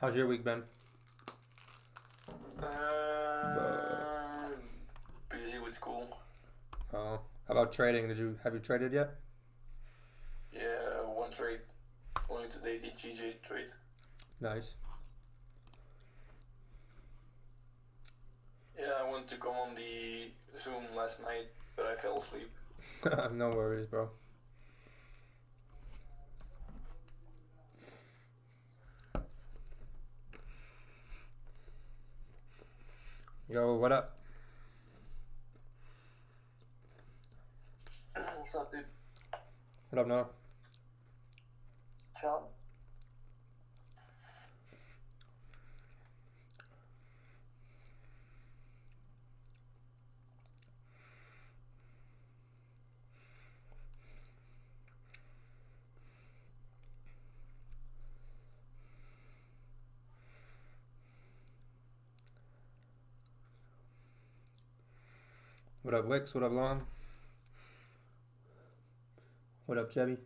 How's your week been? Uh, Busy with school. How about trading? Have you traded yet? Yeah, one trade. Only today the GJ trade. Nice. Yeah, I wanted to come on the Zoom last night, but I fell asleep. No worries, bro. Yo, what up? What's up, dude? What up, Noah? Sean? What up, Wix? What up, Long? What up, Chevy?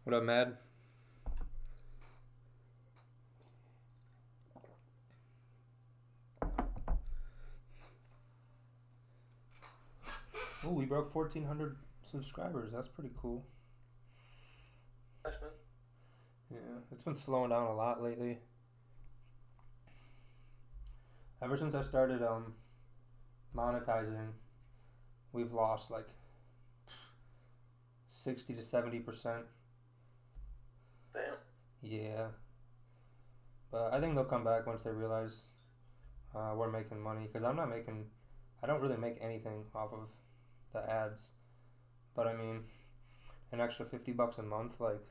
What up, Mad? Oh, we broke 1,400 subscribers. That's pretty cool. Nice, man. Yeah, it's been slowing down a lot lately. Ever since I started monetizing, we've lost like 60 to 70%. Damn. Yeah, but I think they'll come back once they realize we're making money. Cause I don't really make anything off of the ads. But I mean, an extra $50 a month, like,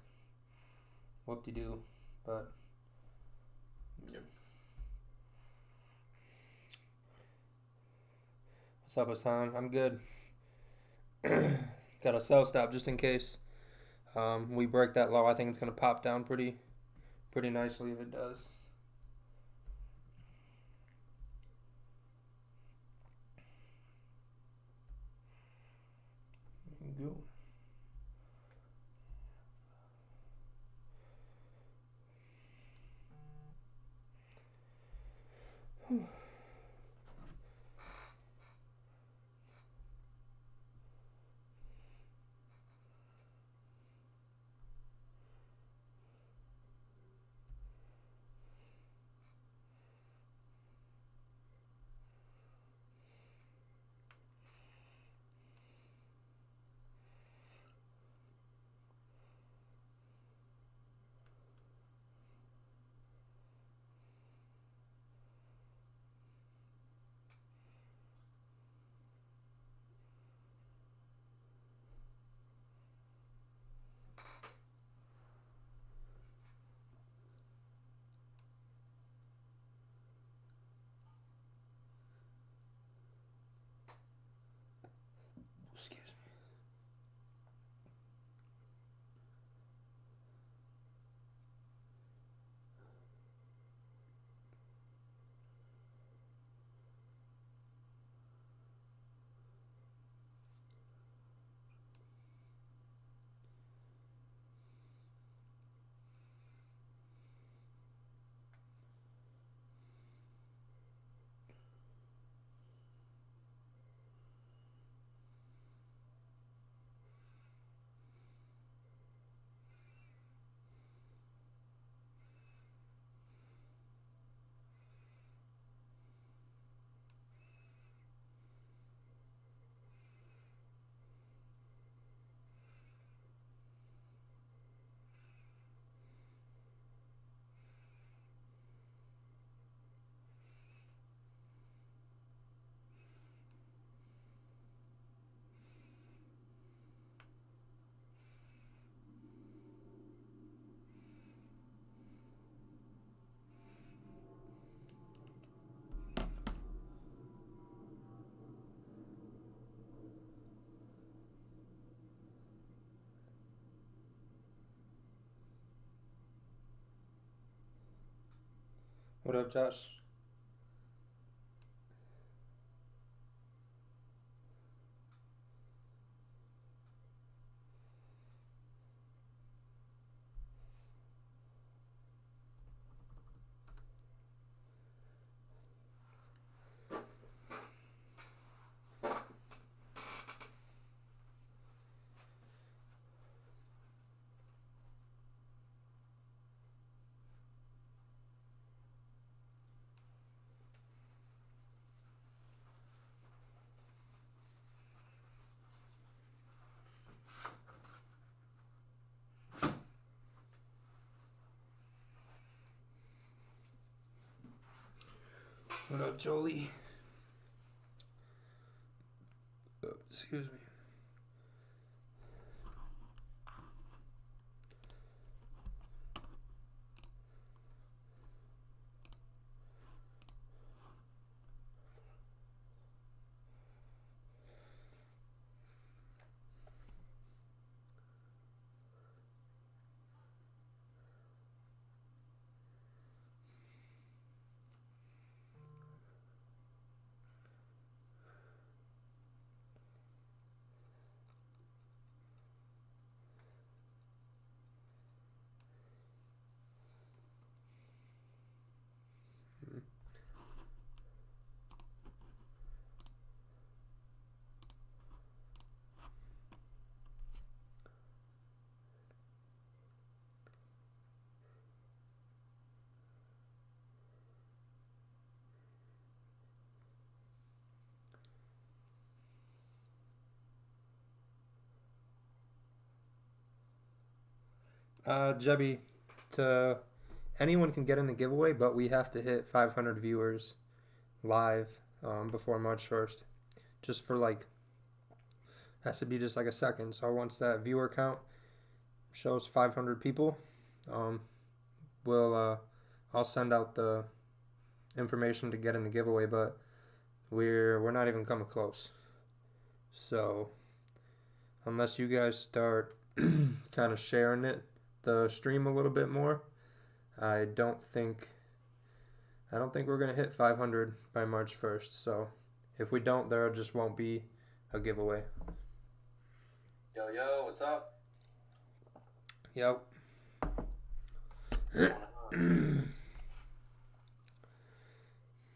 whoop de doo. But Yep. what's up, Hassan? I'm good. Got a sell stop just in case we break that low. I think it's gonna pop down pretty nicely if it does. There you go. What up, Josh? What up, Jolie? Oh, excuse me. Jebby, to anyone can get in the giveaway, but we have to hit 500 viewers live before March 1st. Just for like, has to be just like a second. So once that viewer count shows 500 people, we'll I'll send out the information to get in the giveaway. But we're not even coming close. So unless you guys start kind of sharing the stream a little bit more, I don't think we're gonna hit 500 by March 1st. So if we don't, there just won't be a giveaway. Yo, what's up? Yep.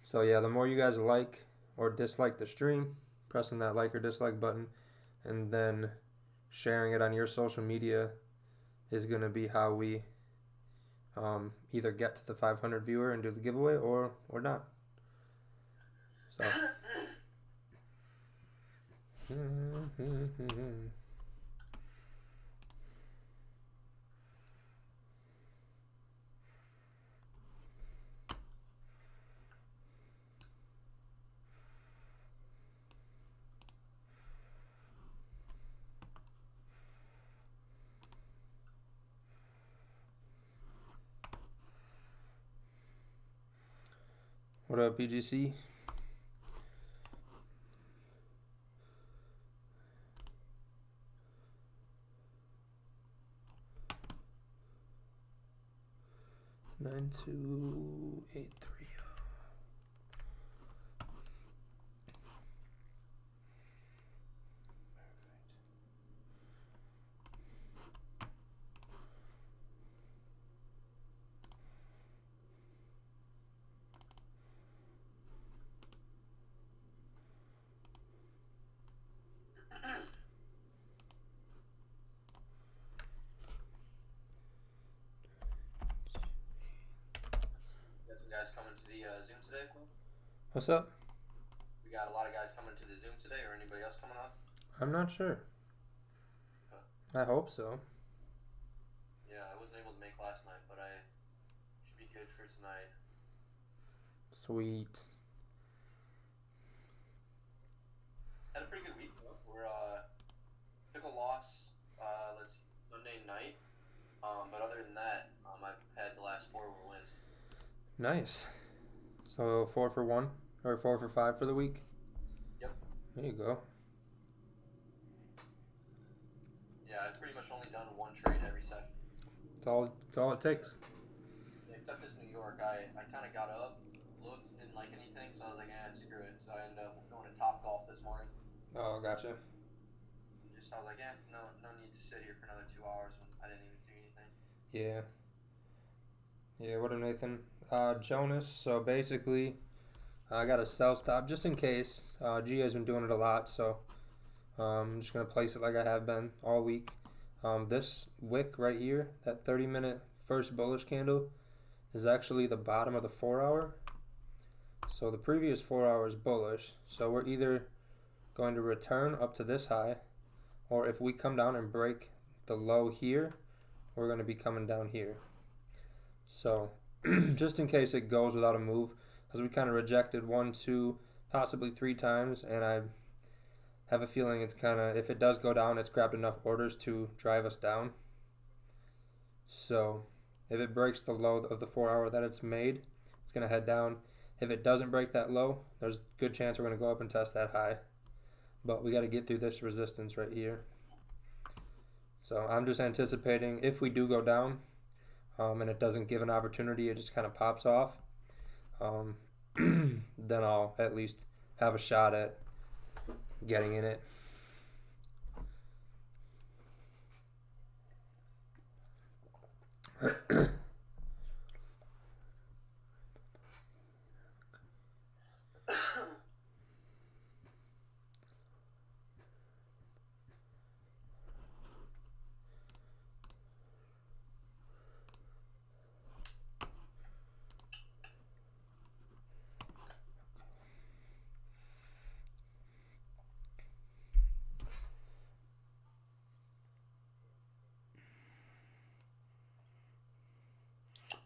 So yeah, the more you guys like or dislike the stream, pressing that like or dislike button, and then sharing it on your social media is gonna be how we either get to the 500 viewer and do the giveaway or not. So. What up, BGC? Nine two eight three. Guys coming to the Zoom today? What's up? We got a lot of guys coming to the Zoom today, or anybody else coming on? I'm not sure. I hope so. Yeah, I wasn't able to make last night, but I should be good for tonight. Sweet. Had a pretty good week. We're took a loss Monday night. But other than that, I've had the last 4 wins. Nice. So 4 for 1 or 4 for 5 for the week? Yep. There you go. Yeah, I've pretty much only done one trade every session. It's all it takes. Yeah, except this New York, I kind of got up, looked, didn't like anything, so I was like, screw it. So I ended up going to Top Golf this morning. Oh, gotcha. And just I was like, no need to sit here for another 2 hours when I didn't even see anything. Yeah. Yeah, what a Nathan. Jonas, so basically, I got a sell stop just in case. Gia's been doing it a lot, so I'm just going to place it like I have been all week. This wick right here, that 30-minute first bullish candle, is actually the bottom of the 4 hour. So the previous 4 hours bullish. So we're either going to return up to this high, or if we come down and break the low here, we're going to be coming down here. So just in case it goes without a move, as we kind of rejected 1, 2, possibly 3 times, and I have a feeling it's kind of, if it does go down, it's grabbed enough orders to drive us down. So if it breaks the low of the 4 hour that it's made, it's going to head down. If it doesn't break that low, there's a good chance we're going to go up and test that high. But we got to get through this resistance right here. So I'm just anticipating if we do go down, and it doesn't give an opportunity, it just kind of pops off, then I'll at least have a shot at getting in it.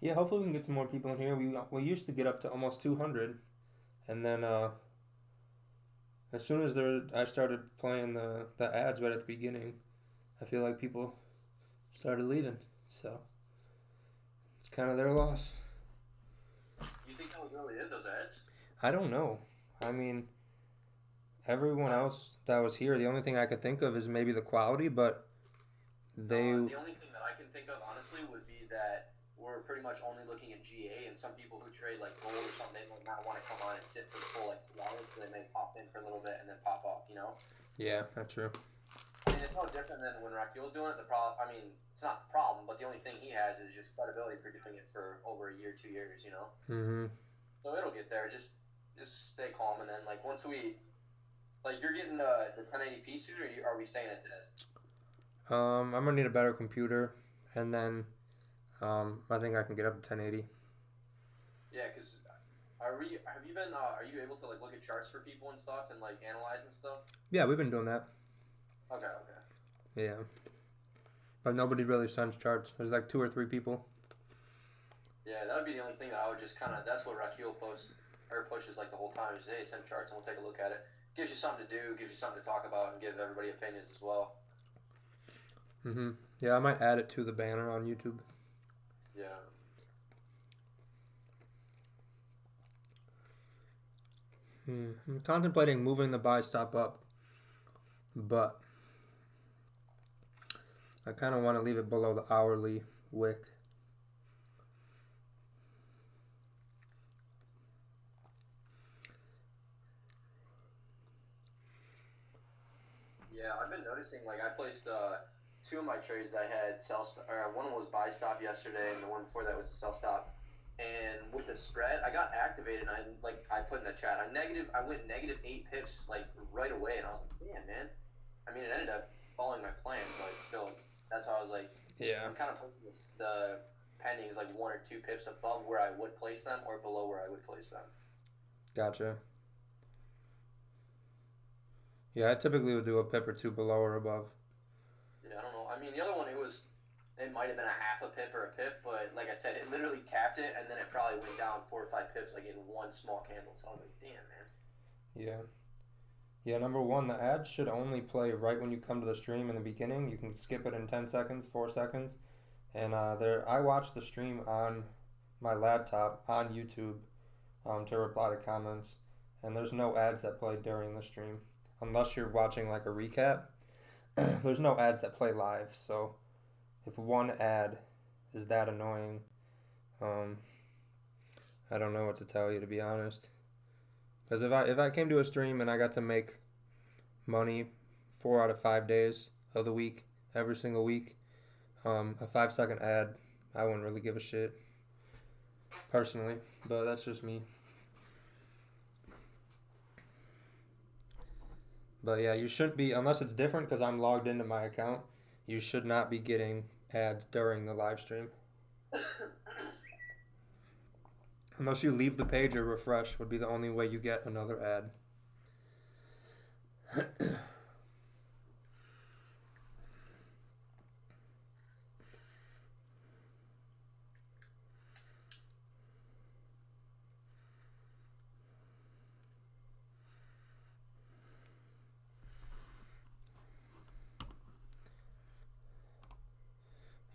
Yeah, hopefully we can get some more people in here. We used to get up to almost 200, and then as soon as I started playing the ads right at the beginning, I feel like people started leaving. So it's kind of their loss. You think that was really it, those ads? I don't know. I mean, everyone else that was here, the only thing I could think of is maybe the quality, but they. The only thing that I can think of, honestly, would be that we're pretty much only looking at GA, and some people who trade like gold or something, they might not want to come on and sit for the full like 2 hours, so they may pop in for a little bit and then pop off, you know? Yeah, that's true. I mean, it's no different than when Raquel's doing it. I mean, it's not the problem, but the only thing he has is just credibility for doing it for over a year, 2 years, you know? Mm-hmm. So it'll get there. Just stay calm, and then like once we, like you're getting the 1080p suit, or are we staying at this? I'm gonna need a better computer, and then I think I can get up to 1080. Yeah, because are you able to like look at charts for people and stuff and like analyze and stuff? Yeah, we've been doing that. Okay. Yeah, but nobody really sends charts. There's like 2 or 3 people. Yeah, that would be the only thing that I would just kind of. That's what Raquel pushes like the whole time. Is hey, send charts and we'll take a look at it. Gives you something to do, gives you something to talk about, and give everybody opinions as well. Mm-hmm. Yeah, I might add it to the banner on YouTube. Yeah. I'm contemplating moving the buy stop up, but I kind of want to leave it below the hourly wick. Yeah, I've been noticing. Like I placed 2 of my trades. I had one was buy stop yesterday, and the one before that was sell stop. And with the spread, I got activated. And I put in the chat. I went -8 pips like right away, and I was like, damn man. I mean, it ended up following my plan, but still, that's why I was like, Yeah. I'm kind of placing the pendings like 1 or 2 pips above where I would place them, or below where I would place them. Gotcha. Yeah, I typically would do a pip or 2 below or above. Yeah, I don't know. I mean, the other one, it might have been a half a pip or a pip, but like I said, it literally capped it, and then it probably went down 4 or 5 pips, like in one small candle. So I was like, damn, man. Yeah. Yeah, number one, the ads should only play right when you come to the stream in the beginning. You can skip it in 10 seconds, 4 seconds. And I watch the stream on my laptop on YouTube to reply to comments. And there's no ads that play during the stream. Unless you're watching like a recap, there's no ads that play live. So if one ad is that annoying, I don't know what to tell you, to be honest. Because if I came to a stream and I got to make money 4 out of 5 days of the week, every single week, a 5 second ad, I wouldn't really give a shit personally, but that's just me. But yeah, you shouldn't be, unless it's different because I'm logged into my account, you should not be getting ads during the live stream. Unless you leave the page or refresh would be the only way you get another ad.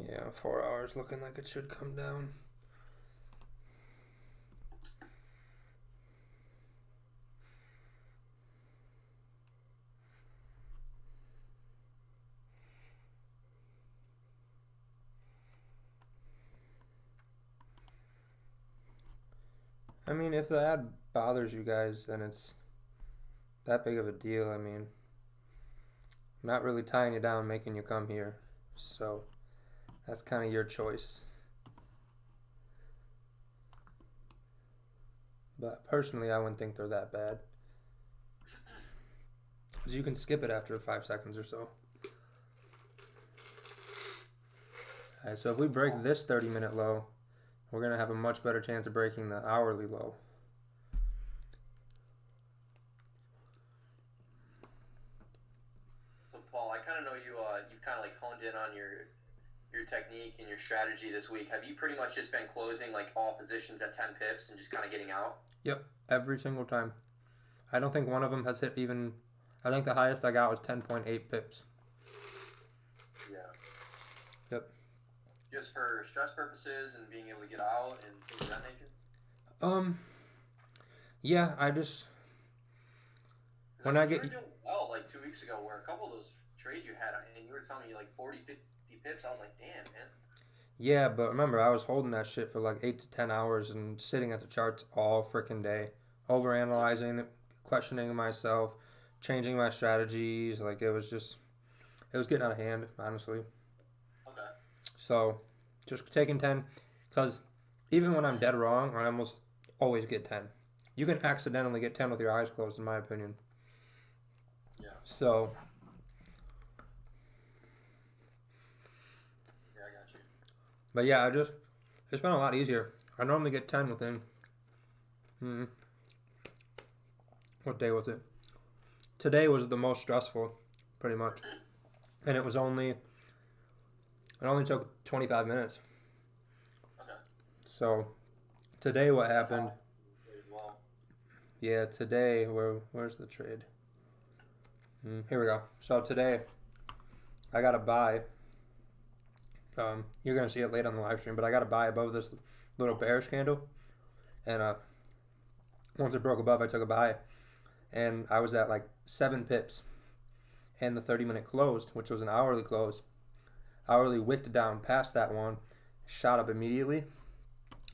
Yeah, 4 hours looking like it should come down. I mean, if the ad bothers you guys, then it's that big of a deal. I mean, I'm not really tying you down, making you come here. So, that's kind of your choice. But personally, I wouldn't think they're that bad. Because you can skip it after 5 seconds or so. Alright, so if we break this 30-minute low, we're going to have a much better chance of breaking the hourly low. So Paul, I kind of know you've kind of like honed in on your technique and your strategy this week. Have you pretty much just been closing like all positions at 10 pips and just kind of getting out? Yep, every single time. I don't think one of them has hit even. I think the highest I got was 10.8 pips. Yeah. Yep. Just for stress purposes and being able to get out and things of that nature? Yeah, I just. When I get. You were doing well like 2 weeks ago where a couple of those trades you had and you were telling me like 40, 50 pips. I was like, damn, man. Yeah, but remember, I was holding that shit for like 8 to 10 hours and sitting at the charts all freaking day, overanalyzing, questioning myself, changing my strategies. Like, it was getting out of hand, honestly. Okay. So, just taking 10, because even when I'm dead wrong, I almost always get 10. You can accidentally get 10 with your eyes closed, in my opinion. Yeah. So. Yeah, I got you. But yeah, it's been a lot easier. I normally get 10 within. What day was it? Today was the most stressful, pretty much. And it only took 25 minutes. Okay. So, today what happened? Well. Yeah, today, where's the trade? Here we go. So today, I got a buy. You're going to see it late on the live stream, but I got a buy above this little bearish candle. And once it broke above, I took a buy. And I was at like 7 pips. And the 30-minute closed, which was an hourly close. Hourly wicked down past that one, shot up immediately.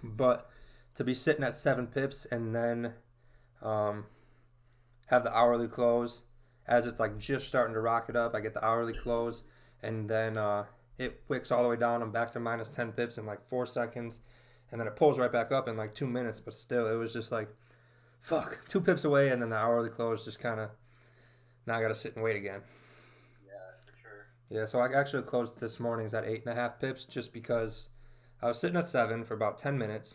But to be sitting at 7 pips and then have the hourly close as it's like just starting to rocket up, I get the hourly close, and then it wicks all the way down. I'm back to minus 10 pips in like 4 seconds, and then it pulls right back up in like 2 minutes. But still, it was just like, fuck, 2 pips away, and then the hourly close just kind of, now I got to sit and wait again. Yeah, for sure. Yeah, so I actually closed this morning's at 8.5 pips just because I was sitting at 7 for about 10 minutes,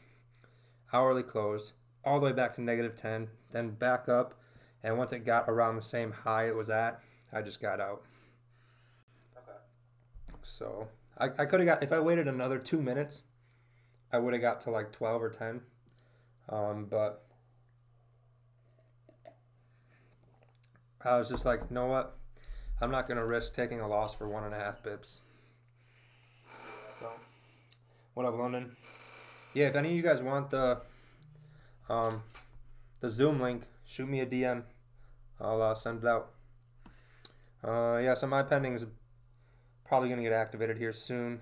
hourly closed, all the way back to negative 10, then back up, and once it got around the same high it was at, I just got out. Okay. So I could have got, if I waited another 2 minutes, I would have got to like 12 or 10. But I was just like, you know what? I'm not going to risk taking a loss for 1.5 pips. So, what up, London? Yeah, if any of you guys want the Zoom link, shoot me a DM. I'll send it out. Yeah, so my pending is probably going to get activated here soon.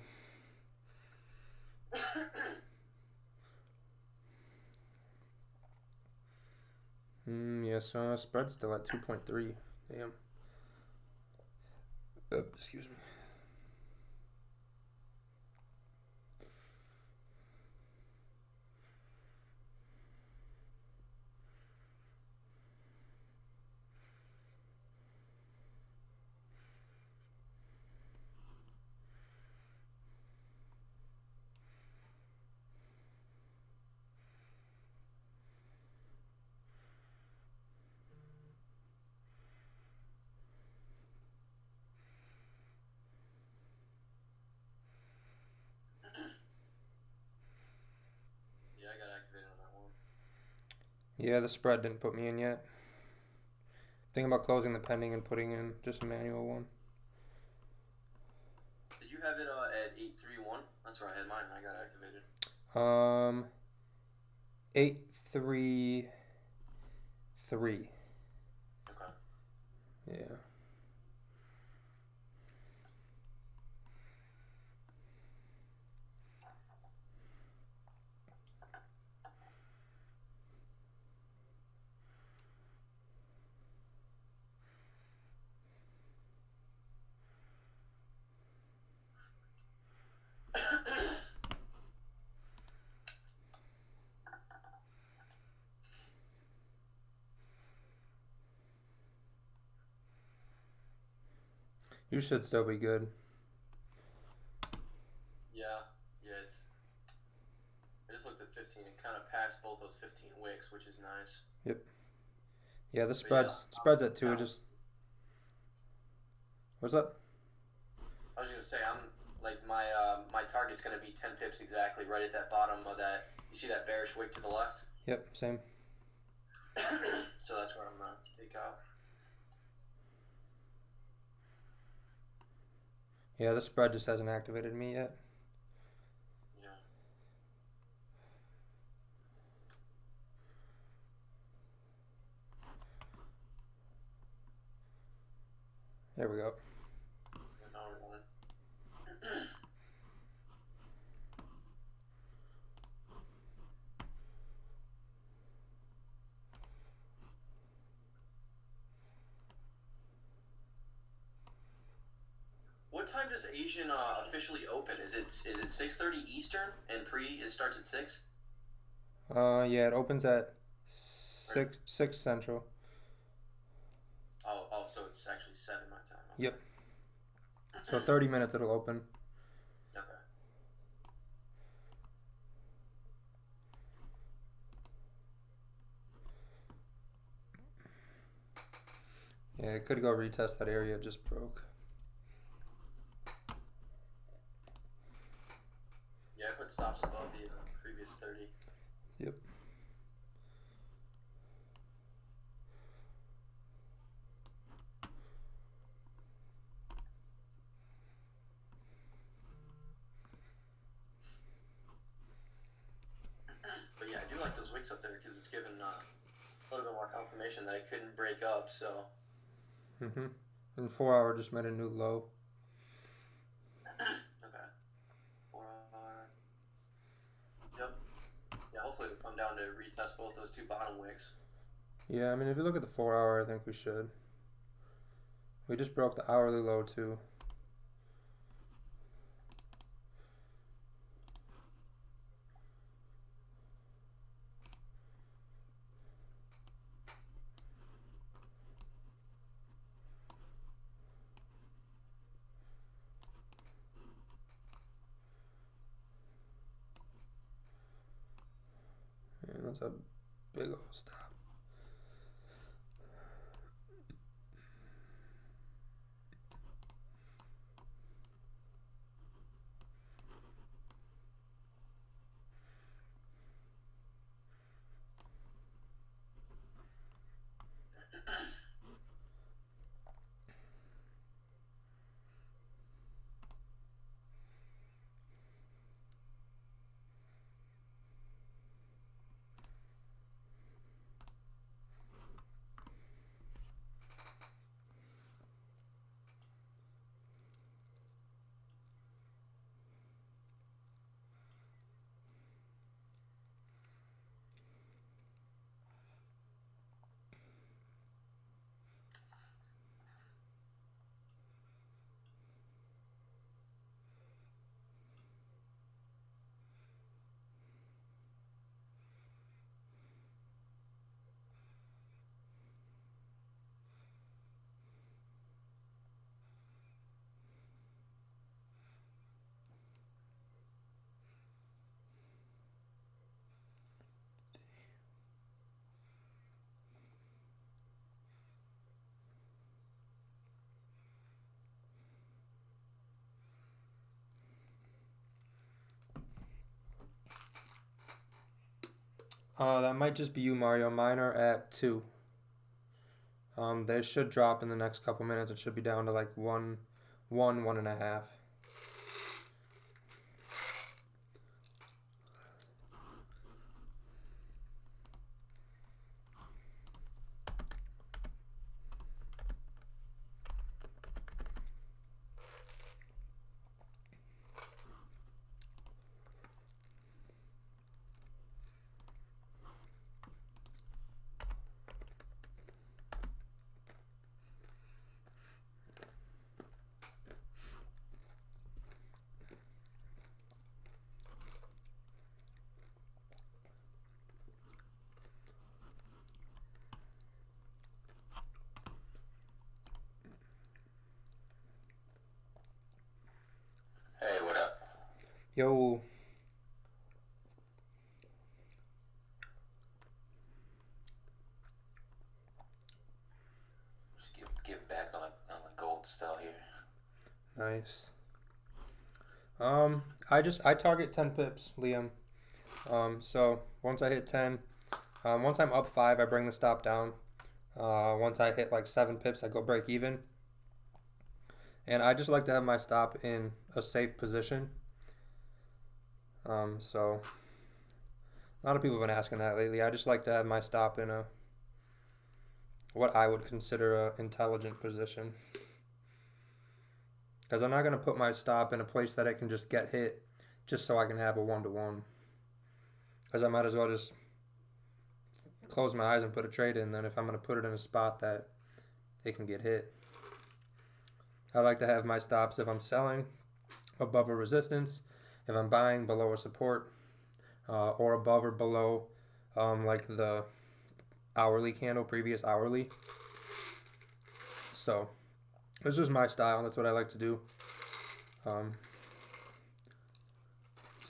Yes, spread's still at 2.3. Damn. Excuse me. Yeah, I got activated on that one. Yeah, the spread didn't put me in yet. Thinking about closing the pending and putting in just a manual one. Did you have it at 831? That's where I had mine. I got activated. 833. Okay. Yeah. You should still be good. Yeah, it's. I just looked at 15. It kind of passed both those 15 wicks, which is nice. Yep. Yeah, the But spread's at 2. yeah. It just. What's up? I was gonna say I'm like my target's gonna be 10 pips exactly, right at that bottom of that. You see that bearish wick to the left? Yep, same. So that's where I'm gonna take out. Yeah, the spread just hasn't activated me yet. Yeah. There we go. Now we're going. What time does Asian officially open? Is it 6:30 Eastern and it starts at 6? Yeah, it opens at 6 Central. Oh, so it's actually 7 my time. Okay. Yep. So 30 minutes it'll open. Okay. Yeah, it could go retest that area it just broke. Yeah, I put stops above the previous 30. Yep. But yeah, I do like those wicks up there because it's given a little bit more confirmation that it couldn't break up. So. And 4 hour just made a new low. Okay. 4 hour. Yep. Yeah, hopefully it'll come down to retest both those two bottom wicks. Yeah, I mean, if you look at the 4 hour, I think we should. We just broke the hourly low too. And that's a big old stop. That might just be you, Mario. Mine are at 2. They should drop in the next couple minutes. It should be down to like 1.5. Hey, what up? Yo, Just give back on the gold style here. nice. I target 10 pips, Liam. So once I hit 10, once I'm up 5, I bring the stop down. Once I hit like 7 pips, I go break even. And I just like to have my stop in a safe position. So a lot of people have been asking that lately. I just like to have my stop in a what I would consider a intelligent position. Because I'm not going to put my stop in a place that it can just get hit just so I can have a 1-to-1. Because I might as well just close my eyes and put a trade in then if I'm going to put it in a spot that it can get hit. I like to have my stops if I'm selling above a resistance, if I'm buying below a support, or above or below like the hourly candle, previous hourly. So this is my style. That's what I like to do.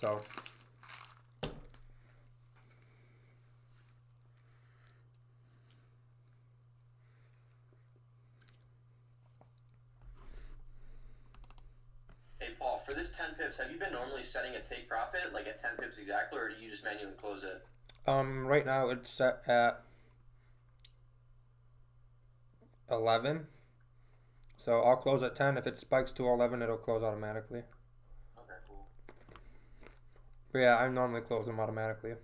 So Hey, Paul, for this 10 pips, have you been normally setting a take profit, like at 10 pips exactly, or do you just manually close it? right now it's set at 11. So I'll close at 10. If it spikes to 11, it'll close automatically. Okay, cool. But yeah, I normally close them automatically.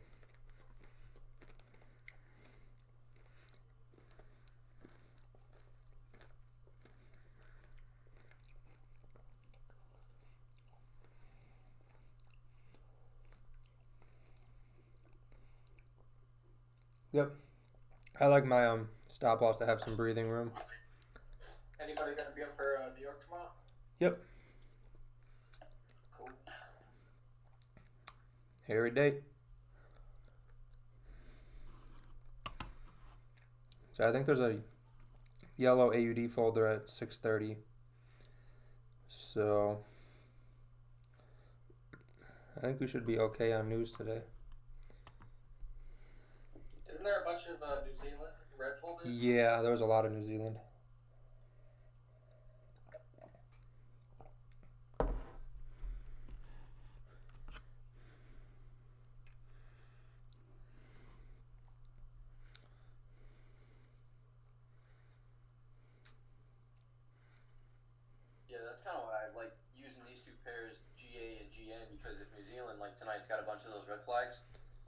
Yep. I like my stop loss to have some breathing room. Anybody gonna be up for New York tomorrow? Yep. Cool. Every day. So I think there's a yellow AUD folder at 6:30. So I think we should be okay on news today. Isn't there a bunch of New Zealand red folders? Yeah, there was a lot of New Zealand. Yeah, that's kind of why I like using these two pairs, GA and GN, because if New Zealand, like tonight's got a bunch of those red flags,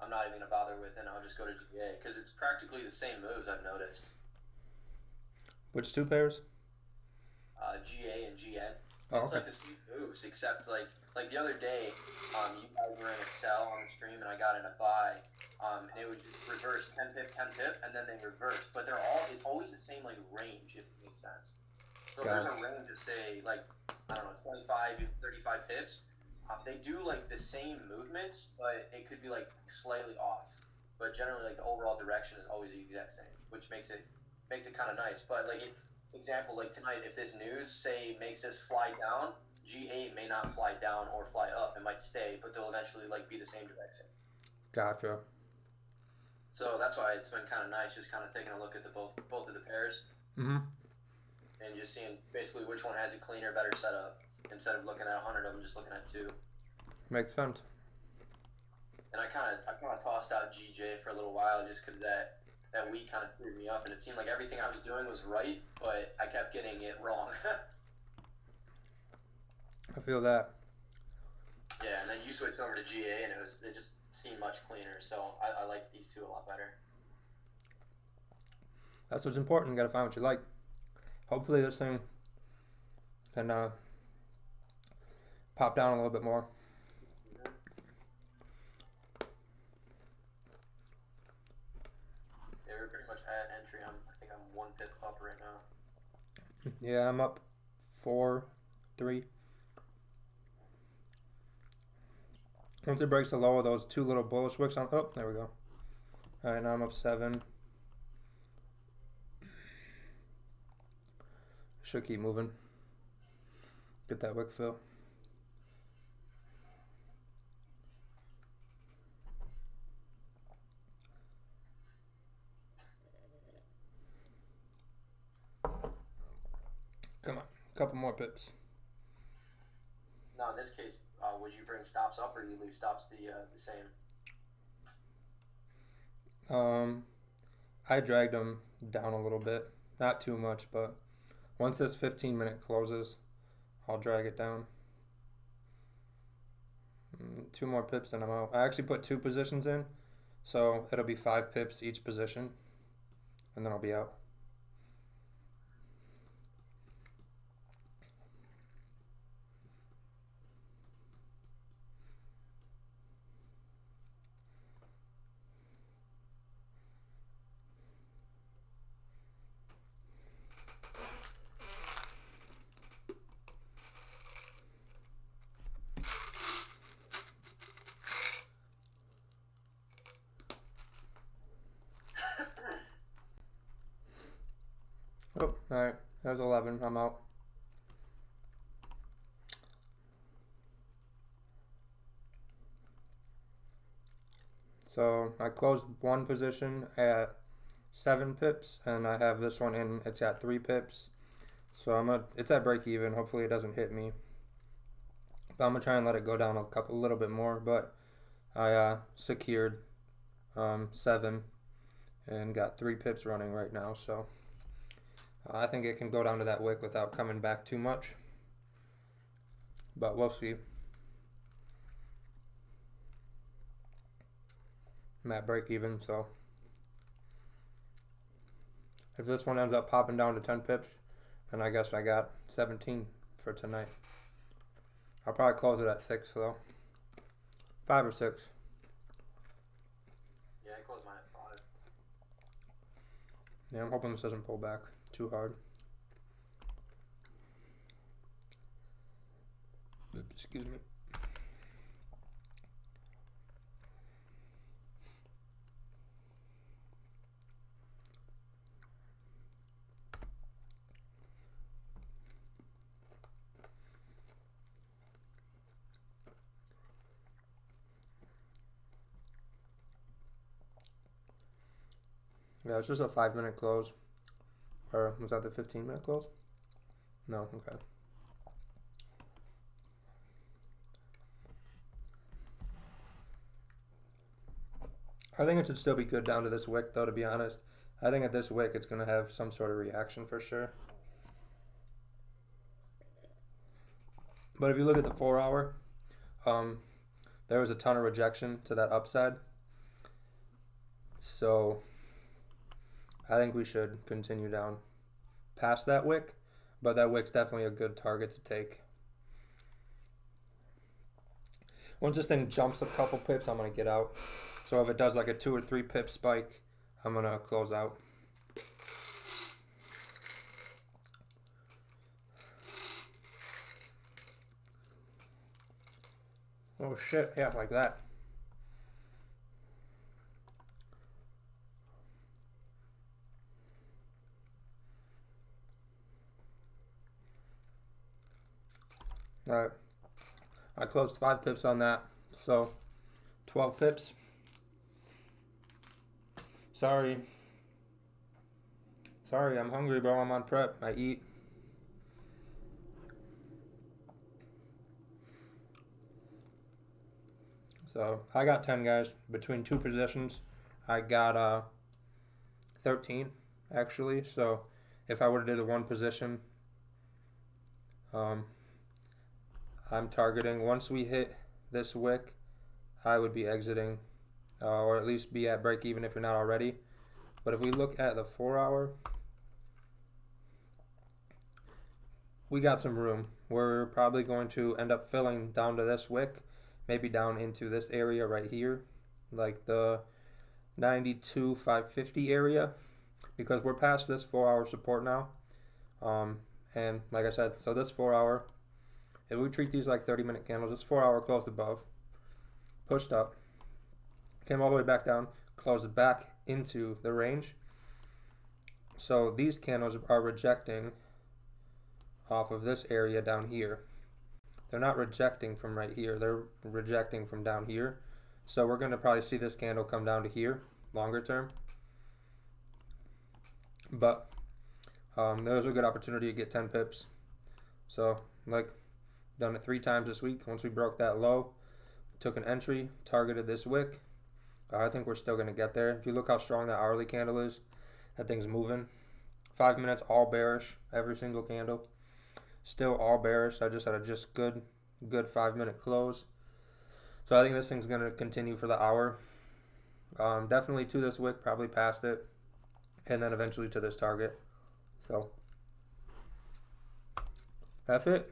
I'm not even going to bother with it. I'll just go to GA, because it's practically the same moves I've noticed. Which 2 pairs? GA and GN. Oh, It's okay. like the same moves, except like the other day, you guys were in a sell on the stream and I got in a buy, and it would just reverse 10 pip, 10 pip, and then they reverse. But it's always the same like range, if it makes sense. So Got there's it. a range of say like I don't know 25, 35 pips. They do like the same movements, but it could be like slightly off. But generally, like the overall direction is always the exact same, which makes it kind of nice. But like example, like tonight, if this news say makes this fly down, G8 may not fly down or fly up. It might stay, but they'll eventually like be the same direction. Gotcha. So that's why it's been kind of nice, just kind of taking a look at the both of the pairs Mm-hmm. and just seeing basically which one has a cleaner, better setup instead of looking at 100 of them, just looking at 2. Makes sense. and I kind of tossed out GJ for a little while just because that week kind of threw me up, and it seemed like everything I was doing was right, but I kept getting it wrong. I feel that. Yeah, and then you switched over to GA, and it just seemed much cleaner. So I like these two a lot better. That's what's important. You gotta find what you like. Hopefully this thing can pop down a little bit more. Yeah, we're pretty much at entry. I think I'm 1 pip up right now. Yeah, I'm up 4-3. Once it breaks the low of those two little bullish wicks on, oh, there we go. All right, now I'm up 7. Should keep moving. Get that wick fill. Come on, a couple more pips. No, in this case, would you bring stops up or do you leave stops the same? I dragged them down a little bit. Not too much, but once this 15-minute closes, I'll drag it down. 2 more pips and I'm out. I actually put 2 positions in, so it'll be 5 pips each position, and then I'll be out. Oh, alright. There's 11. I'm out. So I closed one position at 7 pips, and I have this one in. It's at 3 pips. So it's at break even. Hopefully it doesn't hit me. But I'm gonna try and let it go down a little bit more. But I secured 7 and got 3 pips running right now. So I think it can go down to that wick without coming back too much. But we'll see. I'm at break even, so if this one ends up popping down to 10 pips, then I guess I got 17 for tonight. I'll probably close it at 6 though. 5 or 6. Yeah, I closed mine at 5. Yeah, I'm hoping this doesn't pull back too hard. Excuse me. Yeah, it's just a 5-minute close. Or was that the 15-minute close? No, okay. I think it should still be good down to this wick, though, to be honest. I think at this wick, it's going to have some sort of reaction for sure. But if you look at the 4-hour, there was a ton of rejection to that upside. So I think we should continue down past that wick, but that wick's definitely a good target to take. Once this thing jumps a couple pips, I'm going to get out. So if it does like a 2 or 3 pip spike, I'm going to close out. Oh shit, yeah, like that. Alright, I closed 5 pips on that, so 12 pips. Sorry, I'm hungry, bro. I'm on prep. I eat. So I got 10 guys between two positions. I got 13 actually. So if I were to do the one position, um, I'm targeting once we hit this wick, I would be exiting, or at least be at break even if you're not already. But if we look at the 4 hour, we got some room. We're probably going to end up filling down to this wick, maybe down into this area right here, like the 92,550 area, because we're past this 4 hour support now. And like I said, so this 4 hour, if we treat these like 30-minute candles, this 4 hour closed above, pushed up, came all the way back down, closed back into the range. So these candles are rejecting off of this area down here. They're not rejecting from right here, they're rejecting from down here. So we're going to probably see this candle come down to here longer term. But there's a good opportunity to get 10 pips. So like, done it 3 times this week. Once we broke that low, took an entry, targeted this wick. I think we're still going to get there. If you look how strong that hourly candle is, that thing's moving. 5 minutes all bearish, every single candle. Still all bearish. I just had a good 5 minute close. So I think this thing's going to continue for the hour. Definitely to this wick, probably past it, and then eventually to this target. So that's it.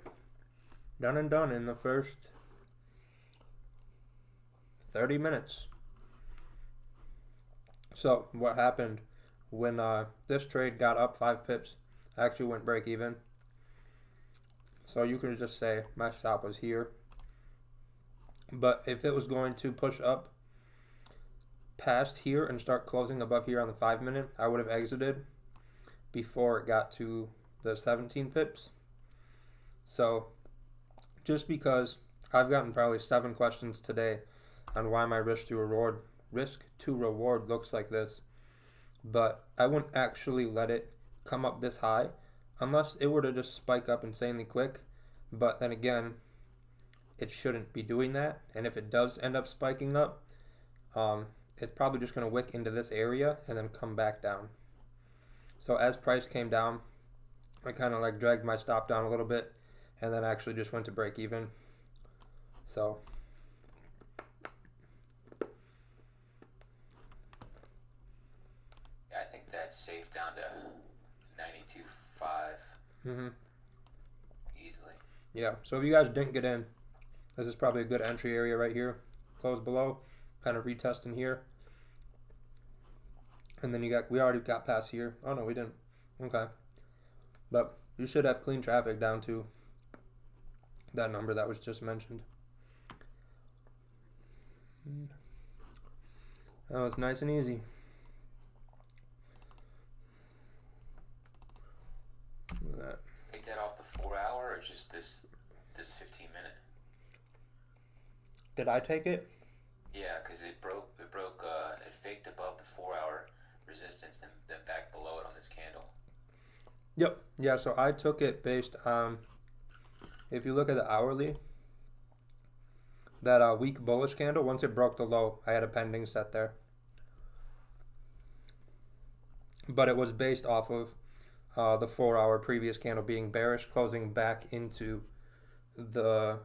Done and done in the first 30 minutes. So what happened when this trade got up 5 pips, I actually went break even. So you could just say my stop was here. But if it was going to push up past here and start closing above here on the 5 minute, I would have exited before it got to the 17 pips. So just because I've gotten probably 7 questions today on why my risk to reward looks like this, but I wouldn't actually let it come up this high unless it were to just spike up insanely quick. But then again, it shouldn't be doing that, and if it does end up spiking up, it's probably just going to wick into this area and then come back down. So as price came down, I kind of like dragged my stop down a little bit and then actually just went to break even. So yeah, I think that's safe down to 92.5 easily. Yeah, so if you guys didn't get in, this is probably a good entry area right here. Close below, kind of retesting here. And then we already got past here. Oh no, we didn't. Okay. But you should have clean traffic down to that number that was just mentioned. That was nice and easy. Take that off the 4 hour or just this 15 minute? Did I take it? Yeah, because it faked above the 4 hour resistance, then back below it on this candle. Yep. Yeah, so I took it based on, if you look at the hourly, that weak bullish candle, once it broke the low, I had a pending set there. But it was based off of the 4 hour previous candle being bearish, closing back into the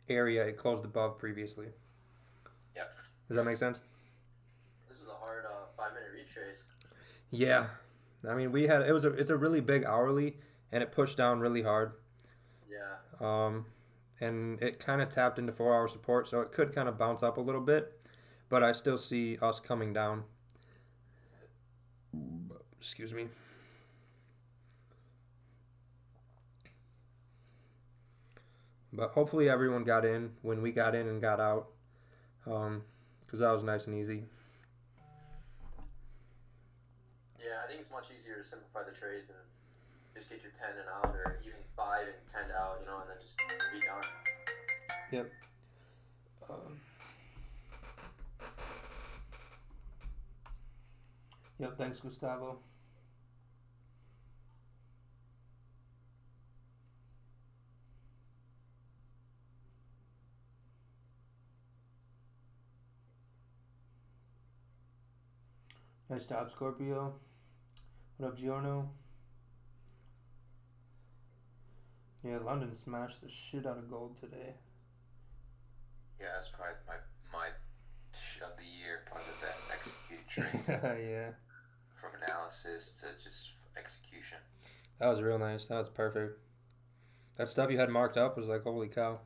area it closed above previously. Yep. Does that make sense? This is a hard 5 minute retrace. Yeah. I mean, it's a really big hourly, and it pushed down really hard. Yeah. And it kind of tapped into 4 hour support, so it could kind of bounce up a little bit, but I still see us coming down. Excuse me. But hopefully everyone got in when we got in and got out, because that was nice and easy. Yeah, I think it's much easier to simplify the trades and just get your 10 and out, or even 5 and 10 out, and then just be done. Yep. Yep, thanks, Gustavo. Nice job, Scorpio. What up, Giorno? Yeah, London smashed the shit out of gold today. Yeah, that's probably my of the year, probably the best executed trade. Yeah. From analysis to just execution. That was real nice. That was perfect. That stuff you had marked up was like, holy cow.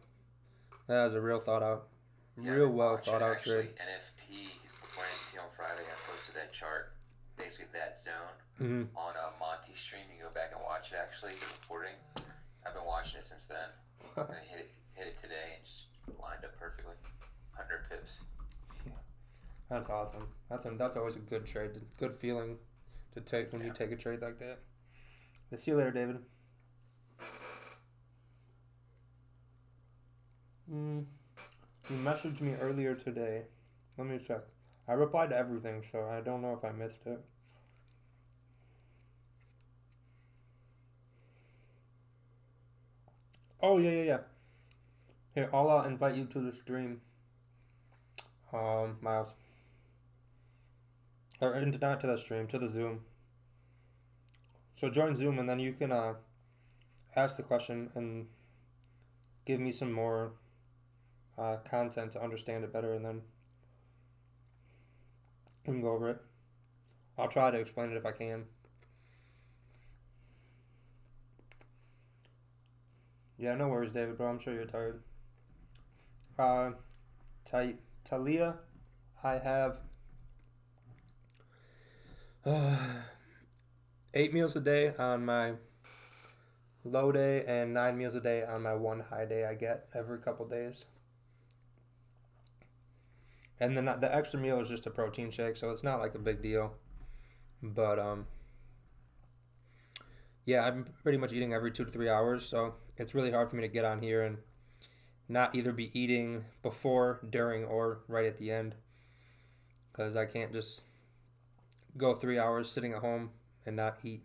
That was a real thought out, real well thought out trade. NFP, before NFP on Friday, I posted that chart, basically that zone on Monty's stream. You can go back and watch it actually, the recording. I've been watching it since then. And I hit it today and just lined up perfectly. 100 pips. Yeah. That's awesome. That's always a good trade, good feeling to take when you take a trade like that. I'll see you later, David. You messaged me earlier today. Let me check. I replied to everything, so I don't know if I missed it. Oh, yeah. Here, I'll invite you to the stream. Miles. Or not to the stream, to the Zoom. So join Zoom and then you can ask the question and give me some more content to understand it better, and then we can go over it. I'll try to explain it if I can. Yeah, no worries, David, bro. I'm sure you're tired. Talia, I have 8 meals a day on my low day and 9 meals a day on my one high day I get every couple days. And then the extra meal is just a protein shake, so it's not like a big deal. But yeah, I'm pretty much eating every 2 to 3 hours, so it's really hard for me to get on here and not either be eating before, during, or right at the end, because I can't just go 3 hours sitting at home and not eat.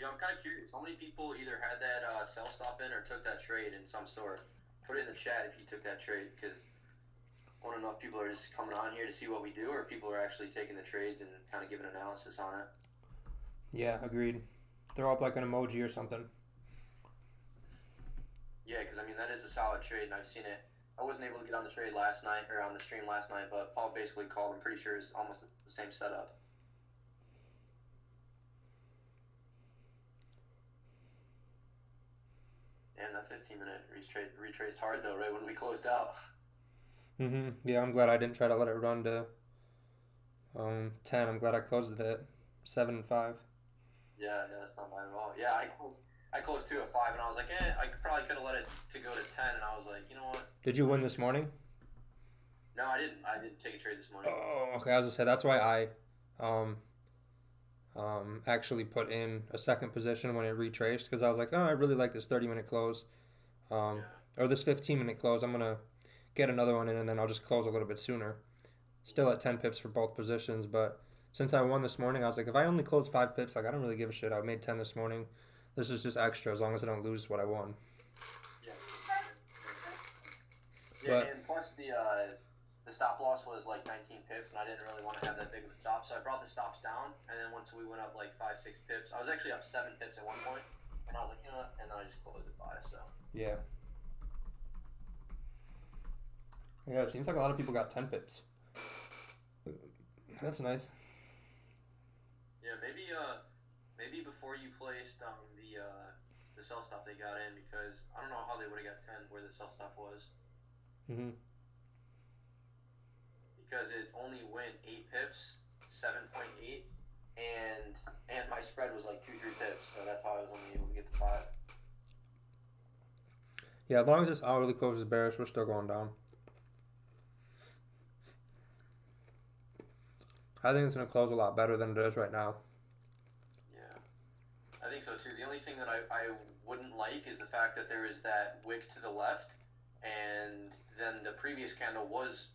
Yeah, I'm kind of curious. How many people either had that sell stop in or took that trade in some sort? Put it in the chat if you took that trade, because I want to know if people are just coming on here to see what we do, or if people are actually taking the trades and kind of giving analysis on it. Yeah, agreed. Throw up like an emoji or something. Yeah, because I mean that is a solid trade, and I've seen it. I wasn't able to get on the trade last night or on the stream last night, but Paul basically called. I'm pretty sure it's almost the same setup. And that 15-minute retraced hard though, right when we closed out. Yeah, I'm glad I didn't try to let it run to 10. I'm glad I closed it at 7 and 5. Yeah, that's not bad at all. Yeah, I closed 2 at 5, and I was like, I probably could have let it to go to 10, and I was like, you know what? Did you win this morning? No, I didn't. I didn't take a trade this morning. Oh, okay. I was gonna say that's why I actually put in a second position when it retraced, because I was like, oh, I really like this 30-minute close, or this 15-minute close. I'm gonna get another one in, and then I'll just close a little bit sooner. Still at 10 pips for both positions, but since I won this morning, I was like, if I only close 5 pips, like I don't really give a shit. I made 10 this morning. This is just extra as long as I don't lose what I won. Yeah, and plus the stop loss was like 19 pips, and I didn't really want to have that big of a stop, so I brought the stops down, and then once we went up like 5-6 pips, I was actually up 7 pips at one point, and I was like, you know what, and then I just closed at 5, so. Yeah, it seems like a lot of people got 10 pips. That's nice. Yeah, maybe before you placed the sell stop they got in, because I don't know how they would have got 10 where the sell stop was. Because it only went 8 pips, 7.8, and my spread was like 2-3 pips, so that's how I was only able to get to 5. Yeah, as long as this hourly close is bearish, we're still going down. I think it's going to close a lot better than it is right now. Yeah, I think so too. The only thing that I wouldn't like is the fact that there is that wick to the left, and then the previous candle was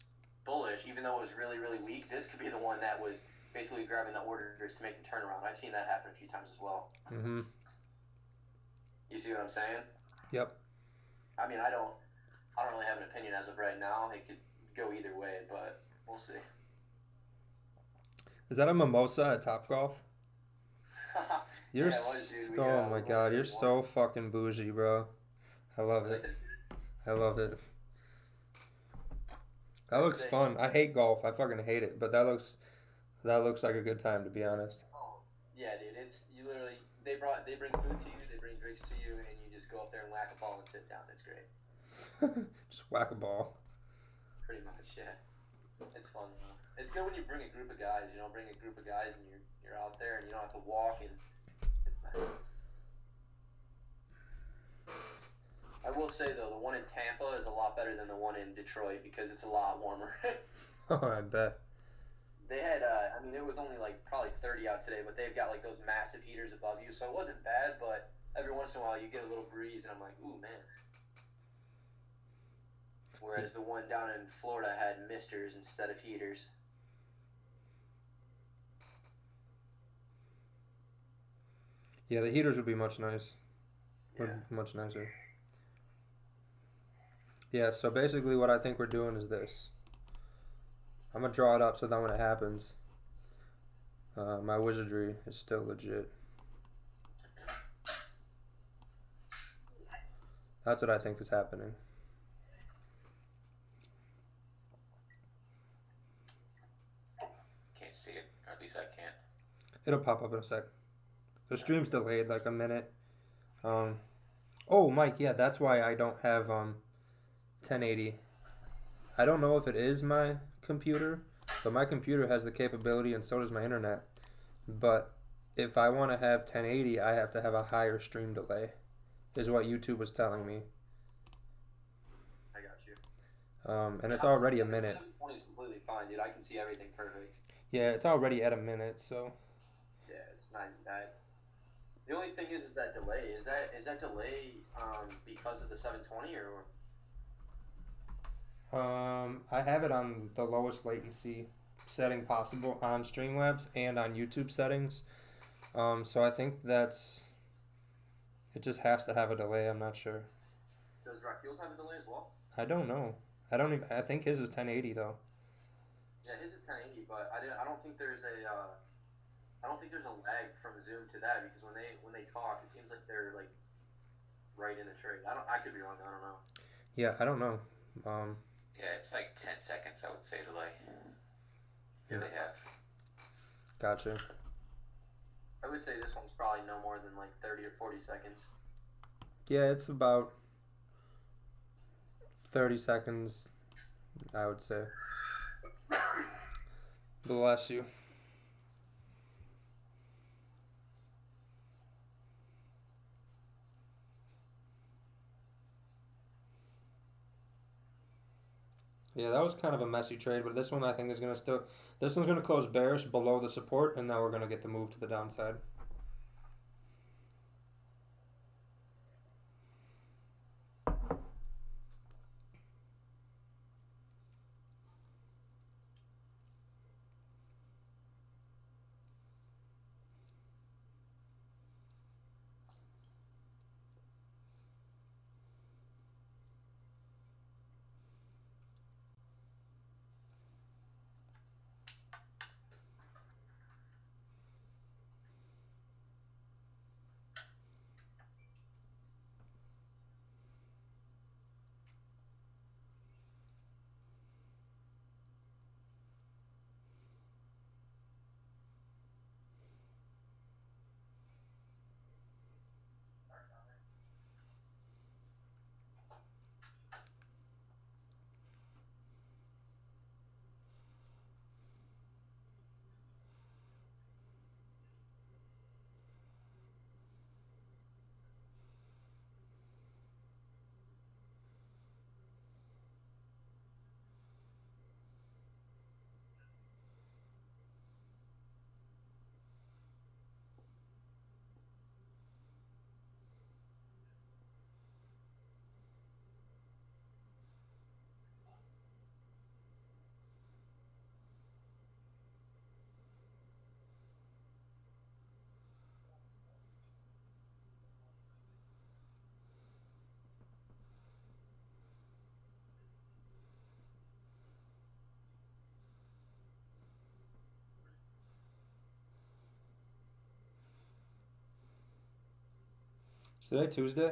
bullish, even though it was really, really weak. This could be the one that was basically grabbing the orders to make the turnaround. I've seen that happen a few times as well. You see what I'm saying? Yep. I mean, I don't really have an opinion as of right now. It could go either way, but we'll see. Is that a mimosa at Topgolf? You're Yeah, it was, dude. oh We my went god, there you're this so morning. fucking bougie, bro. I love it. I love it. That looks Sick. fun. I hate golf. I fucking hate it, but that looks like a good time, to be honest. Oh, yeah, dude. It's you literally they bring food to you, they bring drinks to you, and you just go up there and whack a ball and sit down. It's great. Just whack a ball. Pretty much, yeah. It's fun though. It's good when you bring a group of guys. You know, bring a group of guys and you're out there and you don't have to walk and. It's nice. I will say though, the one in Tampa is a lot better than the one in Detroit because it's a lot warmer. Oh, I bet. They had, I mean, it was only like probably 30 out today, but they've got like those massive heaters above you, so it wasn't bad. But every once in a while, you get a little breeze, and I'm like, ooh man. Whereas the one down in Florida had misters instead of heaters. Yeah, the heaters would be much nice. Yeah. Much nicer. Yeah, so basically what I think we're doing is this. I'm going to draw it up so that when it happens, my wizardry is still legit. That's what I think is happening. Can't see it, or at least I can't. It'll pop up in a sec. The stream's delayed like a minute. Oh, Mike, yeah, that's why I don't have 1080. I don't know if it is my computer, but my computer has the capability and so does my internet. But if I want to have 1080, I have to have a higher stream delay, is what YouTube was telling me. I got you. And it's already a minute. 720 is completely fine, dude. I can see everything perfect. Yeah, it's already at a minute, so. Yeah, it's not even bad. The only thing is that delay. Is that delay because of the 720 or? I have it on the lowest latency setting possible on Streamlabs and on YouTube settings. So I think it just has to have a delay. I'm not sure. Does Raquel's have a delay as well? I don't know. I think his is 1080 though. Yeah, his is 1080, but I don't think there's a lag from Zoom to that because when they talk, it seems like they're like right in the trade. I could be wrong. I don't know. Yeah, I don't know. Yeah, it's like 10 seconds, I would say, delay. Yeah, they have. Gotcha. I would say this one's probably no more than like 30 or 40 seconds. Yeah, it's about 30 seconds, I would say. Bless you. Yeah, that was kind of a messy trade, but this one I think is going to still... This one's going to close bearish below the support, and now we're going to get the move to the downside. today Tuesday?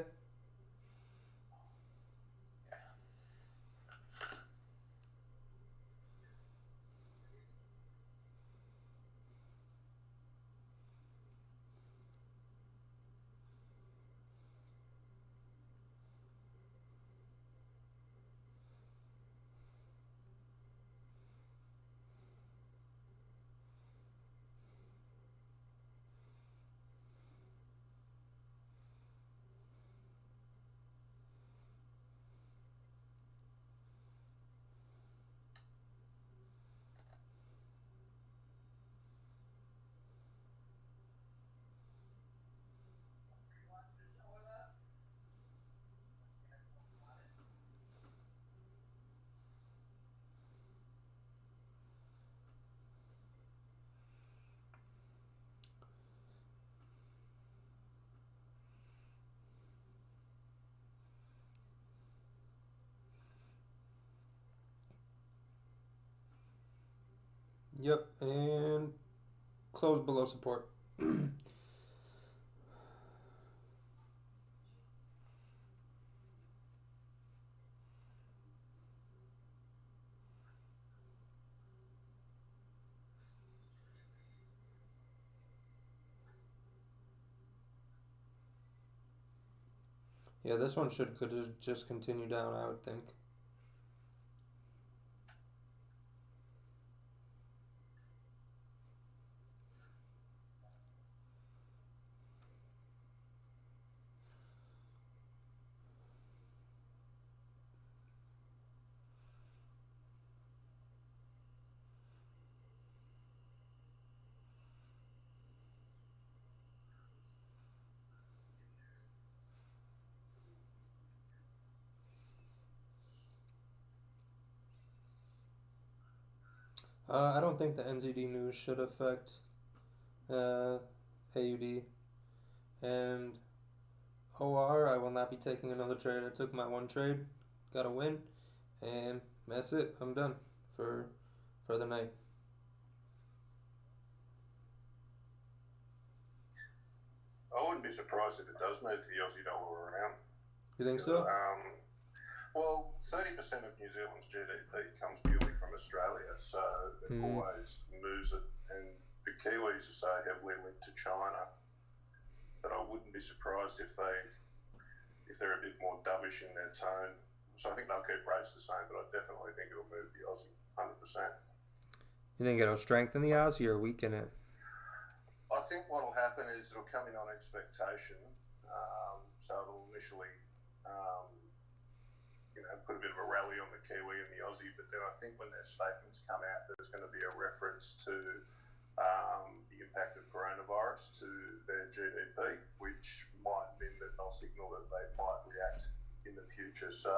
Yep, and close below support. Yeah, this one could just continue down, I would think. I don't think the NZD news should affect AUD. And OR, I will not be taking another trade. I took my one trade, got a win, and that's it. I'm done for the night. I wouldn't be surprised if it does move the Aussie dollar around. You think so? Well, 30% of New Zealand's GDP comes purely from Australia, so it always moves it. And the Kiwis are so heavily linked to China that I wouldn't be surprised if they're a bit more dovish in their tone. So I think they'll keep rates the same, but I definitely think it'll move the Aussie 100%. You think it'll strengthen the Aussie or weaken it? I think what'll happen is it'll come in on expectation, so it'll initially, put a bit of a rally on the Kiwi and the Aussie, but then I think when their statements come out, there's going to be a reference to the impact of coronavirus to their GDP, which might mean that they'll signal that they might react in the future. So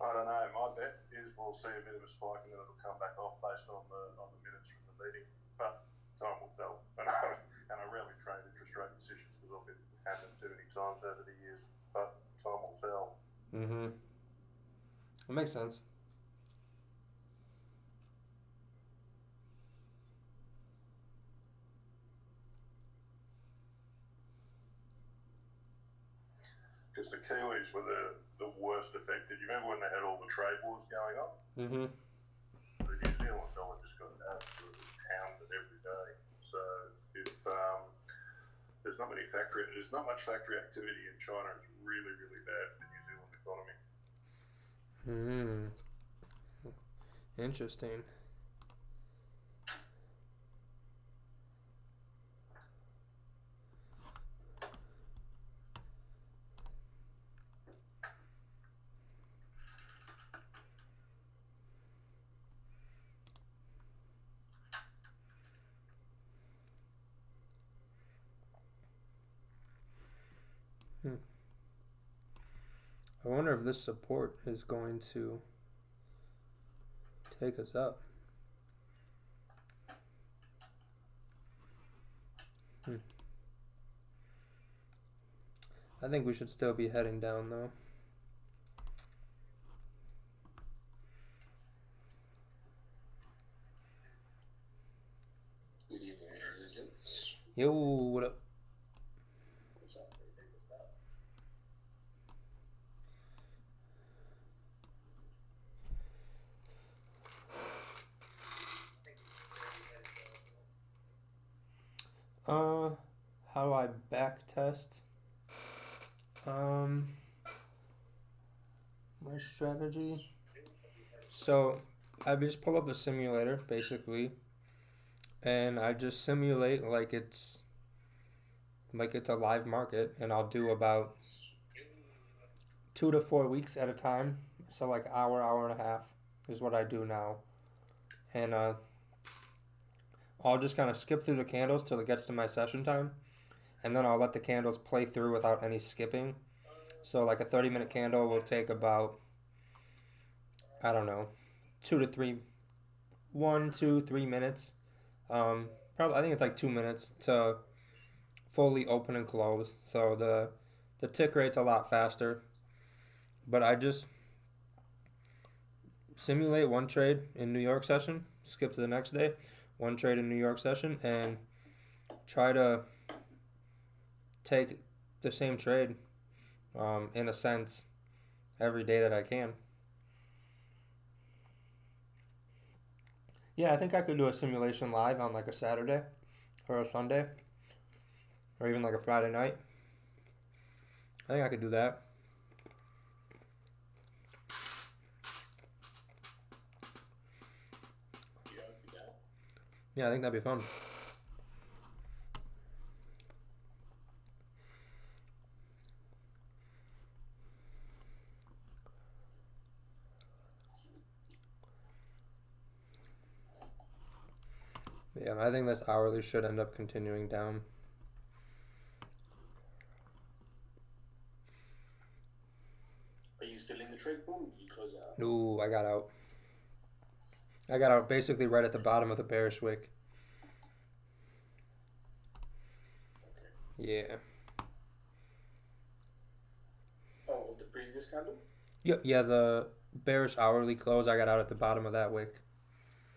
I don't know. My bet is we'll see a bit of a spike and then it'll come back off based on the minutes from the meeting, but time will tell. And I rarely trade interest rate decisions because I've been having them too many times over the years, but time will tell. It makes sense. Because the Kiwis were the worst affected. You remember when they had all the trade wars going on? The New Zealand dollar just got absolutely pounded every day. So if there's not much factory activity in China, it's really, really bad for the New Zealand economy. Interesting. I wonder if this support is going to take us up. I think we should still be heading down though. Good evening, agents. Yo, what up? What's up, baby? What's up? How do I back test? My strategy. So I just pull up the simulator basically, and I just simulate like it's a live market, and I'll do about 2 to 4 weeks at a time. So like hour and a half is what I do now, and I'll just kind of skip through the candles till it gets to my session time, and then I'll let the candles play through without any skipping. So like a 30-minute candle will take about, I don't know, 2 to 3, 1, 2, 3 minutes. Probably I think it's like 2 minutes to fully open and close. So the tick rate's a lot faster. But I just simulate one trade in New York session, skip to the next day, one trade in New York session, and try to take the same trade, in a sense, every day that I can. Yeah, I think I could do a simulation live on like a Saturday or a Sunday or even like a Friday night. I think I could do that. Yeah, I think that'd be fun. Yeah, I think this hourly should end up continuing down. Are you still in the trade pool? You close it out? Ooh, I got out. I got out basically right at the bottom of the bearish wick. Okay. Yeah. Oh, of the previous candle? Yep. Yeah, the bearish hourly close. I got out at the bottom of that wick.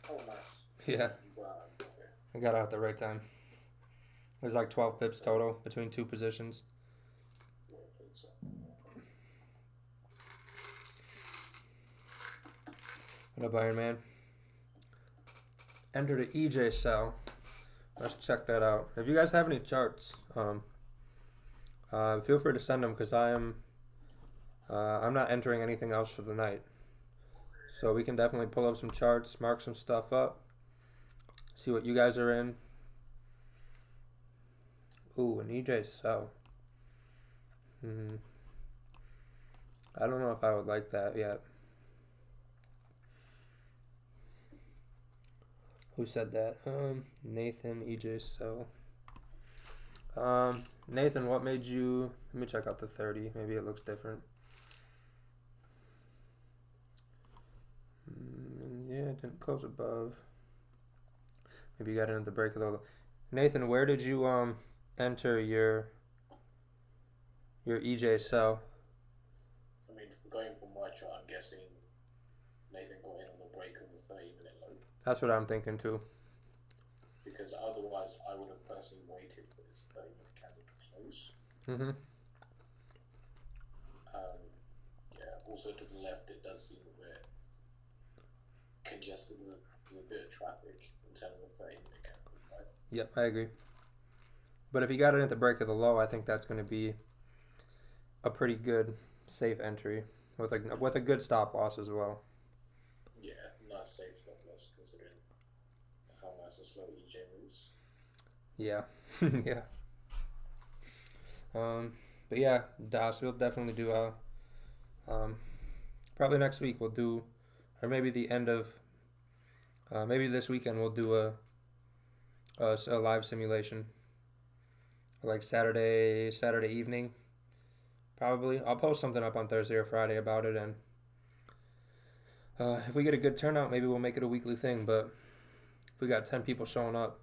Oh, nice. Yeah. Wow. Okay. I got out at the right time. There's like 12 pips total between two positions. What up, Iron Man? Enter the EJ cell. Let's check that out. If you guys have any charts, feel free to send them because I'm not entering anything else for the night. So we can definitely pull up some charts, mark some stuff up, see what you guys are in. Ooh, an EJ cell. I don't know if I would like that yet. Who said that? Nathan, EJ cell. Nathan, what made you... Let me check out the 30. Maybe it looks different. Yeah, it didn't close above. Maybe you got in at the break of the... Nathan, where did you enter your EJ cell? I mean, going from my chart, I'm guessing Nathan got in on the break of the 30-minute low. That's what I'm thinking too. Because otherwise, I would have personally waited for this 30-minute candle to close. Yeah, also to the left, it does seem a bit congested. There's a bit of traffic in terms of the 30-minute candle, right? Yep, I agree. But if you got it at the break of the low, I think that's going to be a pretty good safe entry with a good stop loss as well. Yeah, nice safe stop loss considering how nice and slow EJ moves. Yeah, yeah. But yeah, Das, we'll definitely do probably next week we'll do, or maybe the end of, maybe this weekend we'll do a live simulation, like Saturday evening, probably. I'll post something up on Thursday or Friday about it, and if we get a good turnout, maybe we'll make it a weekly thing. But if we got 10 people showing up,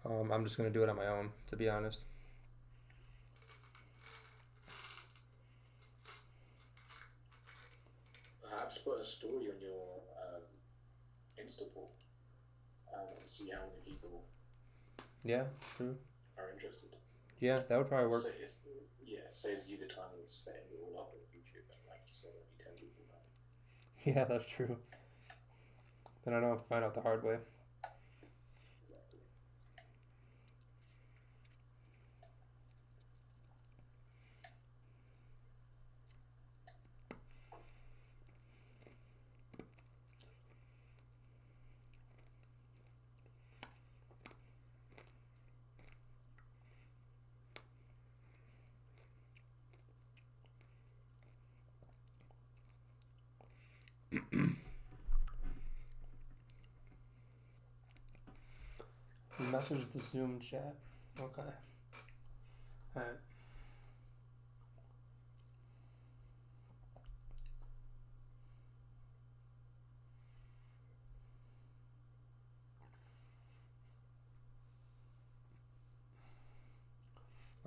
I'm just gonna do it on my own, to be honest. Perhaps put a story on your Insta poll and see how many people Yeah, true. are interested. Yeah, that would probably work. So saves you the time of setting it all up on YouTube and like you said, only 10 people now. Yeah, that's true. Then I don't have to find out the hard way. Exactly. Message the Zoom chat. Okay. Alright.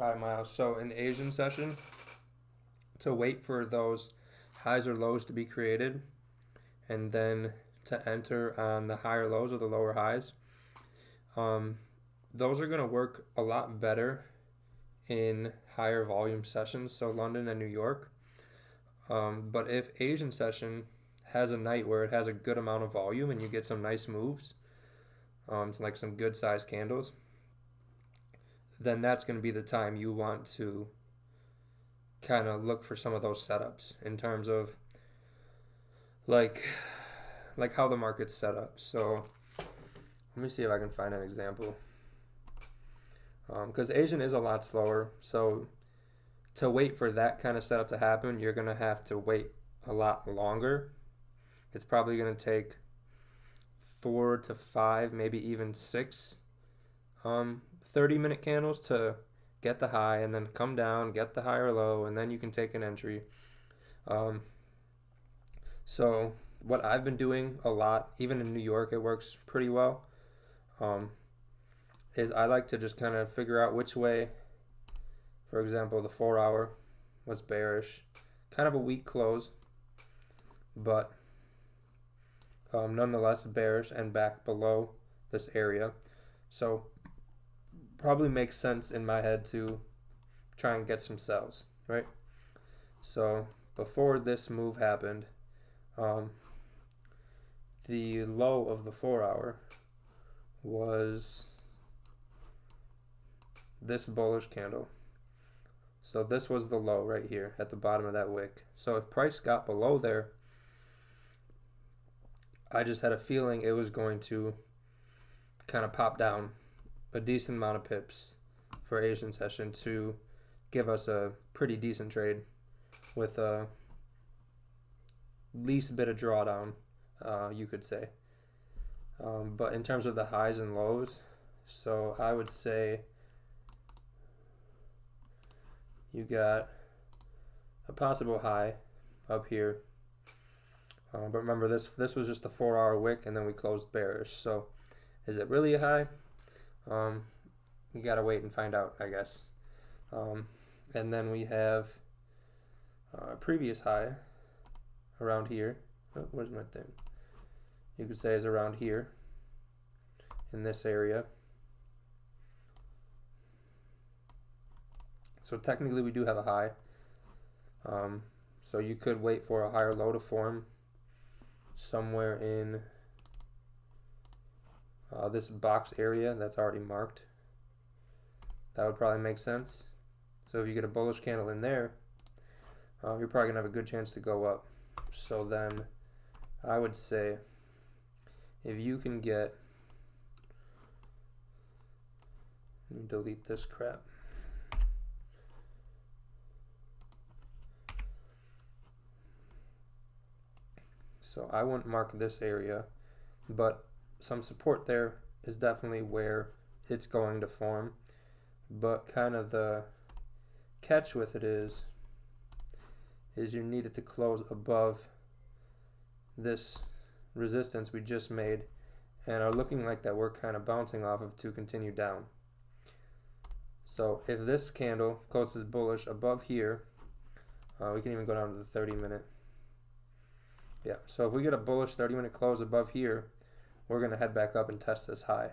Alright, Miles. So in the Asian session, to wait for those highs or lows to be created, and then to enter on the higher lows or the lower highs, those are going to work a lot better in higher volume sessions, so London and New York. But if Asian session has a night where it has a good amount of volume and you get some nice moves, like some good sized candles, then that's going to be the time you want to kind of look for some of those setups in terms of like how the market's set up. So let me see if I can find an example. Because Asian is a lot slower, so to wait for that kind of setup to happen, you're going to have to wait a lot longer. It's probably going to take 4 to 5, maybe even 6 30-minute candles to get the high and then come down, get the higher low, and then you can take an entry. So what I've been doing a lot, even in New York, it works pretty well, is I like to just kind of figure out which way, for example, the 4 hour was bearish, kind of a weak close, but nonetheless bearish and back below this area. So probably makes sense in my head to try and get some sells, right? So before this move happened, the low of the 4 hour was this bullish candle. So this was the low right here at the bottom of that wick. So if price got below there, I just had a feeling it was going to kind of pop down a decent amount of pips for Asian session to give us a pretty decent trade with a least bit of drawdown, you could say. But in terms of the highs and lows, so I would say you got a possible high up here. But remember, this was just a 4 hour wick and then we closed bearish. So is it really a high? You gotta wait and find out, I guess. And then we have a previous high around here. Oh, where's my thing? You could say is around here in this area. So technically we do have a high. So you could wait for a higher low to form somewhere in this box area that's already marked. That would probably make sense. So if you get a bullish candle in there, you're probably gonna have a good chance to go up. So then I would say if you can get, let me delete this crap. So I wouldn't mark this area, but some support there is definitely where it's going to form. But kind of the catch with it is you need it to close above this resistance we just made and are looking like that we're kind of bouncing off of to continue down. So if this candle closes bullish above here, we can even go down to the 30-minute. Yeah, so if we get a bullish 30-minute close above here, we're going to head back up and test this high.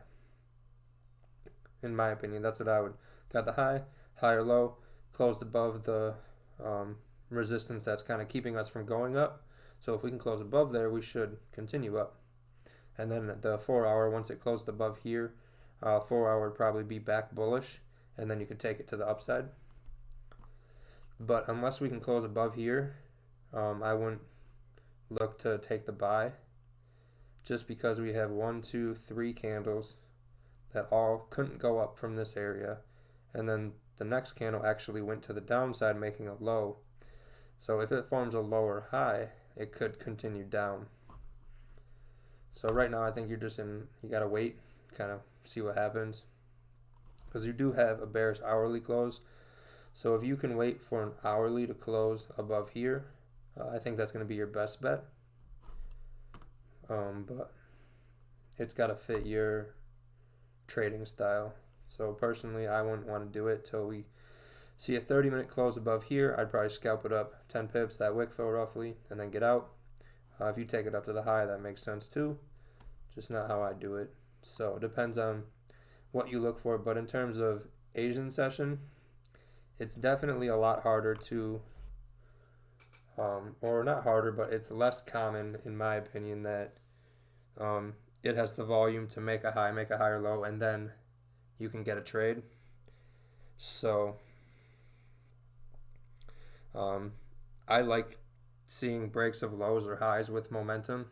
In my opinion, that's what I would. Got the high, higher low, closed above the resistance that's kind of keeping us from going up. So if we can close above there, we should continue up. And then the 4 hour, once it closed above here, 4 hour would probably be back bullish, and then you could take it to the upside. But unless we can close above here, I wouldn't look to take the buy, just because we have 1, 2, 3 candles that all couldn't go up from this area, and then the next candle actually went to the downside, making a low. So if it forms a lower high it could continue down. So right now I think you gotta wait, kind of see what happens, because you do have a bearish hourly close. So if you can wait for an hourly to close above here, I think that's going to be your best bet. But it's got to fit your trading style. So personally, I wouldn't want to do it till we see a 30-minute close above here. I'd probably scalp it up 10 pips, that wick fill roughly, and then get out. If you take it up to the high, that makes sense too. Just not how I do it. So it depends on what you look for. But in terms of Asian session, it's definitely a lot harder to, or not harder, but it's less common, in my opinion, that it has the volume to make a high, make a higher low, and then you can get a trade. So I like seeing breaks of lows or highs with momentum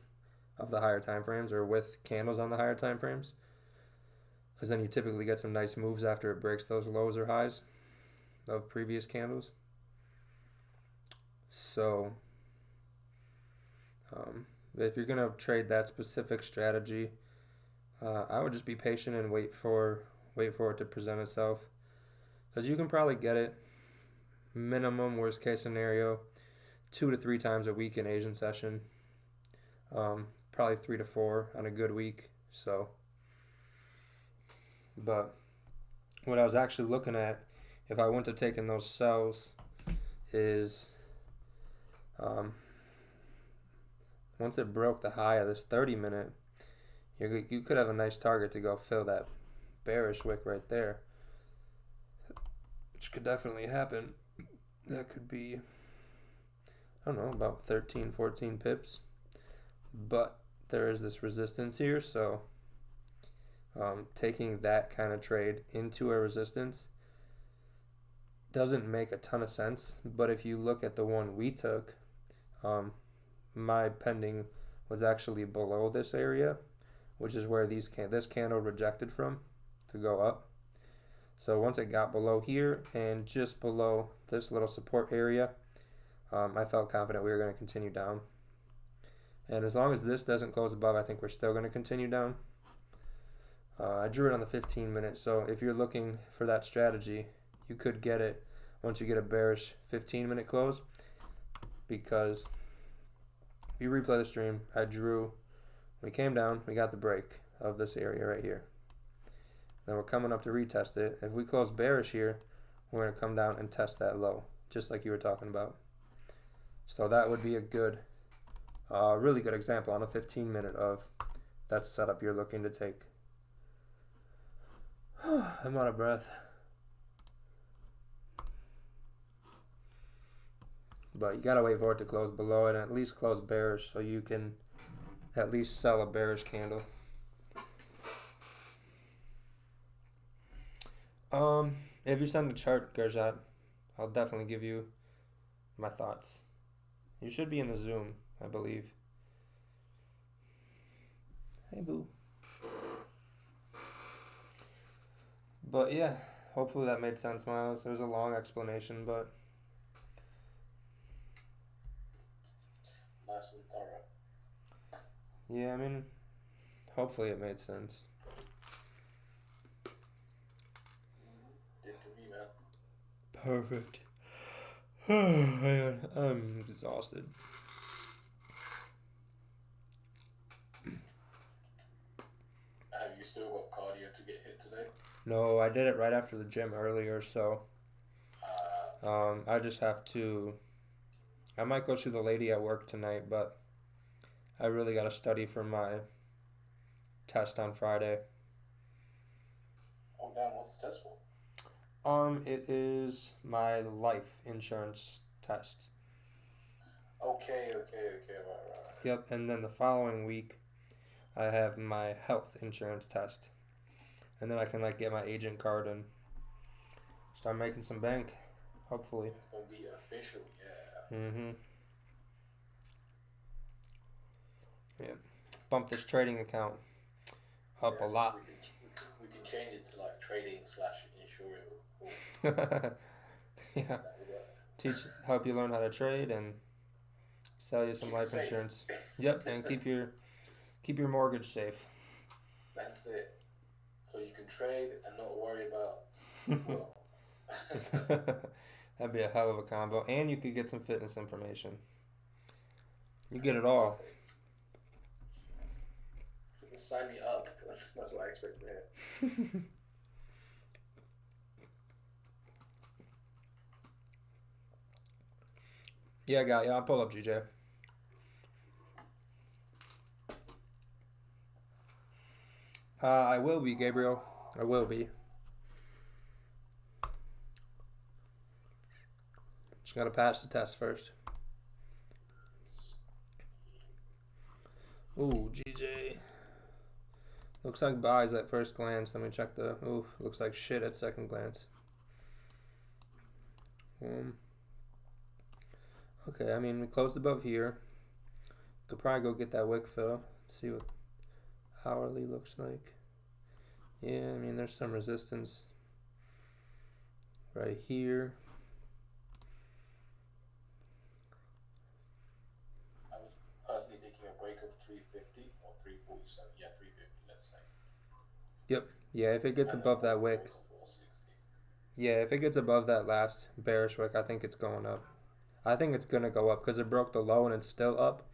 of the higher time frames, or with candles on the higher time frames, because then you typically get some nice moves after it breaks those lows or highs of previous candles. So if you're gonna trade that specific strategy, I would just be patient and wait for it to present itself, because you can probably get it minimum, worst case scenario, 2 to 3 times a week in Asian session, probably 3 to 4 on a good week. So, but what I was actually looking at, if I wouldn't have taken those sells, is once it broke the high of this 30-minute, you could have a nice target to go fill that bearish wick right there, which could definitely happen. That could be, I don't know, about 13, 14 pips. But there is this resistance here, so taking that kind of trade into a resistance doesn't make a ton of sense. But if you look at the one we took, my pending was actually below this area, which is where this candle rejected from to go up. So once it got below here and just below this little support area, I felt confident we were going to continue down. And as long as this doesn't close above, I think we're still going to continue down. I drew it on the 15-minute, so if you're looking for that strategy, you could get it once you get a bearish 15-minute close, because if you replay the stream, I drew, we came down, we got the break of this area right here. Then we're coming up to retest it. If we close bearish here, we're going to come down and test that low, just like you were talking about. So that would be a good, really good example on the 15-minute of that setup you're looking to take. I'm out of breath. But you got to wait for it to close below it and at least close bearish, so you can at least sell a bearish candle. If you send a chart, Gerjat, I'll definitely give you my thoughts. You should be in the Zoom, I believe. Hey, boo. But yeah, hopefully that made sense, Miles. It was a long explanation, but Nice and thorough. yeah, I mean, hopefully it made sense. Did to me, man. Perfect. Man, I'm exhausted. Have you still got cardio to get hit today? No, I did it right after the gym earlier, so I just have to. I might go see the lady at work tonight, but I really got to study for my test on Friday. Oh, damn, what's the test for? It is my life insurance test. Okay, right. Yep, and then the following week, I have my health insurance test, and then I can get my agent card and start making some bank, hopefully. Gonna be official, yeah. Yeah, bump this trading account up a lot. We can change it to trading/insuring. Yeah, help you learn how to trade and Sell you some Keep it life safe. insurance. Yep, and keep your mortgage safe. That's it. So you can trade and not worry about, well. That'd be a hell of a combo. And you could get some fitness information. You get it all. Perfect. Sign me up. That's what I expect to hear. Yeah, I got you. I'll pull up GJ. I will be, Gabriel. I will be. Just gotta pass the test first. Ooh, GJ. Looks like buys at first glance. Let me check the. Ooh, looks like shit at second glance. Okay, I mean, we closed above here. Could probably go get that wick fill. See what hourly looks like. Yeah, I mean, there's some resistance right here. I was personally thinking a break of 350 or 347. Yeah, 350, let's say. Yep. Yeah, if it gets above that wick. 460. Yeah, if it gets above that last bearish wick, I think it's going up. I think it's going to go up because it broke the low and it's still up.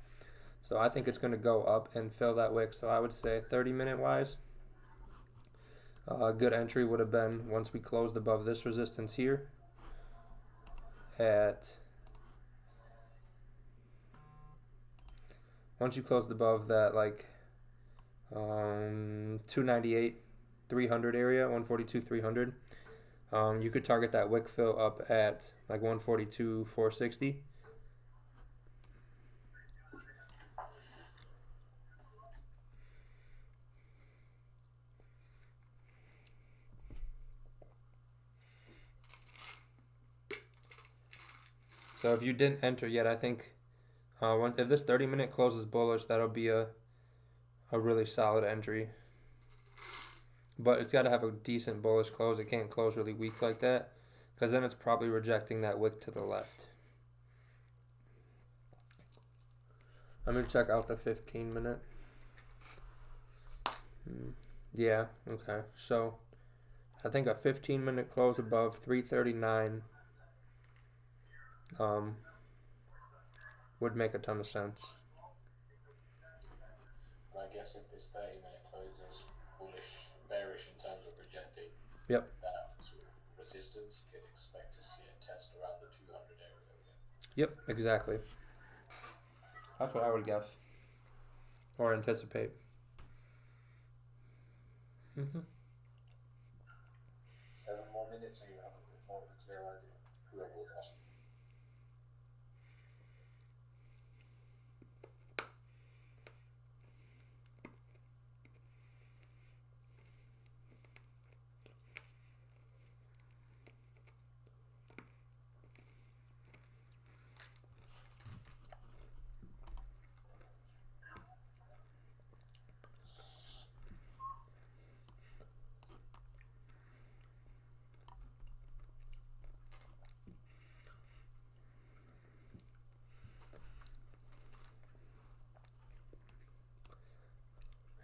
So I think it's going to go up and fill that wick. So I would say 30-minute wise, a good entry would have been once we closed above this resistance here at... Once you closed above that, like, 298, 300 area, 142, 300, you could target that wick fill up at, like, 142, 460. So if you didn't enter yet, I think if this 30-minute closes bullish, that'll be a really solid entry. But it's got to have a decent bullish close. It can't close really weak like that, because then it's probably rejecting that wick to the left. I'm going to check out the 15-minute. Yeah, okay. So I think a 15-minute close above 339 would make a ton of sense. I guess if this 30-minute close is bullish, bearish in terms of rejecting Yep. that sort of resistance, you could expect to see a test around the 200 area again. Yep, exactly. That's what I would guess or anticipate. 7 more minutes and you have a bit more of a clear idea. Whoever would ask.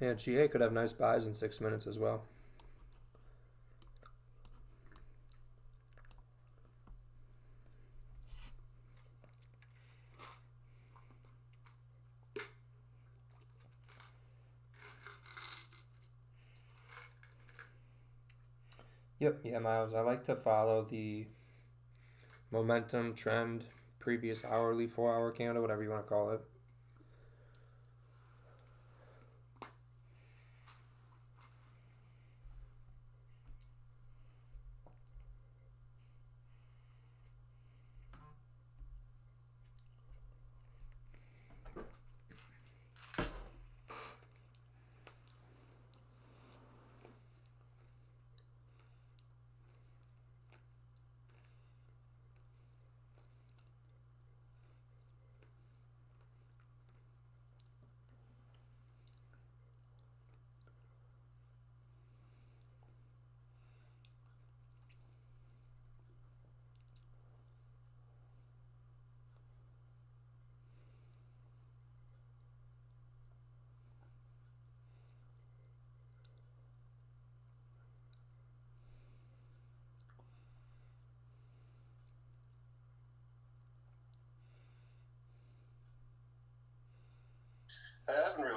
Yeah, GA could have nice buys in 6 minutes as well. Yep, yeah, Miles. I like to follow the momentum trend, previous hourly, 4-hour candle, whatever you want to call it.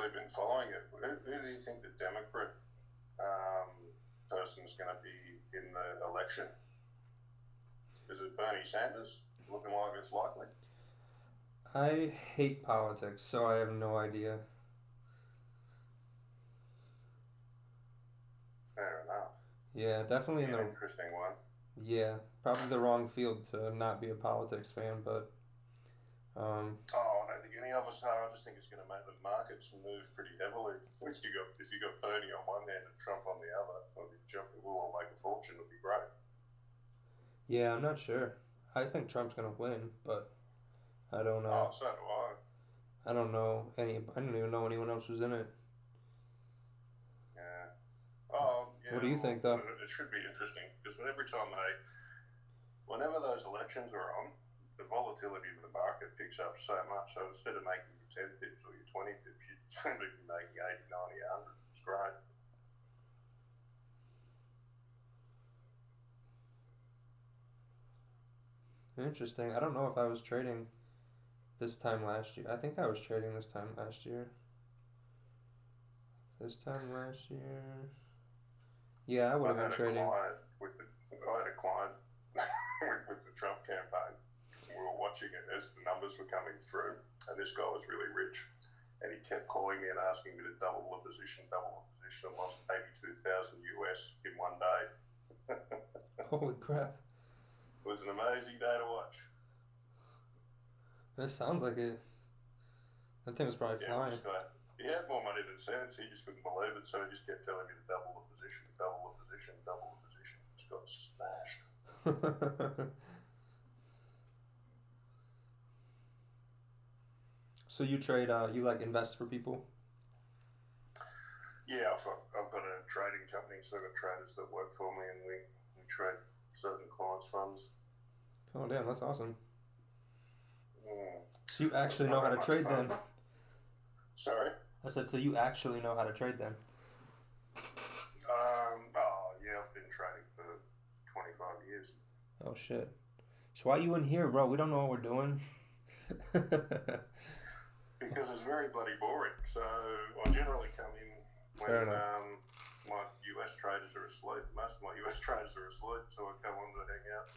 really been following it. Who do you think the Democrat person is going to be in the election? Is it Bernie Sanders? Looking like it's likely. I hate politics, so I have no idea. Fair enough. Yeah, definitely in An the interesting one. yeah, probably the wrong field to not be a politics fan, but I don't think any of us are. I just think it's going to make the markets move pretty heavily. If you got Bernie on one hand and Trump on the other, we'll all make a fortune. It'll be great. yeah, I'm not sure. I think Trump's gonna win, but I don't know. Oh, so do I. I don't know any. I don't even know anyone else who's in it. Yeah. Oh, yeah. What do you think, though? It should be interesting because whenever those elections are on, the volatility of the market picks up so much. So instead of making your 10 pips or your 20 pips, you seem to be making 80, 90, 100. It's great. Interesting. I don't know if I was trading this time last year. I think I was trading this time last year. Yeah, I would have been trading. I had a client with the Trump campaign. We were watching it as the numbers were coming through, and this guy was really rich, and he kept calling me and asking me to double the position, and lost 82,000 US in one day. Holy crap. It was an amazing day to watch. That sounds like it. That thing was probably flying. He had more money than sense. He just couldn't believe it, so he just kept telling me to double the position. Just got smashed. So you trade, you like invest for people? Yeah, I've got a trading company, so I've got traders that work for me, and we trade certain clients' funds. Oh, damn, that's awesome. Mm. So you actually know how to trade then? Sorry? I said, so you actually know how to trade then? Yeah, I've been trading for 25 years. Oh, shit. So why you in here, bro? We don't know what we're doing. Because it's very bloody boring. So I generally come in when my US traders are asleep. Most of my US traders are asleep, so I come on to hang out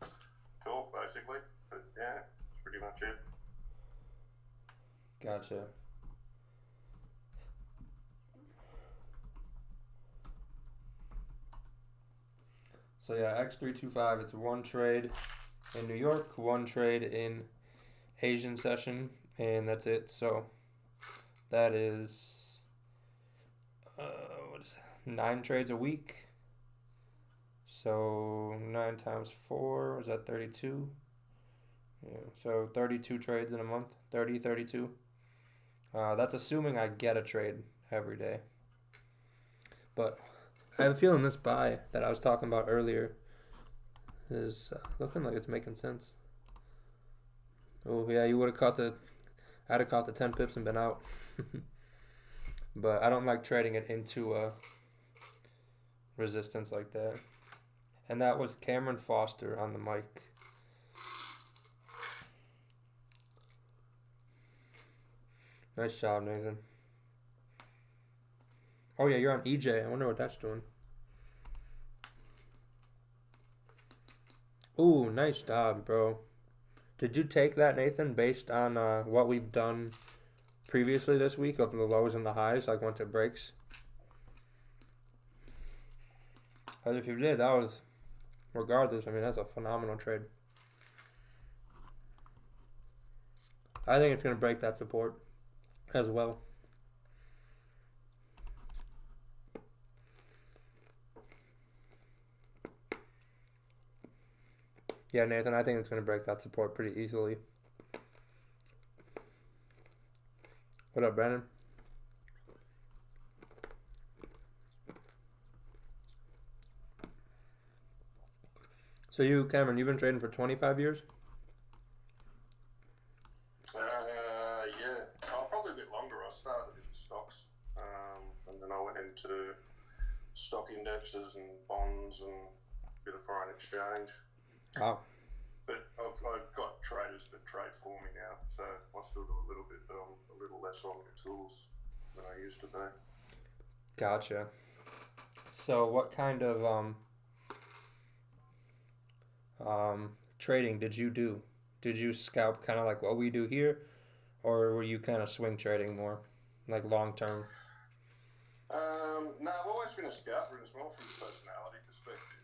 and talk, basically. But yeah, that's pretty much it. Gotcha. So yeah, X325, it's one trade in New York, one trade in Asian session, and that's it. So that is 9 trades a week. So 9 times 4, is that 32? Yeah, so 32 trades in a month, 32. That's assuming I get a trade every day. But I have a feeling this buy that I was talking about earlier is looking like it's making sense. Oh yeah, you would have caught I'd have caught the 10 pips and been out. But I don't like trading it into a resistance like that. And that was Cameron Foster on the mic. Nice job, Nathan. Oh yeah, you're on EJ. I wonder what that's doing. Ooh, nice job, bro. Did you take that, Nathan, based on what we've done previously this week of the lows and the highs, like once it breaks? Because if you did, that was, regardless, I mean, that's a phenomenal trade. I think it's going to break that support as well. Yeah, Nathan, I think it's going to break that support pretty easily. What up, Brandon? So you, Cameron, you've been trading for 25 years? Yeah. Probably a bit longer. I started in stocks, and then I went into stock indexes and bonds and a bit of foreign exchange. Wow. But I've got traders that trade for me now, so I still do a little bit, but I'm a little less on the tools. than I used to be. Gotcha. So what kind of trading did you do? Did you scalp kind of like what we do here, or were you kind of swing trading more, like long term? No, I've always been a scalper, and it's more from a personality perspective.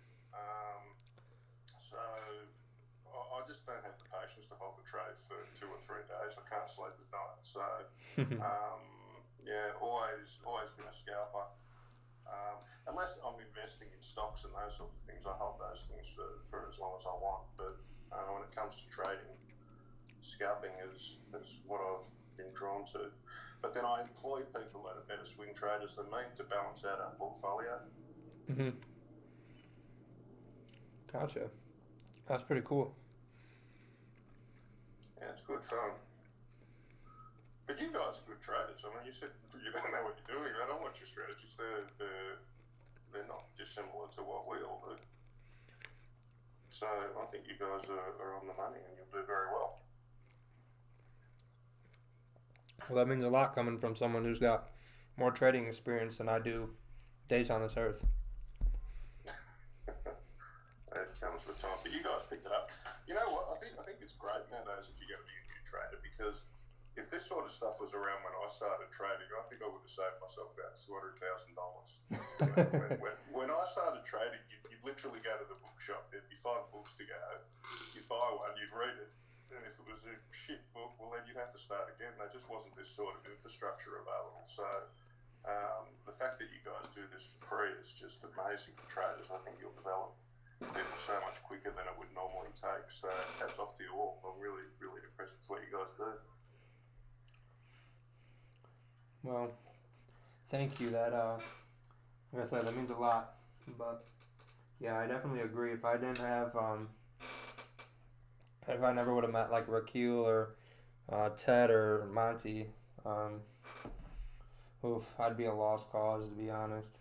So I just don't have the patience to hold a trade for 2 or 3 days. I can't sleep at night. So yeah, always been a scalper. Unless I'm investing in stocks and those sorts of things, I hold those things for as long as I want. But when it comes to trading, scalping is what I've been drawn to. But then I employ people that are better swing traders than me to balance out our portfolio. Mm-hmm. Gotcha. That's pretty cool. Yeah, it's good fun. But you guys are good traders. I mean, you said you don't know what you're doing. I don't watch your strategies. They're not dissimilar to what we all do. So I think you guys are on the money and you'll do very well. Well, that means a lot coming from someone who's got more trading experience than I do days on this earth. It comes with time. But you guys picked it up. You know what? I think it's great nowadays if you're going to be a new trader, because if this sort of stuff was around when I started trading, I think I would have saved myself about $200,000. When I started trading, you'd literally go to the bookshop. There'd be 5 books to go. You'd buy one, you'd read it, and if it was a shit book, well, then you'd have to start again. There just wasn't this sort of infrastructure available. So the fact that you guys do this for free is just amazing for traders. I think you'll develop people so much quicker than it would normally take. So hats off to you all. I'm really, really impressed with what you guys do. Well, thank you. Like I said, that means a lot. But yeah, I definitely agree. If I didn't have, if I never would have met like Raquel or Ted or Monty, I'd be a lost cause, to be honest.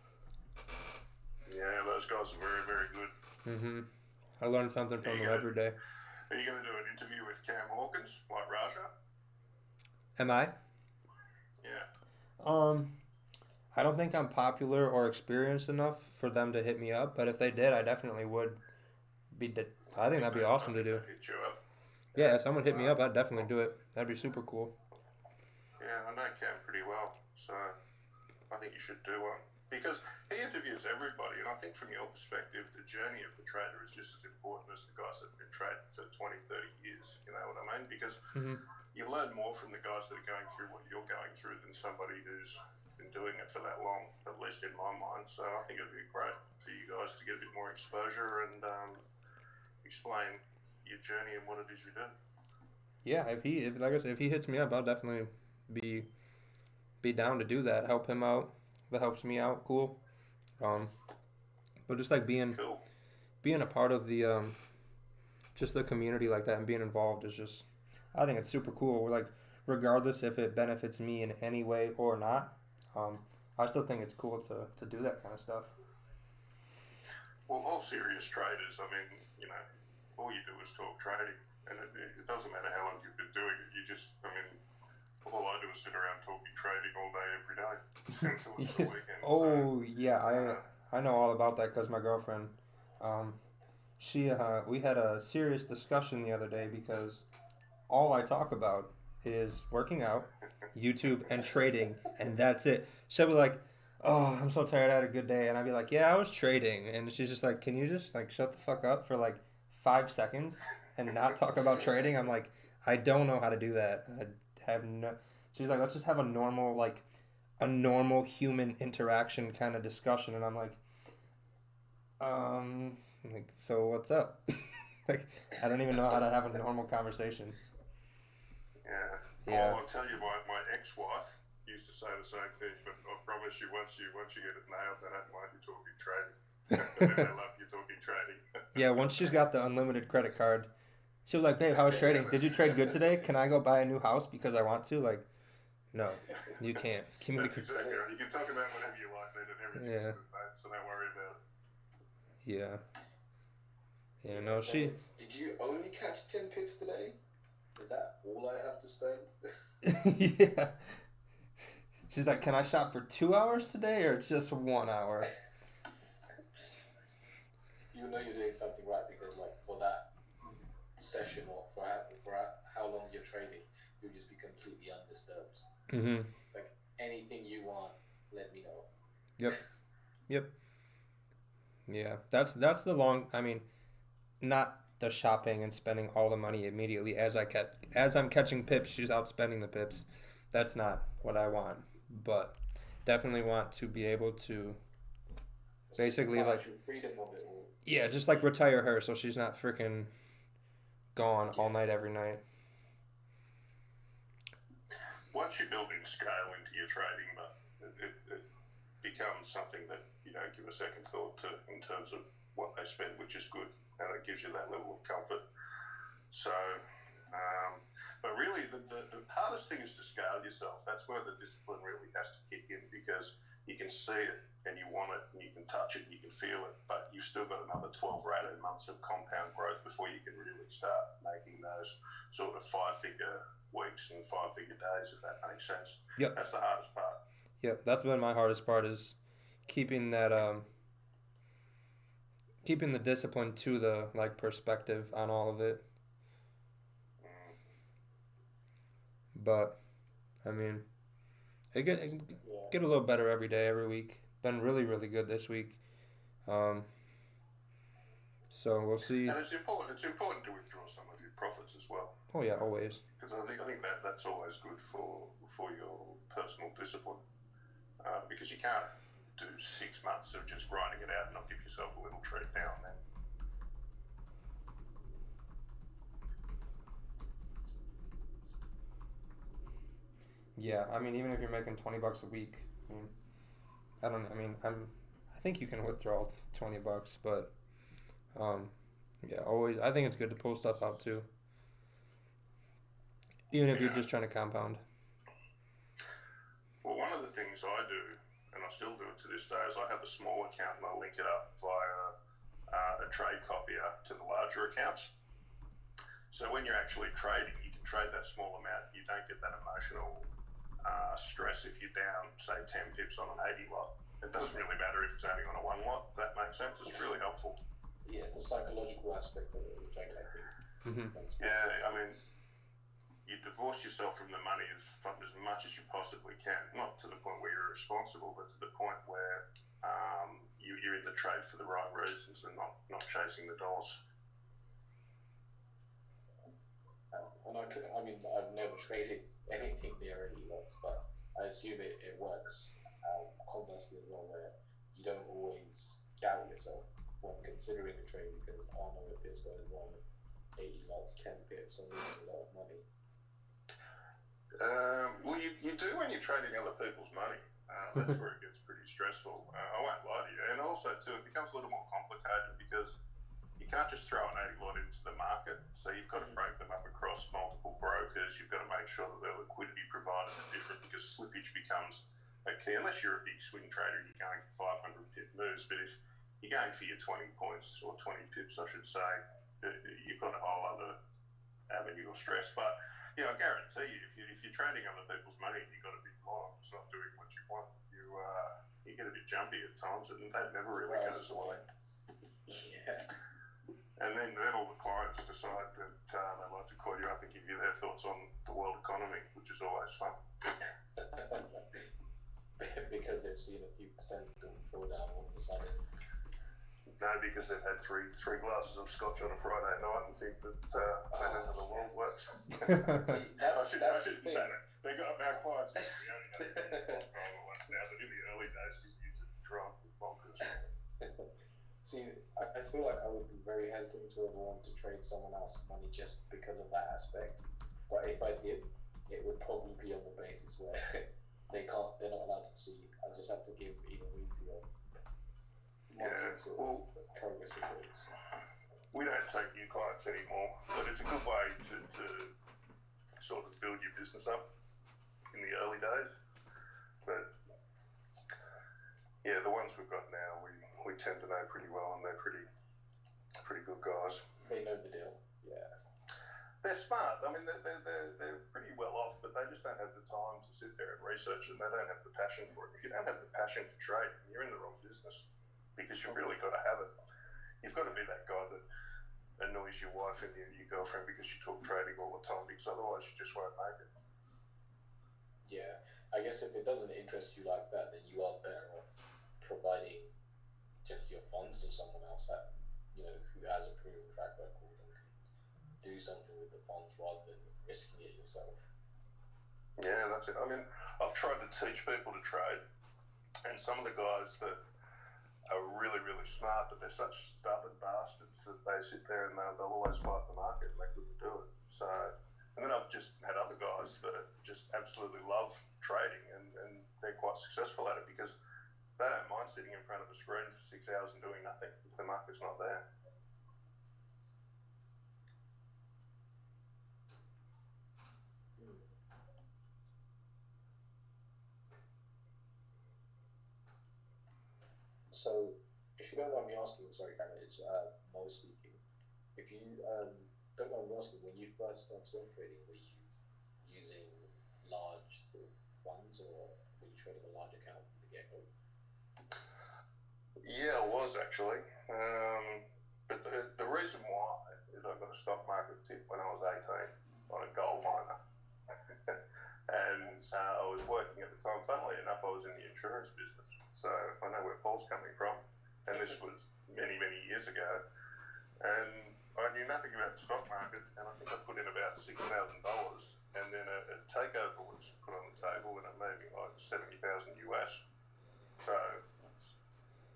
Yeah, those guys are very, very good. Mm-hmm. I learn something from them every day. Are you going to do an interview with Cam Hawkins, like Raja? Am I? Yeah. I don't think I'm popular or experienced enough for them to hit me up, but if they did, I definitely would I think that'd be awesome to do. Hit you up. Yeah, if someone hit me up, I'd definitely do it. That'd be super cool. Yeah, I know Cam pretty well, so I think you should do one. Because he interviews everybody, and I think from your perspective, the journey of the trader is just as important as the guys that have been trading for 20, 30 years. You know what I mean? Because you learn more from the guys that are going through what you're going through than somebody who's been doing it for that long, at least in my mind. So I think it'd be great for you guys to get a bit more exposure and explain your journey and what it is you do. Yeah, if he hits me up, I'll definitely be down to do that. Help him out. That helps me out. Cool. But just like being a part of the just the community like that and being involved is just, I think it's super cool. We're like, regardless if it benefits me in any way or not, I still think it's cool to do that kind of stuff. Well, all serious traders, I mean, you know, all you do is talk trading, and it doesn't matter how long you've been doing it. You just, I mean, all I do is sit around talking trading all day, every day, until it's the weekend. Oh, so, yeah, I know all about that because my girlfriend, we had a serious discussion the other day because all I talk about is working out, YouTube, and trading, and that's it. She'll be like, "Oh, I'm so tired. I had a good day," and I'd be like, "Yeah, I was trading," and she's just like, "Can you just like shut the fuck up for like 5 seconds and not talk about trading?" I'm like, "I don't know how to do that. I have no." She's like, "Let's just have a normal human interaction kind of discussion," and I'm like, so what's up? Like, I don't even know how to have a normal conversation. Yeah. Yeah. Well, I'll tell you, my ex-wife used to say the same thing, but I promise you, once you get it nailed, they don't mind you talking trading. They love you talking trading. Yeah, once she's got the unlimited credit card, she was like, "Babe, how was trading? Did you trade good today? Can I go buy a new house because I want to?" Like, no, you can't. Give me That's exactly right. You can talk about whatever you like, man, and everything's good, mate, so don't worry about it. Yeah. Yeah, no, she... Did you only catch 10 pips today? Is that all I have to spend? Yeah. She's like, can I shop for 2 hours today or just 1 hour? You know you're doing something right because, like, for that session or for how long you're trading, you'll just be completely undisturbed. Mm-hmm. Like, anything you want, let me know. Yep. Yep. Yeah. That's the long. I mean, not the shopping and spending all the money immediately as I'm catching pips. She's out spending the pips. That's not what I want. But definitely want to be able to It's basically just the like financial freedom of it all. yeah, just like retire her so she's not freaking gone all night every night. Once you're building scale into your trading, but it becomes something that you don't give a second thought to in terms of what they spend, which is good, and it gives you that level of comfort. So, but really, the hardest thing is to scale yourself. That's where the discipline really has to kick in because you can see it and you want it and you can touch it and you can feel it, but you've still got another 12 or 18 months of compound growth before you can really start making those sort of 5-figure weeks and 5-figure days, if that makes sense. Yep. That's the hardest part. Yep, that's been my hardest part is keeping that keeping the discipline to the like perspective on all of it. But I mean, it get a little better every day, every week. Been really, really good this week. So we'll see. And it's important to withdraw some of your profits as well. Oh yeah, always. Because I think that's always good for your personal discipline. Because you can't do 6 months of just grinding it out and not give yourself a little treat now and then. Yeah, I mean, even if you're making $20 a week, I think you can withdraw $20, but yeah, always. I think it's good to pull stuff out too, even if you're just trying to compound. Well, one of the things I do, and I still do it to this day, is I have a small account and I link it up via a trade copier to the larger accounts. So when you're actually trading, you can trade that small amount. You don't get that emotional stress if you're down, say, 10 pips on an 80 lot. It doesn't really matter if it's only on a 1 lot. That makes sense. It's really helpful. Yeah, the psychological aspect of it, which I think. Mm-hmm. Yeah, I mean, you divorce yourself from the money as much as you possibly can. Not to the point where you're irresponsible, but to the point where you're in the trade for the right reasons and not chasing the dollars. And I've never traded anything near any lots, but I assume it works conversely as well, where you don't always doubt yourself when considering a trade because, oh no, if this goes wrong, 80 lots, 10 pips, I'm losing a lot of money. Well, you do when you're trading other people's money. That's where it gets pretty stressful. I won't lie to you. And also, too, it becomes a little more complicated because you can't just throw an 80 lot into the market. So you've got to break them up across multiple brokers. You've got to make sure that their liquidity providers are different because slippage becomes a key. Unless you're a big swing trader, you're going for 500 pip moves. But if you're going for your 20 points or 20 pips, I should say, you've got a whole other avenue of stress. But yeah, I guarantee you, if you're trading other people's money and you've got a big lot, it's not doing what you want. You get a bit jumpy at times, and that never really goes away. Yeah. And then all the clients decide that they'd like to call you up and give you their thoughts on the world economy, which is always fun. Because they've seen a few percent fall down all of a sudden. No, because they've had three glasses of scotch on a Friday night and think that they know how the world works. See, I shouldn't say that. They got our clients. We only have ones now, but in the early days, you used to drunk and bonkers. See, I feel like I would be very hesitant to ever want to trade someone else's money just because of that aspect. But if I did, it would probably be on the basis where they're not allowed to see. I just have to give either weekly or monthly progress reports. We don't take new clients anymore, but it's a good way to sort of build your business up in the early days. But yeah, the ones we've got now, we tend to know pretty well, and they're pretty good guys. They know the deal. Yeah. They're smart. I mean, they're pretty well off, but they just don't have the time to sit sit there and research it, and they don't have the passion for it. If you don't have the passion for trade, you're in the wrong business, because you've really got to have it. You've got to be that guy that annoys your wife and your girlfriend because you talk trading all the time, because otherwise you just won't make it. Yeah, I guess if it doesn't interest you like that, then you are better off providing just your funds to someone else that, you know, who has a proven track record and can do something with the funds rather than risking it yourself. Yeah, that's it. I mean, I've tried to teach people to trade, and some of the guys that are really, really smart, but they're such stubborn bastards that they sit there and they'll always fight the market and they couldn't do it. So, and then I've just had other guys that just absolutely love trading, and they're quite successful at it because they don't mind sitting in front of a screen for 6 hours and doing nothing if the market's not there. So, if you don't mind me asking, sorry, Cameron, it's Mo speaking. If you don't mind me asking, when you first started off trading, were you using large sort of funds, or were you trading a large account from the get-go? Yeah, I was actually. But the reason why is I got a stock market tip when I was 18 on a gold miner. And I was working at the time. Funnily enough, I was in the insurance business. So I know where Paul's coming from. And this was many, many years ago. And I knew nothing about the stock market. And I think I put in about $6,000. And then a takeover was put on the table and it made me like 70,000 US. So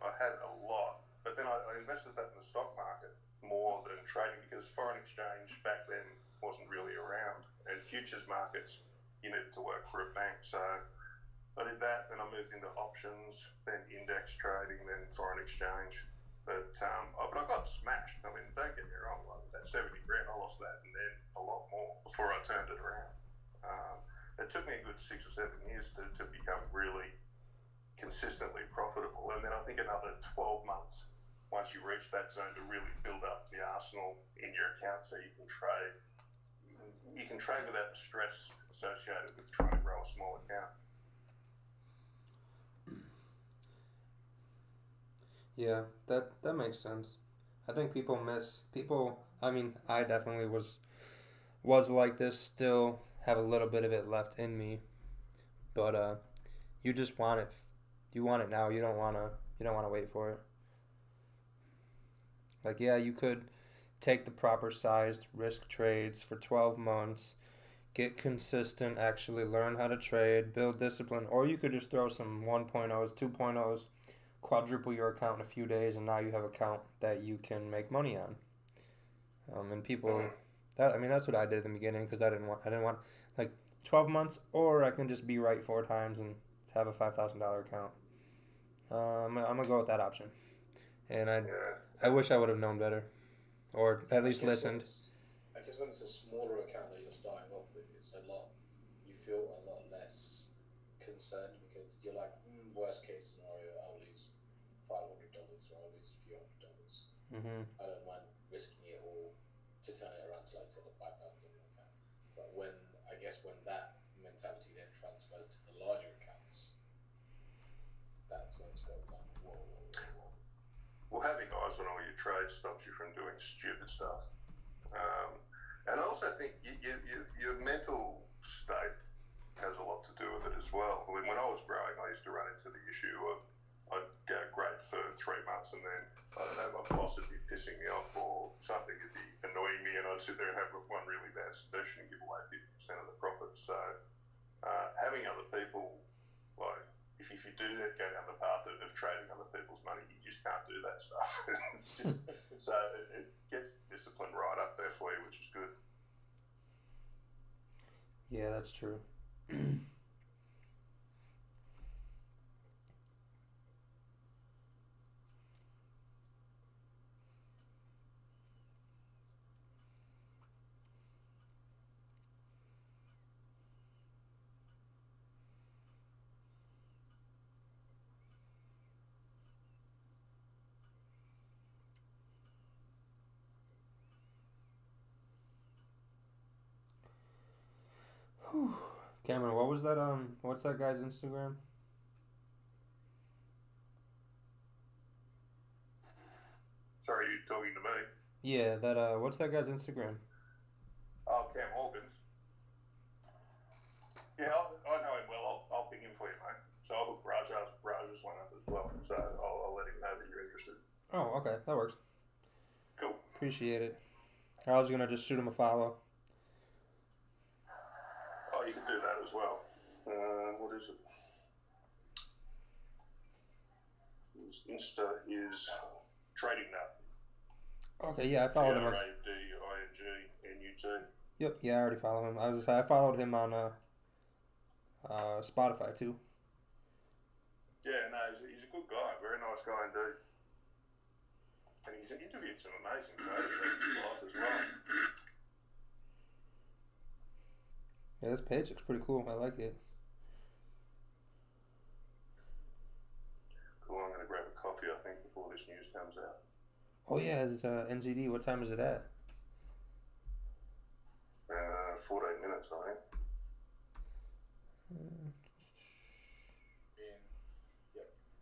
I had a lot. But then I invested that in the stock market more than trading, because foreign exchange back then wasn't really around. And futures markets, you needed to work for a bank. So I did that, then I moved into options, then index trading, then foreign exchange. But I got smashed. I mean, don't get me wrong, like that 70 grand, I lost that and then a lot more before I turned it around. It took me a good 6 or 7 years to become really consistently profitable. And then I think another 12 months once you reach that zone to really build up the arsenal in your account so you can trade. You can trade without the stress associated with trying to grow a small account. Yeah, that makes sense. I think I mean, I definitely was like this, still have a little bit of it left in me. But you just want it. You want it now. You don't want to wait for it. Like, yeah, you could take the proper sized risk trades for 12 months, get consistent, actually learn how to trade, build discipline, or you could just throw some 1.0s, 2.0s, quadruple your account in a few days, and now you have an account that you can make money on. And people, that's what I did in the beginning, because I didn't want like 12 months, or I can just be right 4 times and have a $5,000 account. I'm gonna go with that option, and I wish I would have known better, or at least listened. I guess when it's a smaller account that you're starting off with, you feel a lot less concerned, because you're like, worst case scenario, I'll lose $500 or I'll lose a few $100. Mm-hmm. I don't mind risking it all to turn it around to, like, say, the $5,000 account. But when that mentality then transfers to the larger accounts, that's when it's got like, whoa. Well, having eyes on all your trades stops you from doing stupid stuff. And I also think your mental state has a lot to do with it as well. I mean, when I was growing, I used to run into the issue of I'd go great for 3 months and then, I don't know, my boss would be pissing me off or something would be annoying me, and I'd sit there and have one really bad session and give away 50% of the profits. So having other people, like, if you do go down the path of trading other people's money, you just can't do that stuff. So it gets discipline right up there for you, which is good. Yeah, that's true. Cameron, what was that? What's that guy's Instagram? Sorry, you talking to me? Yeah, that what's that guy's Instagram? Oh, Cam Hawkins. Yeah, I know him well. I'll ping him for you, mate. So I'll hook Raj's one up as well. So I'll let him know that you're interested. Oh, okay, that works. Cool. Appreciate it. I was gonna just shoot him a follow. Oh, you can do that as well. What is it? His Insta is Trading Nut. Okay, yeah, I followed him on. TradingNut. Yep, yeah, I already follow him. I followed him on Spotify too. Yeah, no, he's a good guy. Very nice guy indeed. And he's interviewed some amazing players in his life as well. Yeah, this page looks pretty cool. I like it. Cool, I'm going to grab a coffee, I think, before this news comes out. Oh yeah, it's NZD. What time is it at? 14 minutes, I think.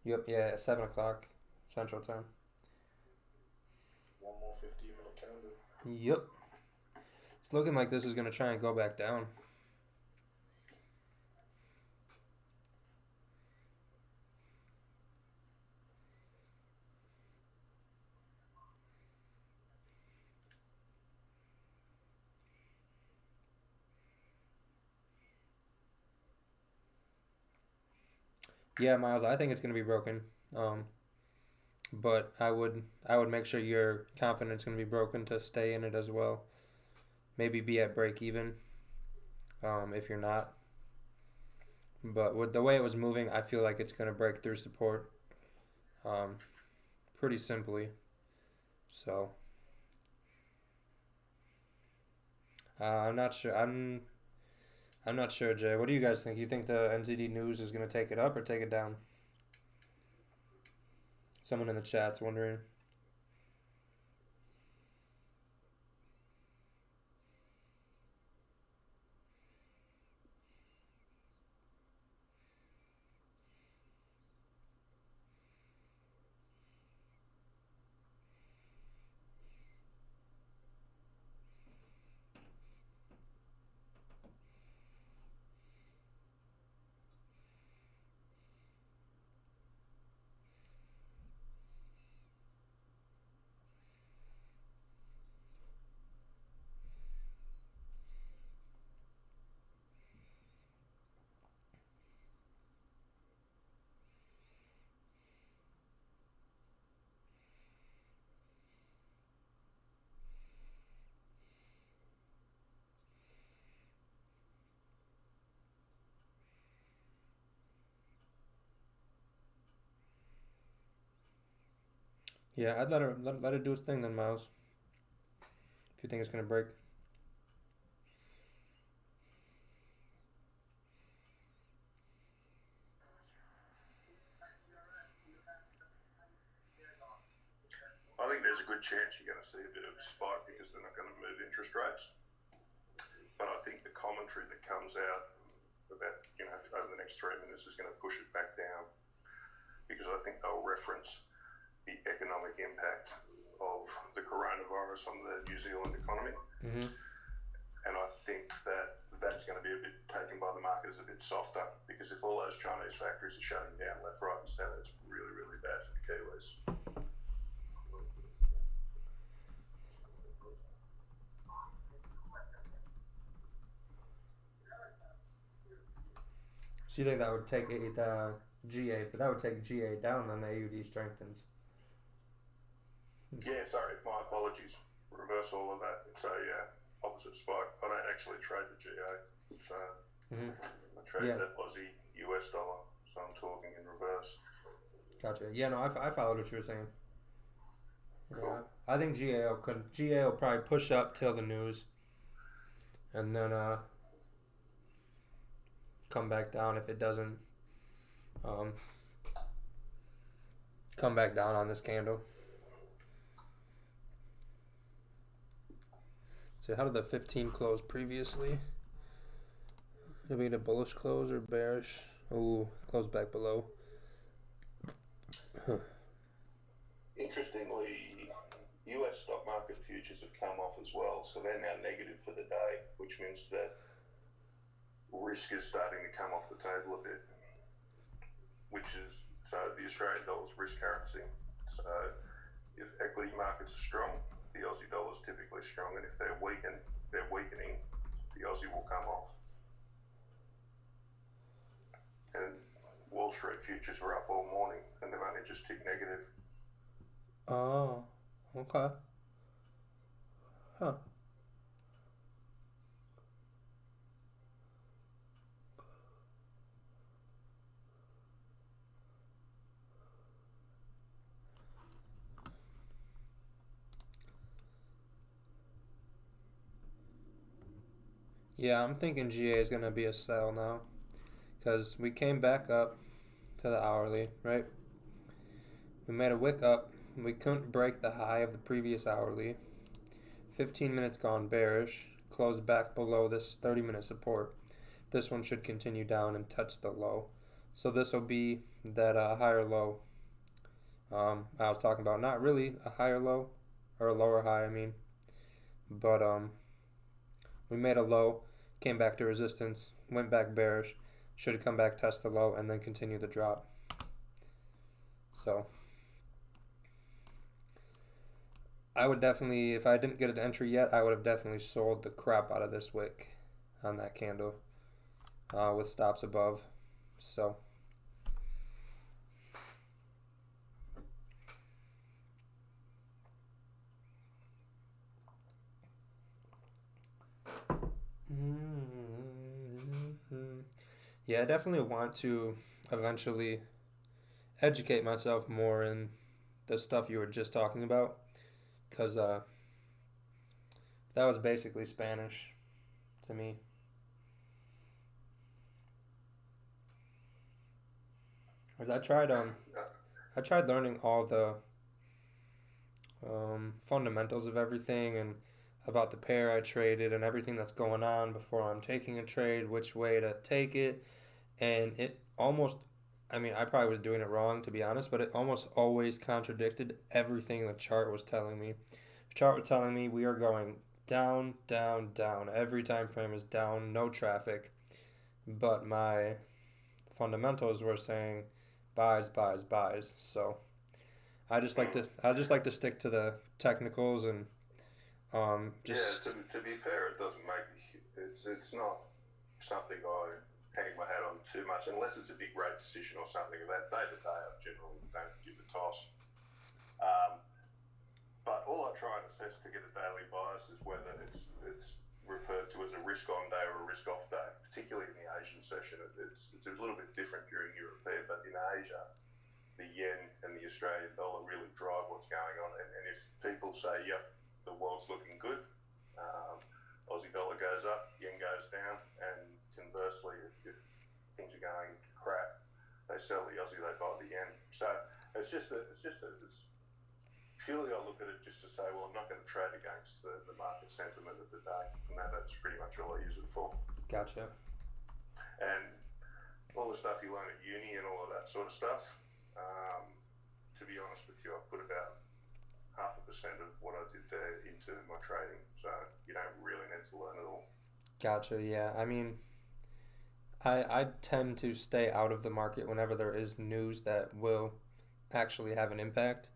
Yep, yeah, 7 o'clock Central Time. One more 15-minute calendar. Yep. It's looking like this is going to try and go back down. Yeah, Miles, I think it's going to be broken. But I would make sure your confidence going to be broken to stay in it as well. Maybe be at break even if you're not. But with the way it was moving, I feel like it's going to break through support pretty simply. So I'm not sure. I'm not sure, Jay. What do you guys think? You think the NZD News is going to take it up or take it down? Someone in the chat's wondering. Yeah, I'd let it do its thing then, Miles. If you think it's gonna break. I think there's a good chance you're going to see a bit of a spike because they're not going to move interest rates. But I think the commentary that comes out about, over the next 3 minutes is going to push it back down because I think they'll reference the economic impact of the coronavirus on the New Zealand economy. Mm-hmm. And I think that that's going to be a bit taken by the market as a bit softer because if all those Chinese factories are shutting down left, right and centre, it's really, really bad for the Kiwis. So you think that would take the GA, but that would take GA down, then the AUD strengthens. Yeah, sorry, my apologies. Reverse all of that. So yeah, opposite spike. I don't actually trade the GA. So I trade that Aussie US dollar. So I'm talking in reverse. Gotcha. Yeah, no, I followed what you were saying. Cool. Yeah, I think GA will probably push up till the news, and then come back down if it doesn't come back down on this candle. So how did the 15 close previously? It'll be the bullish close or bearish. Ooh, close back below. Huh. Interestingly, US stock market futures have come off as well, so they're now negative for the day, which means that risk is starting to come off the table a bit, which is, so the Australian dollar is risk currency. So if equity markets are strong, the Aussie dollar is typically strong, and if they're weakening, the Aussie will come off. And Wall Street futures were up all morning, and they've only just ticked negative. Oh, okay. Huh. Yeah, I'm thinking GA is going to be a sell now. Because we came back up to the hourly, right? We made a wick up. We couldn't break the high of the previous hourly. 15 minutes gone bearish. Closed back below this 30-minute support. This one should continue down and touch the low. So this will be that higher low I was talking about. Not really a higher low, or a lower high, I mean. But we made a low, came back to resistance, went back bearish. Should have come back, test the low, and then continue the drop. So I would definitely, if I didn't get an entry yet, I would have definitely sold the crap out of this wick on that candle with stops above. So yeah, I definitely want to eventually educate myself more in the stuff you were just talking about, because that was basically Spanish to me. Because I tried learning all the fundamentals of everything and about the pair I traded and everything that's going on before I'm taking a trade, which way to take it, and it almost, I mean, I probably was doing it wrong, to be honest, but it almost always contradicted everything the chart was telling me. The chart was telling me we are going down, down, down. Every time frame is down, no traffic. But my fundamentals were saying buys, buys, buys. So I just like to stick to the technicals and just. Yeah, to be fair, it doesn't make it's not something I hang my hat on too much, unless it's a big rate decision or something. That day to day, I generally don't give a toss. But all I try and assess to get a daily bias is whether it's referred to as a risk on day or a risk off day. Particularly in the Asian session, it's a little bit different during European, but in Asia, the yen and the Australian dollar really drive what's going on. And if people say, yep, the world's looking good, Aussie dollar goes up, yen goes down, and conversely, if things are going crap, they sell the Aussie, they buy the yen. So it's purely I look at it just to say, well, I'm not going to trade against the market sentiment of the day, and that's pretty much all I use it for. Gotcha. And all the stuff you learn at uni and all of that sort of stuff, to be honest with you, I put about 0.5% of what I did there into my trading, so you don't really need to learn it all. Gotcha, yeah. I mean, I tend to stay out of the market whenever there is news that will actually have an impact.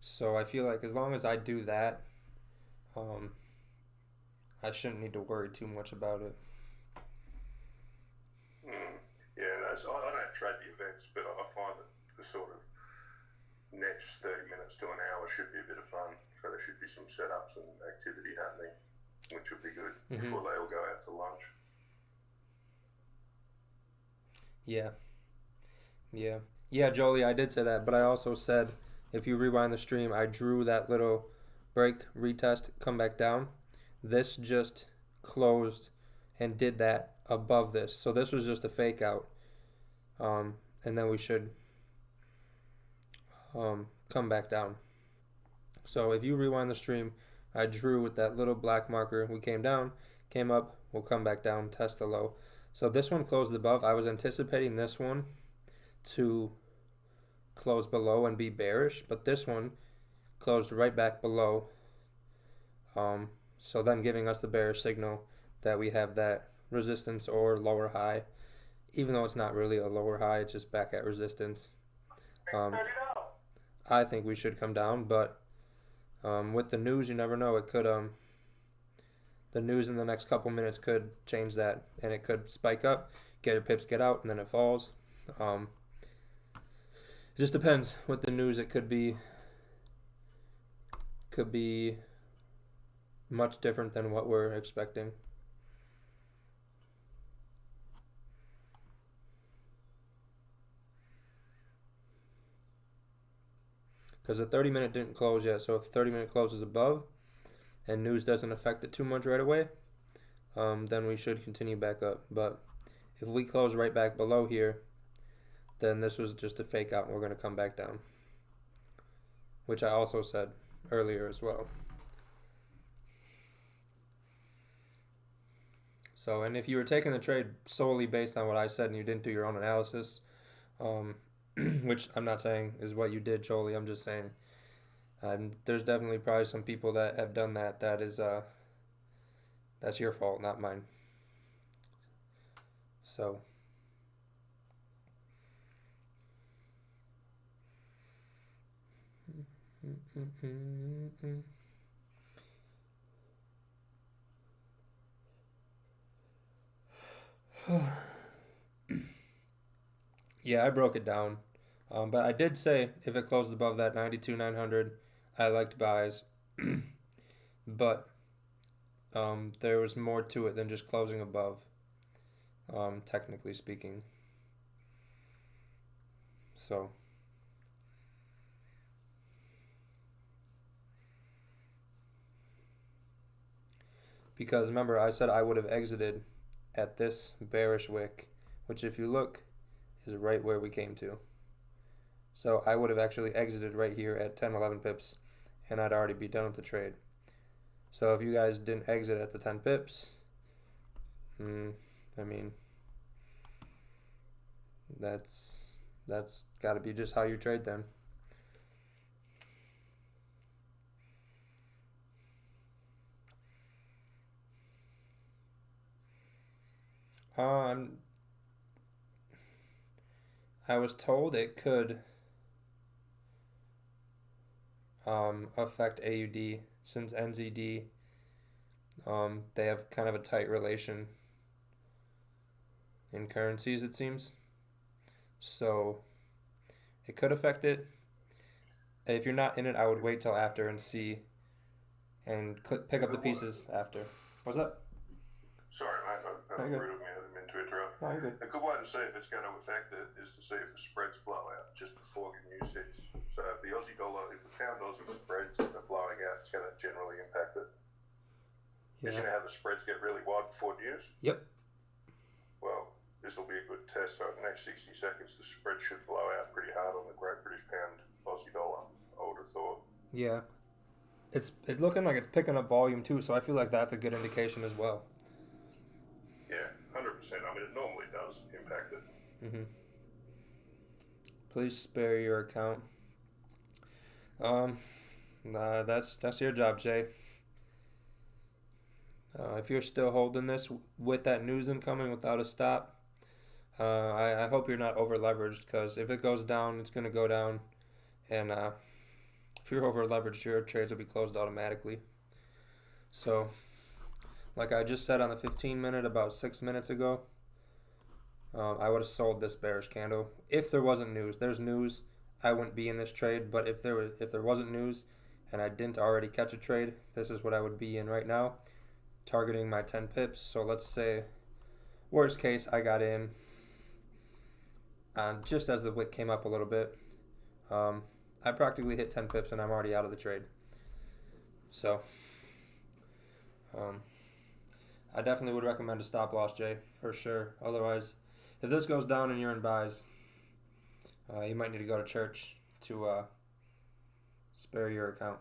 So I feel like as long as I do that, I shouldn't need to worry too much about it. Yeah, no, so I don't trade the events, but I find that the sort of next 30 minutes to an hour should be a bit of fun. So there should be some setups and activity happening, which would be good before they all go out to lunch. Yeah, Jolie, I did say that, but I also said, if you rewind the stream, I drew that little break, retest, come back down. This just closed and did that above this. So this was just a fake out. And then we should come back down. So if you rewind the stream, I drew with that little black marker. We came down, came up, we'll come back down, test the low. So this one closed above. I was anticipating this one to close below and be bearish, but this one closed right back below. So then giving us the bearish signal that we have that resistance or lower high, even though it's not really a lower high, it's just back at resistance. I think we should come down, but with the news, you never know. It could the news in the next couple minutes could change that, and it could spike up, get your pips, get out, and then it falls. It just depends with the news. It could be much different than what we're expecting. Because the 30-minute didn't close yet, so if the 30-minute closes above and news doesn't affect it too much right away, then we should continue back up. But if we close right back below here, then this was just a fake out and we're going to come back down, which I also said earlier as well. So, and if you were taking the trade solely based on what I said and you didn't do your own analysis, which I'm not saying is what you did, Jolie, I'm just saying there's definitely probably some people that have done that. That is that's your fault, not mine. So yeah, I broke it down. But I did say if it closed above that 92,900, I liked buys. But there was more to it than just closing above, technically speaking. So because remember I said I would have exited at this bearish wick, which if you look is right where we came to. So I would have actually exited right here at 10, 11 pips, and I'd already be done with the trade. So if you guys didn't exit at the 10 pips, I mean, that's got to be just how you trade then. I was told it could affect AUD since NZD they have kind of a tight relation in currencies, it seems. So it could affect it. If you're not in it, I would wait till after and see and pick up the pieces after. What's up? Sorry, mate, that was rude of me. I didn't mean to interrupt. No, you're good. A good way to see if it's going to affect it is to see if the spreads blow out just before the news hits. So if the Aussie dollar, if the pound Aussie spreads are blowing out, it's going to generally impact it. Because you know how the spreads get really wide before news? Yep. Well, this will be a good test. So in the next 60 seconds, the spread should blow out pretty hard on the Great British Pound Aussie dollar, I would have thought. Yeah. It's looking like it's picking up volume too, so I feel like that's a good indication as well. Yeah, 100%. I mean, it normally does impact it. Please spare your account. That's your job, Jay. If you're still holding this with that news incoming without a stop, I hope you're not over leveraged, because if it goes down, it's going to go down, and if you're over leveraged, your trades will be closed automatically. So, like I just said on the 15-minute about 6 minutes ago, I would have sold this bearish candle if there wasn't news. There's news, I wouldn't be in this trade. But if there wasn't news, and I didn't already catch a trade, this is what I would be in right now, targeting my 10 pips. So let's say, worst case, I got in just as the wick came up a little bit. I practically hit 10 pips and I'm already out of the trade. So, I definitely would recommend a stop loss, Jay, for sure. Otherwise, if this goes down and you're in buys, you might need to go to church to spare your account.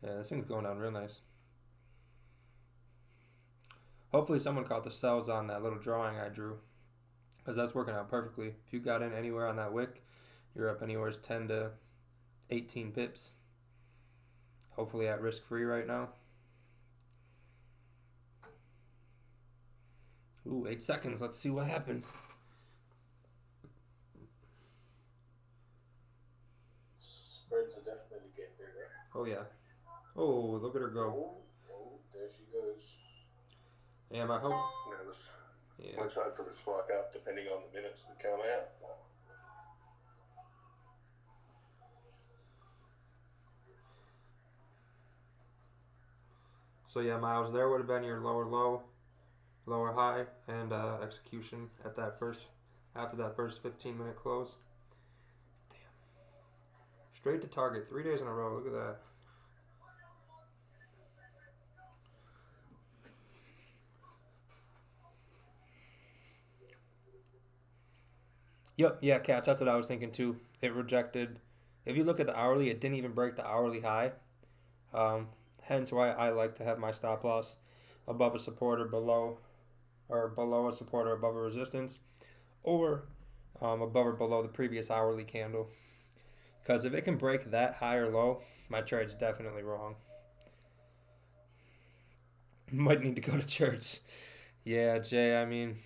Yeah, this thing's going down real nice. Hopefully someone caught the sells on that little drawing I drew, because that's working out perfectly. If you got in anywhere on that wick, you're up anywhere 10 to 18 pips. Hopefully at risk free right now. Ooh, 8 seconds. Let's see what happens. Spreads are definitely getting bigger. Oh, yeah. Oh, look at her go. Oh, there she goes. Yeah, I hope. Yeah, let's hope for the spike up depending on the minutes that come out. So yeah, Miles, there would have been your lower low, lower high, and execution at that first, after that first 15-minute close. Damn. Straight to target, 3 days in a row. Look at that. Yep, yeah, Cats, that's what I was thinking too. It rejected. If you look at the hourly, it didn't even break the hourly high. Hence why I like to have my stop loss above a support or below a support or above a resistance, or above or below the previous hourly candle. Because if it can break that high or low, my trade's definitely wrong. Might need to go to church. Yeah, Jay, I mean,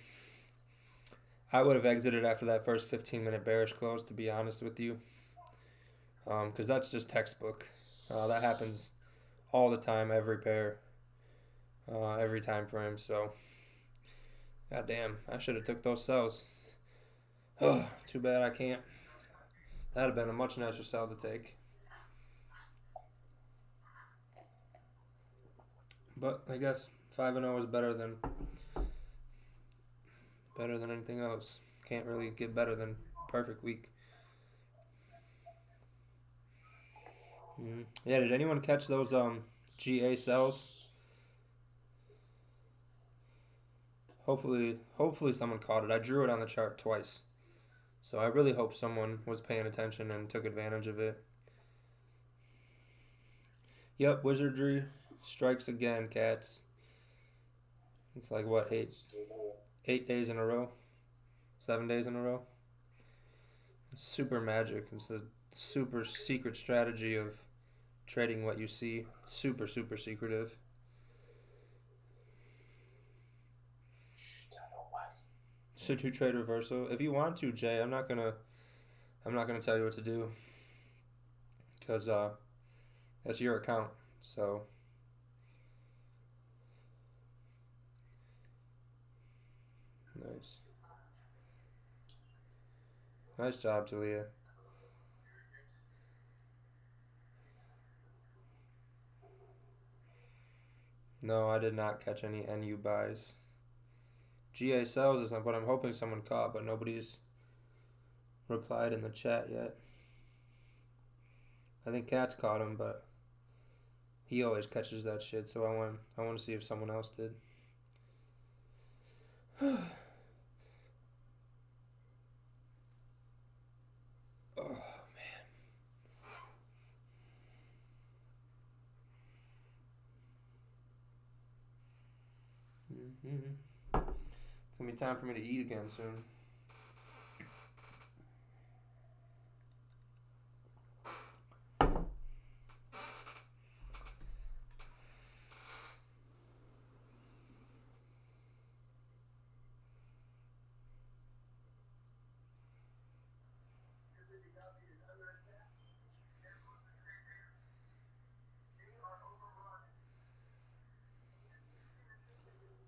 I would have exited after that first 15-minute bearish close, to be honest with you. Because that's just textbook. That happens all the time, every pair, every time frame. So, goddamn, I should have took those sells. Oh, too bad I can't. That'd have been a much nicer sell to take. But I guess 5-0 is better than anything else. Can't really get better than perfect week. Yeah, did anyone catch those GA sells? Hopefully someone caught it. I drew it on the chart twice. So I really hope someone was paying attention and took advantage of it. Yep, Wizardry strikes again, Cats. It's like, what, 8 days in a row? 7 days in a row? It's super magic. It's the super secret strategy of trading what you see. Super, super secretive. Should you trade reversal? If you want to, Jay, I'm not gonna tell you what to do, because that's your account. So nice job, Talia. No, I did not catch any NU buys. GA sells is what I'm hoping someone caught, but nobody's replied in the chat yet. I think Cat's caught him, but he always catches that shit, so I want to see if someone else did. Oh, man. It's going to be time for me to eat again soon.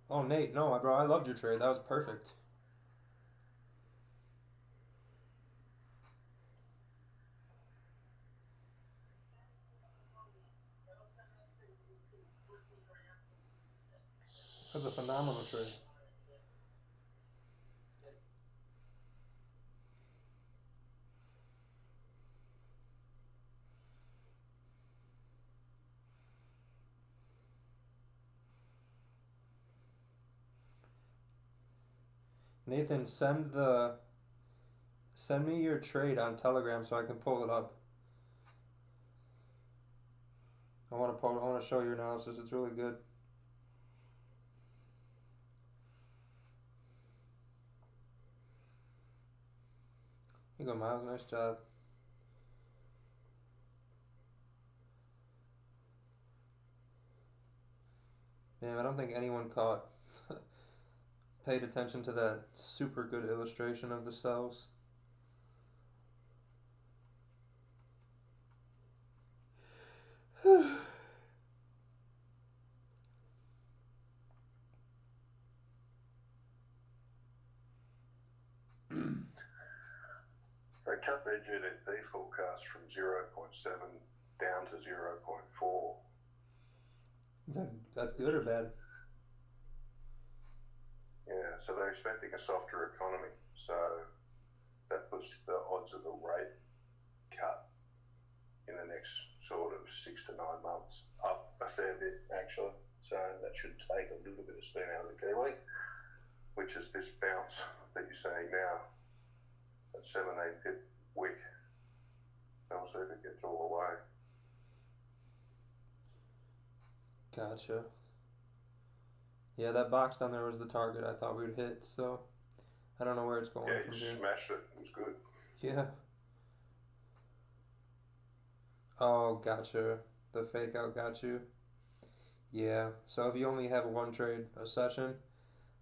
Oh, Nate, no, bro, I loved your trade. That was perfect. That was a phenomenal trade. Nathan, send me your trade on Telegram so I can pull it up. I want to show your analysis. It's really good. You go, Miles. Nice job. Damn, I don't think anyone paid attention to that super good illustration of the cells. They cut their GDP forecast from 0.7 down to 0.4. That's good or bad? Yeah, so they're expecting a softer economy. So that puts the odds of a rate cut in the next sort of 6 to 9 months up a fair bit, actually. So that should take a little bit of steam out of the Kiwi, which is this bounce that you're seeing now at 17 pip wick. We'll see if it gets all the way. Gotcha. Yeah, that box down there was the target I thought we would hit, so I don't know where it's going from here. Yeah, you smashed it. It was good. Yeah. Oh, gotcha. The fake out got you. Yeah. So if you only have one trade a session,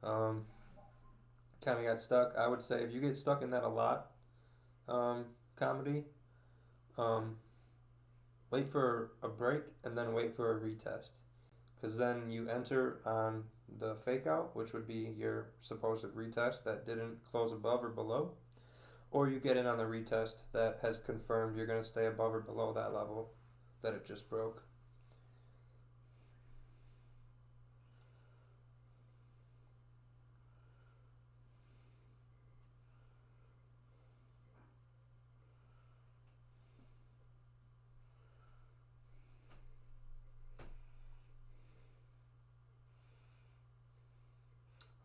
kind of got stuck. I would say if you get stuck in that a lot, comedy, wait for a break and then wait for a retest. Because then you enter on the fake out, which would be your supposed retest that didn't close above or below. Or you get in on the retest that has confirmed you're going to stay above or below that level that it just broke.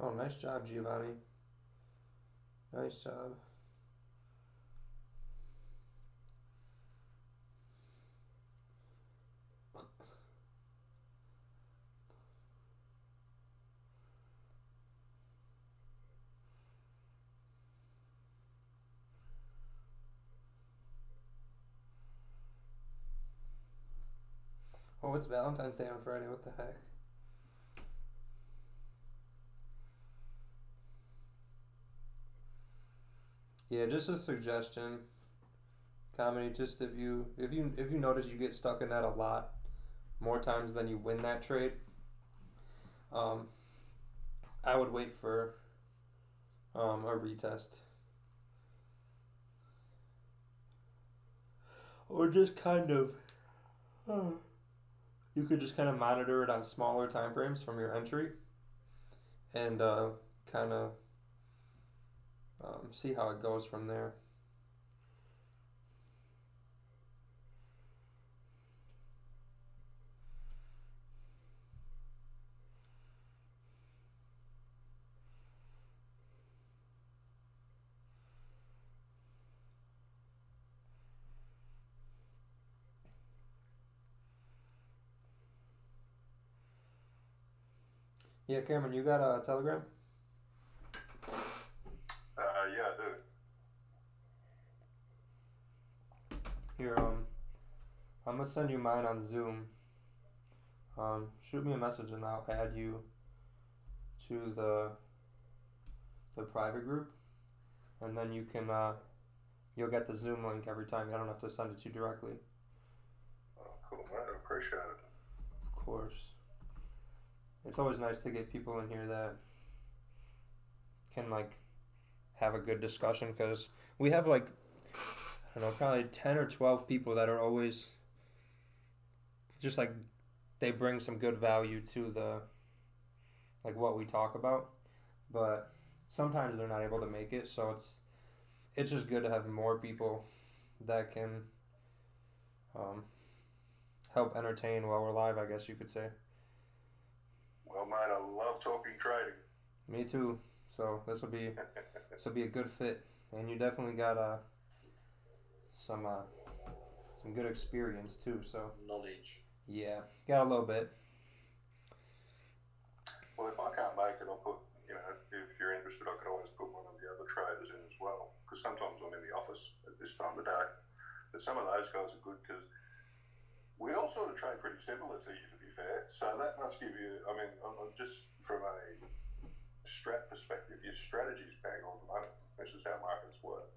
Oh, nice job, Giovanni. Nice job. Oh, it's Valentine's Day on Friday. What the heck? Yeah, just a suggestion. Comedy, just if you notice you get stuck in that a lot, more times than you win that trade, I would wait for a retest. Or just kind of you could just kind of monitor it on smaller time frames from your entry and kind of see how it goes from there. Yeah, Cameron, you got a Telegram? Yeah, I do. Here, I'm gonna send you mine on Zoom. Shoot me a message and I'll add you to the private group, and then you can you'll get the Zoom link every time. I don't have to send it to you directly. Oh, cool, mate. I appreciate it. Of course. It's always nice to get people in here that can like have a good discussion, because we have like, I don't know, probably 10 or 12 people that are always just like, they bring some good value to the, like what we talk about, but sometimes they're not able to make it, so it's just good to have more people that can help entertain while we're live, I guess you could say. Well, mate, I love talking trading. Me too. So this will be a good fit, and you definitely got some good experience too. So knowledge. Yeah, got a little bit. Well, if I can't make it, I'll put, if you're interested, I could always put one of the other traders in as well, because sometimes I'm in the office. time of day. But some of those guys are good because we all sort of train pretty similar to you, to be fair. So that must give you, I mean, I'm just from a strat perspective, your strategy's bang on the money. This is how markets work.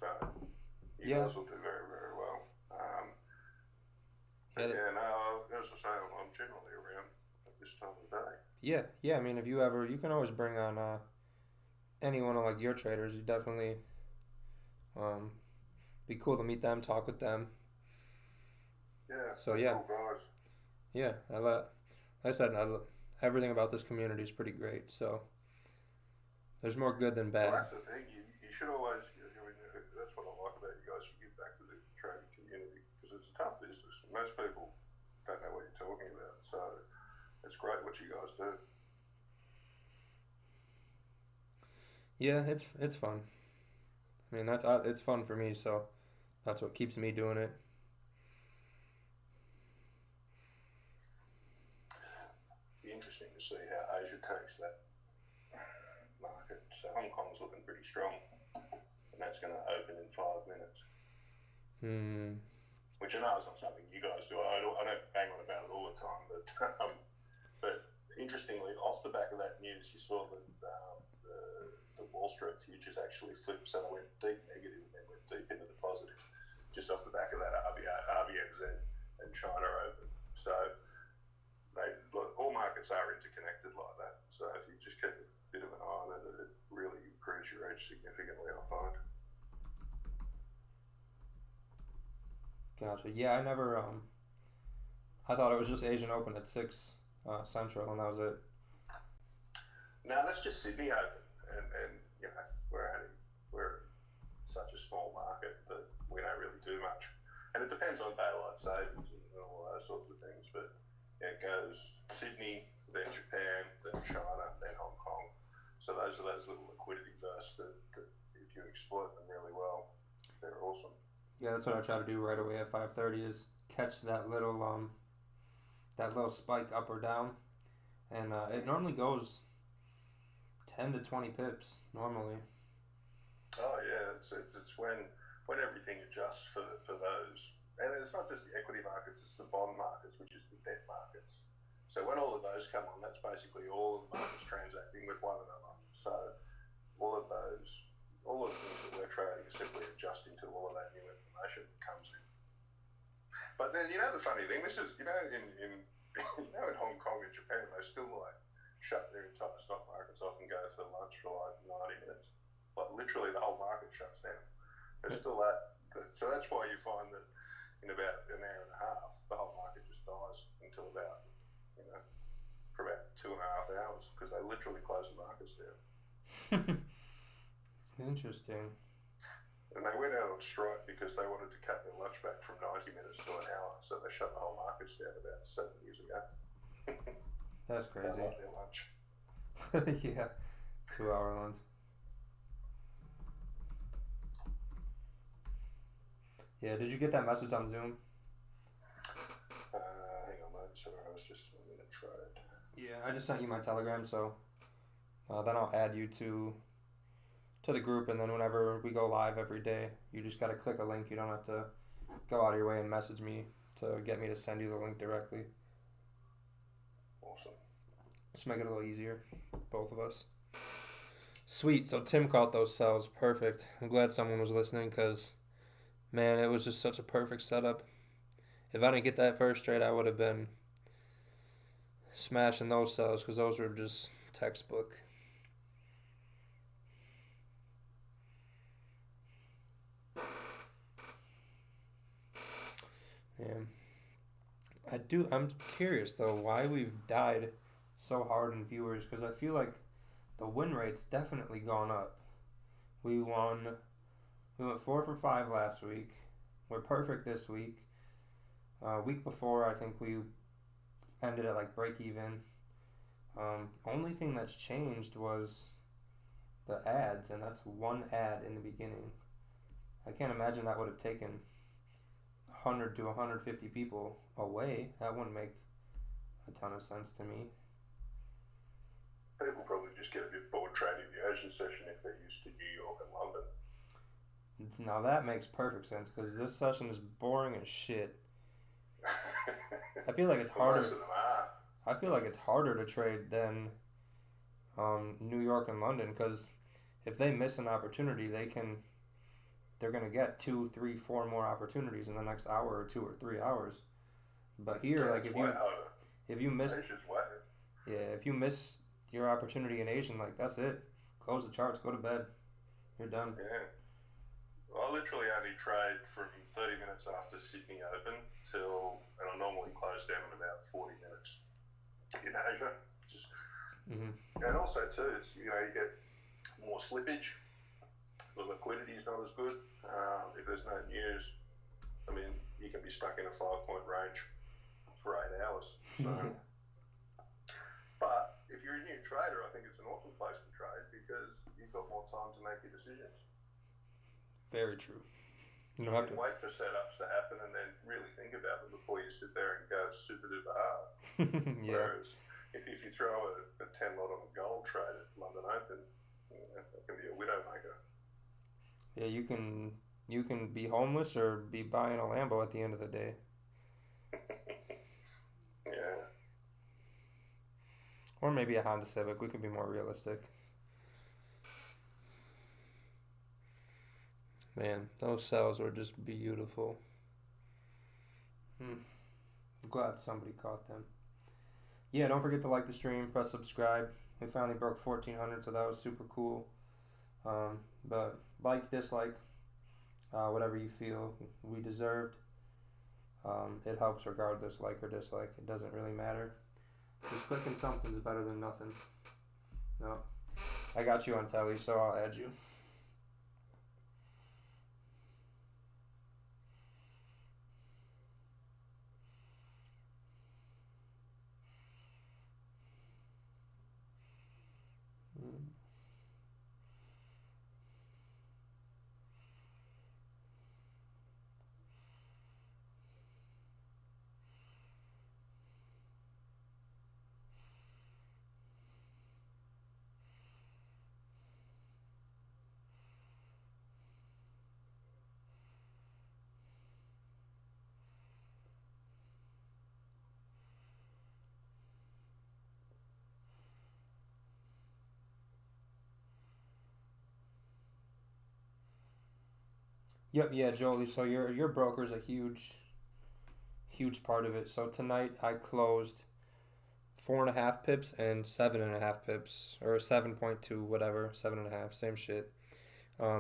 So you guys will do very, very well. As I say, I'm generally around at this time of day. Yeah. I mean, if you can always bring on any one of like your traders. You definitely be cool to meet them, talk with them. Yeah. So yeah. Cool guys. Yeah, like I said, everything about this community is pretty great. So there's more good than bad. Well, that's the thing. You should always. I mean, that's what I like about you guys. You give back to the trading community because it's a tough business. Most people don't know what you're talking about. So it's great what you guys do. Yeah, it's fun. I mean, it's fun for me. So that's what keeps me doing it. Be interesting to see how Asia takes that market. So Hong Kong's looking pretty strong, and that's going to open in 5 minutes. Which I know is not something you guys do. I don't bang on about it all the time, but interestingly, off the back of that news, you saw that the Wall Street futures actually flipped, so they went deep negative and then went deep into the positive, just off the back of that RBNZ and China open. So all markets are interconnected like that. So if you just keep a bit of an eye on it, it really improves your edge significantly, I find. Gotcha. Yeah, I never. I thought it was just Asian Open at 6 Central, and that was it. No, that's just Sydney Open, and you know we're such a small market that we don't really do much, and it depends on daylight savings and all those sorts of things. But yeah, it goes Sydney, then Japan, then China, then Hong Kong. So those are those little liquidity bursts that if you exploit them really well, they're awesome. Yeah, that's what I try to do right away at 5:30 is catch that little spike up or down, and it normally goes 10 to 20 pips normally. Oh yeah, it's when everything adjusts for those, and it's not just the equity markets, it's the bond markets, which is the debt markets. So when all of those come on, that's basically all of the markets transacting with one another. So all of the things that we're trading are simply adjusting to all of that new information that comes in. But then, you know, the funny thing, this is, you know, in in Hong Kong and Japan, they still like shut their entire stock markets off and go to lunch for like 90 minutes. Like literally the whole market shuts down. There's still that. So that's why you find that in about an hour and a half, the whole market just dies until about, for about 2.5 hours because they literally close the markets down. Interesting. And they went out on strike because they wanted to cut their lunch back from 90 minutes to an hour, so they shut the whole markets down about 7 years ago. That's crazy. They like their lunch. Yeah, 2-hour lunch. Yeah, did you get that message on Zoom? Hang on, mate. Sorry, I was just in a trade. Yeah, I just sent you my Telegram, so then I'll add you to the group, and then whenever we go live every day, you just got to click a link. You don't have to go out of your way and message me to get me to send you the link directly. Awesome. Just make it a little easier, both of us. Sweet. So Tim caught those cells. Perfect. I'm glad someone was listening because, man, it was just such a perfect setup. If I didn't get that first trade, I would have been smashing those cells because those were just textbook. Yeah. I'm curious though why we've died so hard in viewers because I feel like the win rate's definitely gone up. We went 4 for 5 last week. We're perfect this week. Week before I think we ended at like break even. Only thing that's changed was the ads, and that's one ad in the beginning. I can't imagine that would have taken 100 to 150 people away. That wouldn't make a ton of sense to me. People probably just get a bit bored trading the Asian session if they're used to New York and London. Now that makes perfect sense because this session is boring as shit. I feel like it's harder. Most of them are. I feel like it's harder to trade than New York and London because if they miss an opportunity, they're gonna get 2, 3, 4 more opportunities in the next hour or 2 or 3 hours. But here, like if you miss if you miss your opportunity in Asian, like that's it. Close the charts, go to bed. You're done. Yeah. Well, I literally only trade from 30 minutes after Sydney Open and I normally close down in about 40 minutes in Asia. And also too, you get more slippage. The liquidity is not as good. If there's no news, I mean, you can be stuck in a 5-point range for 8 hours. So. But if you're a new trader, I think it's an awesome place to trade because you've got more time to make your decisions. Very true. You don't have to wait for setups to happen and then really think about them before you sit there and go super duper hard. Yeah. Whereas if you throw a 10 lot on a gold trade at London Open, it can be a widowmaker. Yeah, you can be homeless or be buying a Lambo at the end of the day. Yeah. Or maybe a Honda Civic. We could be more realistic. Man, those cells were just beautiful. I'm glad somebody caught them. Yeah, don't forget to like the stream, press subscribe. We finally broke 1,400, so that was super cool. But like, dislike, whatever you feel we deserved. It helps regardless, like or dislike. It doesn't really matter. Just clicking something's better than nothing. No, I got you on telly, so I'll add you. Yep, yeah, Jolie. So your broker's a huge part of it. So tonight I closed 4.5 pips and 7.5 pips, or 7.2, whatever, 7.5, same shit.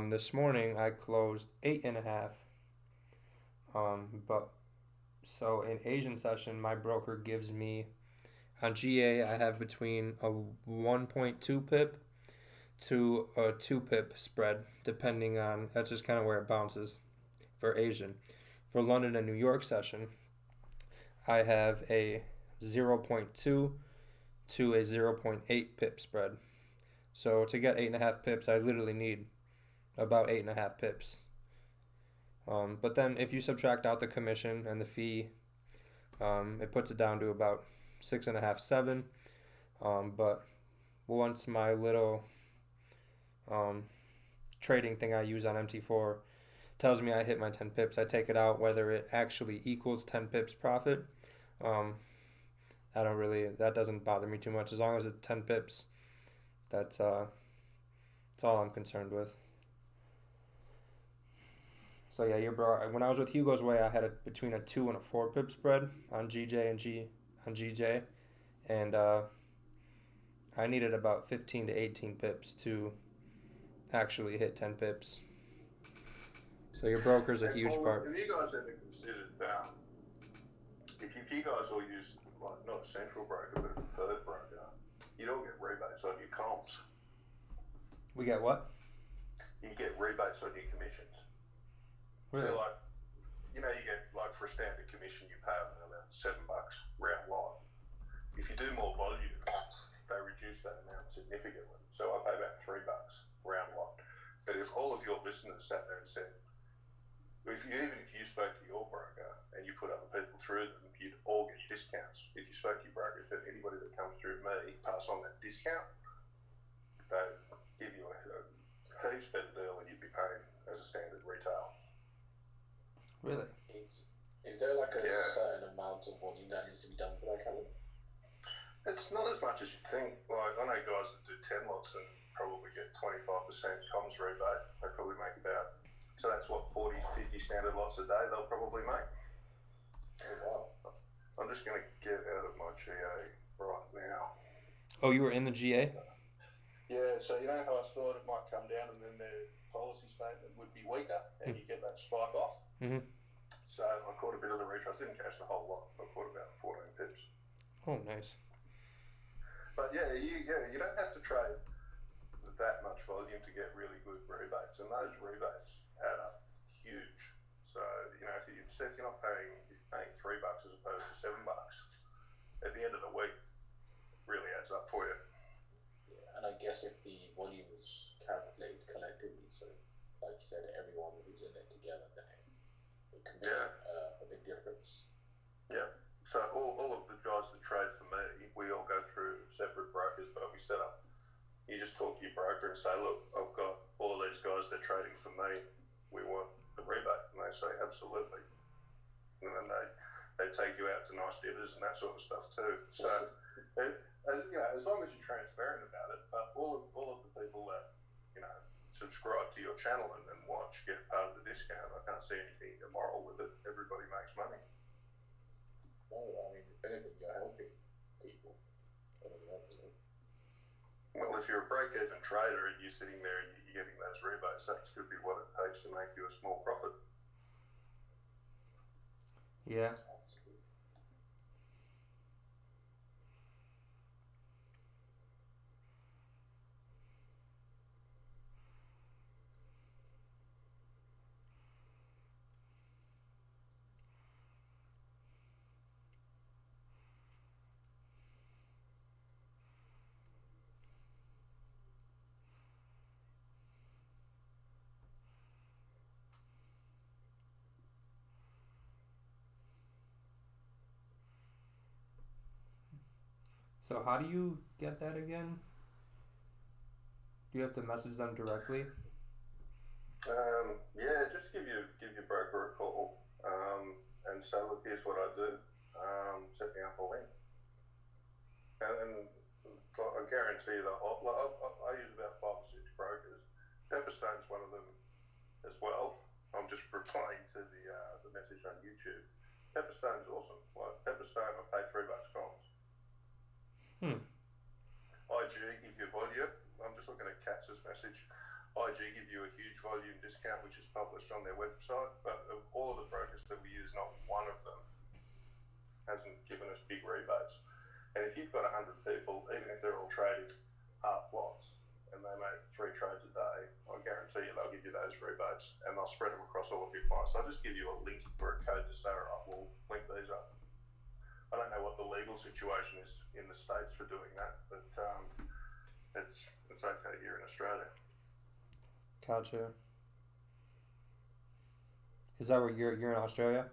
This morning I closed 8.5. But so in Asian session, my broker gives me on GA I have between a 1.2 pip to a 2 pip spread, depending on, that's just kind of where it bounces for Asian. For London and New York session, I have a 0.2 to a 0.8 pip spread. So to get 8.5 pips, I literally need about 8.5 pips. But then if you subtract out the commission and the fee, it puts it down to about 6.5, 7. But once my little trading thing I use on MT4 tells me I hit my 10 pips, I take it out whether it actually equals 10 pips profit. That doesn't bother me too much as long as it's 10 pips. That's all I'm concerned with. So yeah, when I was with Hugo's Way, I had between a 2 and a 4 pip spread on GJ and GJ, and I needed about 15 to 18 pips to actually hit 10 pips. So your broker's a huge part. Have you guys ever considered if you guys all use not a central broker but a preferred broker, you don't get rebates on your comps. We get what? You get rebates on your commissions. Really? So you get for a standard commission you pay about $7 round lot. If you do more volume, they reduce that amount significantly. So I pay about $3 round lot. But if all of your listeners sat there and said, even if you spoke to your broker and you put other people through them, you'd all get discounts. If you spoke to your broker and said, anybody that comes through me, pass on that discount, they give you a heaps better deal than you'd be paying as a a standard retail. Really? Is there like a certain amount of volume that needs to be done for that kind of? It's not as much as you think. Like, I know guys that do 10 lots and probably get 25% comms rebate. They probably make about, so that's what, 40, 50 standard lots a day they'll probably make. Oh, wow. I'm just going to get out of my GA right now. Oh, you were in the GA? Yeah, so you know how I thought it might come down and then their policy statement would be weaker and you get that spike off? Mm-hmm. So I caught a bit of the retrace. I didn't catch the whole lot. I caught about 14 pips. Oh, nice. But you don't have to trade that much volume to get really good rebates, and those rebates add up huge. So if you're not paying $3 as opposed to $7, at the end of the week, really adds up for you. Yeah, and I guess if the volume is calculated collectively, so like you said, everyone who's in it together, then it can make a big difference. Yeah. So all of the guys that trade for me, we all go through separate brokers, but we set up. You just talk to your broker and say, look, I've got all of these guys that are trading for me. We want the rebate, and they say absolutely. And then they take you out to nice dinners and that sort of stuff too. So as long as you're transparent about it, but all of the people that subscribe to your channel and watch get part of the discount. I can't see anything immoral with it. Everybody makes money. No, I mean, if anything, you're helping people. Well, if you're a break-even trader and you're sitting there and you're getting those rebates, that could be what it takes to make you a small profit. Yeah. So how do you get that again? Do you have to message them directly? Just give your broker a call and say, look, here's what I do. Set me up a link. And I guarantee you that I use about 5 or 6 brokers. Pepperstone's one of them as well. I'm just replying to the message on YouTube. Pepperstone's awesome. Like Pepperstone, I pay $3 comms. IG give you volume. I'm just looking at Katz's message. IG give you a huge volume discount, which is published on their website. But of all of the brokers that we use, not one of them hasn't given us big rebates. And if you've got 100 people, even if they're all trading half lots and they make 3 trades a day, I guarantee you they'll give you those rebates and they'll spread them across all of your clients. So I'll just give you a link for a code to say, all right, we'll link these up. I don't know what the legal situation is in the States for doing that, but it's okay here in Australia. Gotcha. Is that where you're in Australia?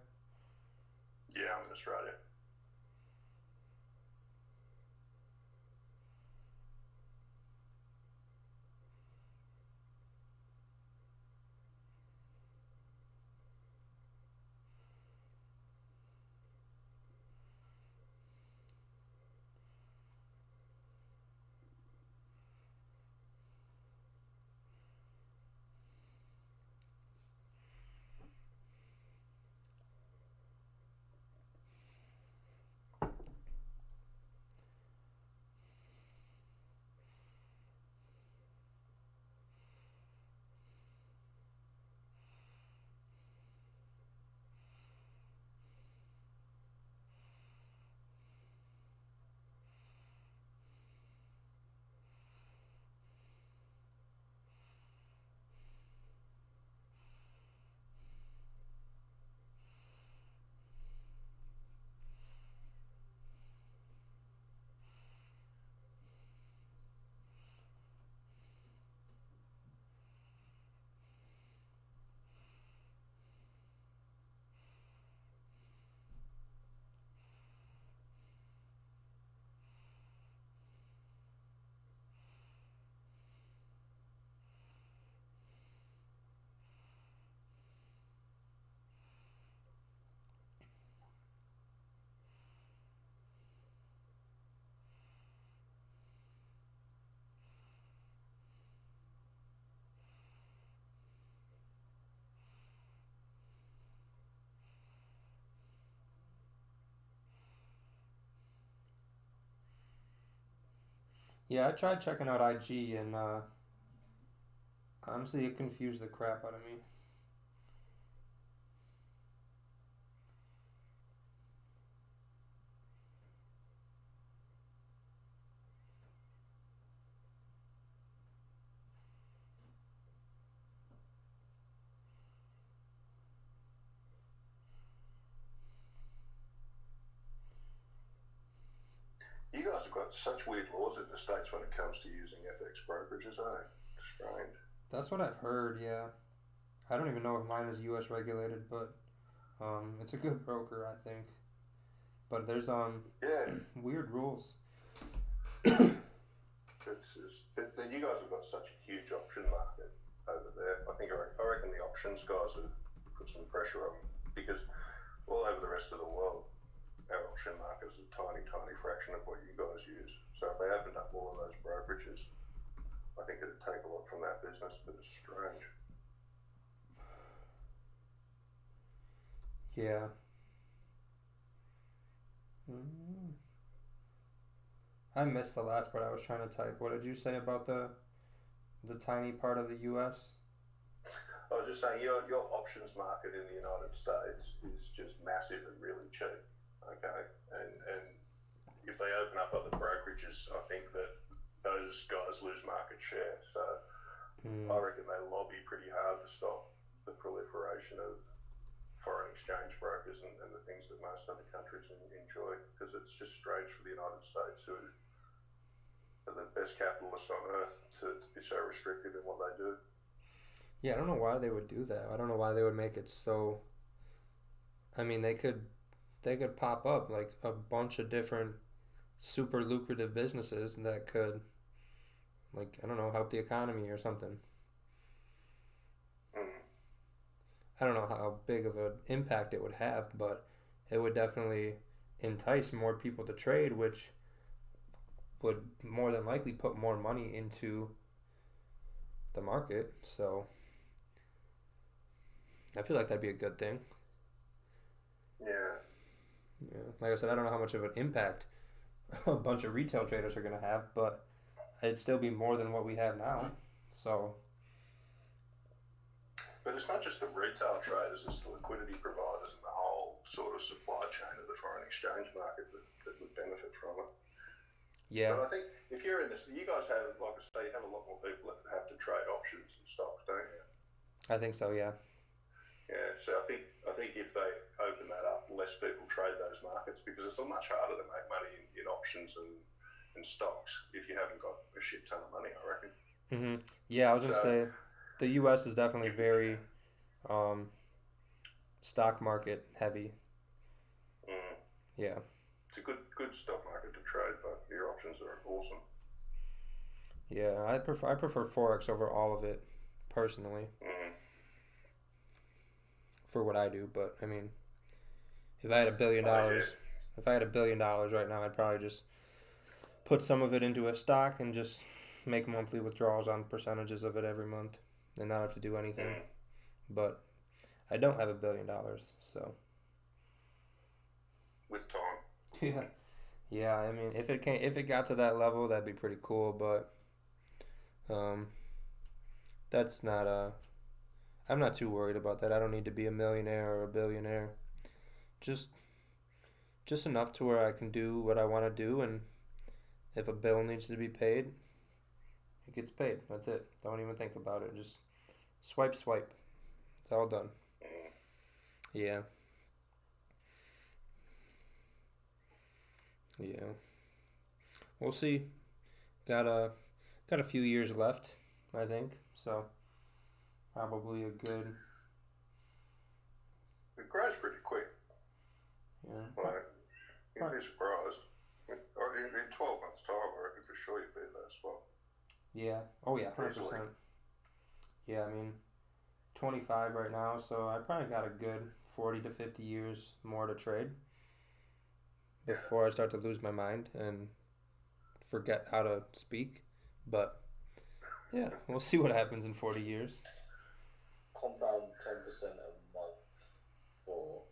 Yeah, I'm in Australia. Yeah, I tried checking out IG and honestly, it confused the crap out of me. You guys have got such weird laws in the States when it comes to using FX brokerages, eh? Strange. That's what I've heard. Yeah, I don't even know if mine is U.S. regulated, but it's a good broker, I think. But there's Yeah, weird rules. you guys have got such a huge option market over there. I reckon the options guys have put some pressure on because all over the rest of the world, our option market is a tiny, tiny fraction of what you guys use. So if they opened up all of those brokerages, I think it'd take a lot from that business, but it's strange. Yeah. Mm. I missed the last part I was trying to type. What did you say about the tiny part of the U.S.? I was just saying your options market in the United States is just massive and really cheap. Okay, and if they open up other brokerages, I think that those guys lose market share. So I reckon they lobby pretty hard to stop the proliferation of foreign exchange brokers and the things that most other countries enjoy, because it's just strange for the United States, who are the best capitalists on earth, to be so restricted in what they do. Yeah, I don't know why they would do that. I don't know why they would make it so. I mean, they could pop up like a bunch of different super lucrative businesses that could, like, I don't know, help the economy or something. Mm. I don't know how big of an impact it would have, but it would definitely entice more people to trade, which would more than likely put more money into the market. So I feel like that'd be a good thing. Yeah. Yeah. Like I said, I don't know how much of an impact a bunch of retail traders are going to have, but it'd still be more than what we have now. So. But it's not just the retail traders, it's the liquidity providers and the whole sort of supply chain of the foreign exchange market that would benefit from it. Yeah. But I think if you're in this, you guys have, like I say, you have a lot more people that have to trade options and stocks, don't you? I think so, yeah. Yeah, so I think if they open that up, less people trade those markets, because it's much harder to make money in options and stocks if you haven't got a shit ton of money, I reckon. Mm-hmm. Yeah, I was going to say, the U.S. is definitely very stock market heavy. Mm. Yeah. It's a good stock market to trade, but your options are awesome. Yeah, I prefer Forex over all of it, personally. Mm. For what I do, but I mean, if I had $1 billion, if I had $1 billion right now, I'd probably just put some of it into a stock and just make monthly withdrawals on percentages of it every month, and not have to do anything. Mm. But I don't have $1 billion, so. With time. Yeah, yeah. I mean, if it got to that level, that'd be pretty cool. But, that's not I'm not too worried about that. I don't need to be a millionaire or a billionaire. Just enough to where I can do what I want to do, and if a bill needs to be paid, it gets paid. That's it. Don't even think about it. Just swipe. It's all done. Yeah. Yeah. We'll see. Got a few years left, I think. So probably a good. It grows pretty quick. Yeah. Like, you'd be surprised. In 12 months' time, I reckon for sure you'd be at that spot. Yeah. Oh yeah, 100%. Yeah, I mean, 25 right now, so I probably got a good 40 to 50 years more to trade before I start to lose my mind and forget how to speak. But yeah, we'll see what happens in 40 years. Compound 10% a month for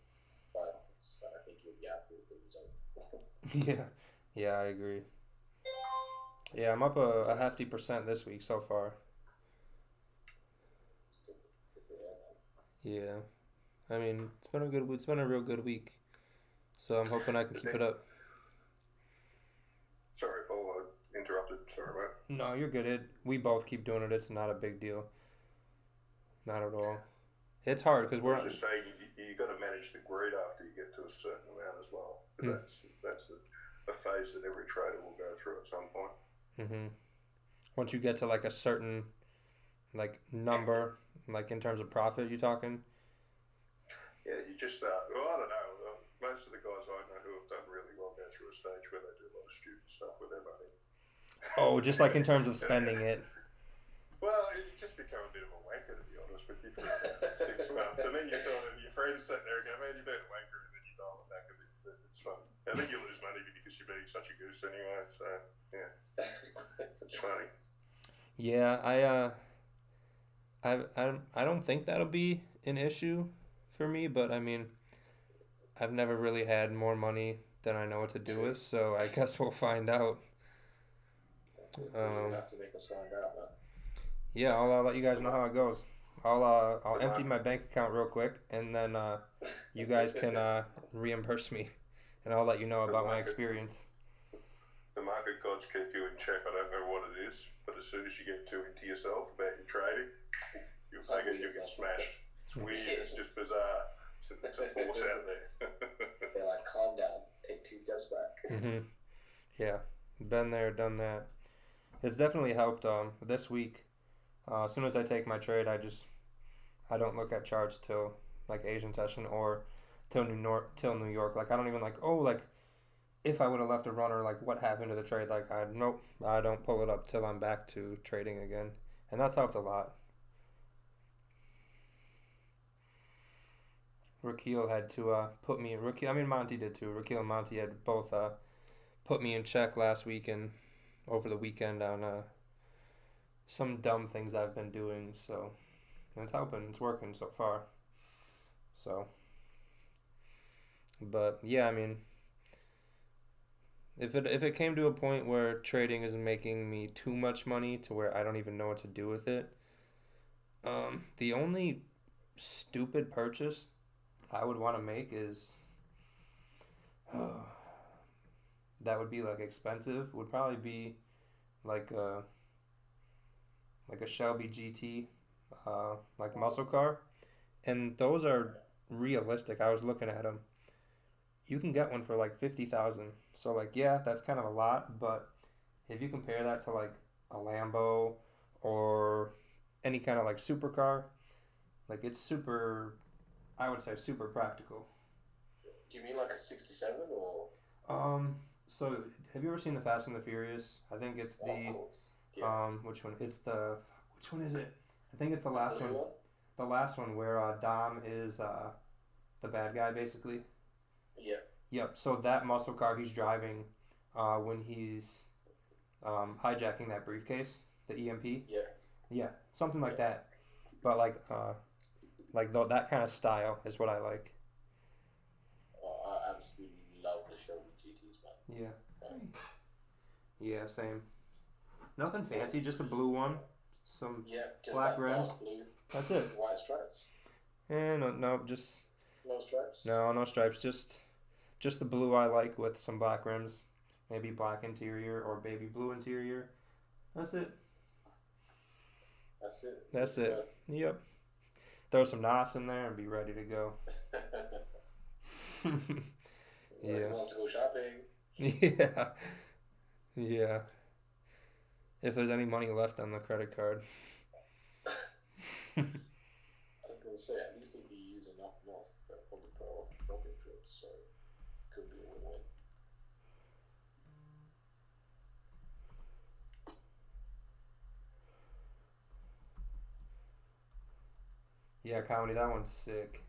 5 months. I think you'll be happy with the result. Yeah, I agree. Yeah, I'm up a hefty percent this week so far. It's good to hear, man. Yeah, I mean it's been a real good week. So I'm hoping I can But keep then, it up. sorry, Paul, I interrupted. Sorry, mate. No, you're good. We both keep doing it. It's not a big deal. Not at all. It's hard because I we're. was just saying you got to manage the greed after you get to a certain amount as well. But that's a phase that every trader will go through at some point. Mm-hmm. Once you get to like a certain like number, like in terms of profit, you talking? Yeah, you just start. Well, I don't know. Most of the guys I know who have done really well go through a stage where they do a lot of stupid stuff with their money. Oh, just like in terms of spending it. Well, you just become a bit of a wanker, to be honest with you, for about 6 months. And then you sort of, your friends sit there and go, man, you've been a wanker, and then you dial it back a bit. It's fun. And then you lose money because you're being such a goose anyway. So, yeah, it's funny. Yeah, I don't think that'll be an issue for me, but I mean, I've never really had more money than I know what to do with, so I guess we'll find out. You'll have to make us find out, man. Yeah, I'll let you guys know how it goes. I'll Good empty luck. my bank account real quick, and then you guys can reimburse me, and I'll let you know about my experience. The market gods keep you in check. I don't know what it is, but as soon as you get too into yourself about your trading, you'll get smashed. It's weird. It's just bizarre. It's a force out there. They're like, calm down, take 2 steps back. Mm-hmm. Yeah, been there, done that. It's definitely helped. This week, as soon as I take my trade, I don't look at charts till like Asian session or till New York. Like I don't even like if I would have left a runner, like what happened to the trade? Like nope, I don't pull it up till I'm back to trading again, and that's helped a lot. Raquel had to put me. I mean Monty did too. Raquel and Monty had both put me in check last week and over the weekend on some dumb things I've been doing. So it's helping. It's working so far. So, but yeah, I mean, if it came to a point where trading is making me too much money to where I don't even know what to do with it, the only stupid purchase I would want to make is that would be like expensive. Would probably be like a Shelby GT, like muscle car, and those are realistic. I was looking at them. You can get one for like 50,000. So like yeah, that's kind of a lot, but if you compare that to like a Lambo or any kind of like supercar, like it's super. I would say super practical. Do you mean like a 67 or? So have you ever seen the Fast and the Furious? I think it's Oh, of the course. Yeah. which one? Which one is it? I think it's the last one. Blue The last one where Dom is the bad guy basically. Yeah. Yep. So that muscle car he's driving, when he's hijacking that briefcase, the EMP. Yeah. Yeah, something like that. But that kind of style is what I like. Oh, I absolutely love the Shelby GTs, man. Yeah. Um, Yeah, same. Nothing fancy, just a blue one. Some yeah, just black that rims. dark blue, That's it. white stripes. And no, just No stripes. no stripes. Just the blue I like with some black rims, maybe black interior or baby blue interior. That's it. That's it. That's it. Yep. Throw some NOS in there and be ready to go. Who wants to go shopping? Yeah. Yeah. If there's any money left on the credit card. I was gonna say at least if you use enough moss, that probably put off the shopping trip, so could be a win-win. Yeah, comedy, that one's sick.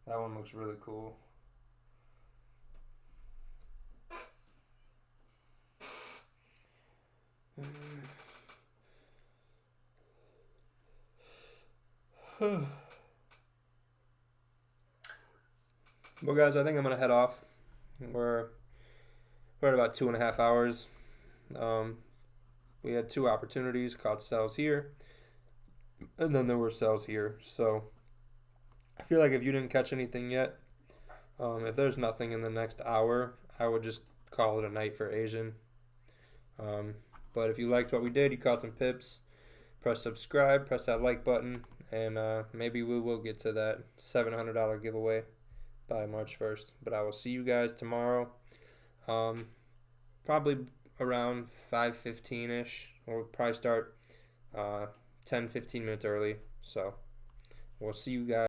That one looks really cool. Well, guys, I think I'm gonna head off. we're at about 2.5 hours. We had 2 opportunities, caught sells here, and then there were sells here. So I feel like if you didn't catch anything yet, if there's nothing in the next hour, I would just call it a night for Asian. But if you liked what we did, you caught some pips, press subscribe, press that like button, and maybe we will get to that $700 giveaway by March 1st. But I will see you guys tomorrow, probably around 5:15ish. We'll probably start 10-15 minutes early. So we'll see you guys.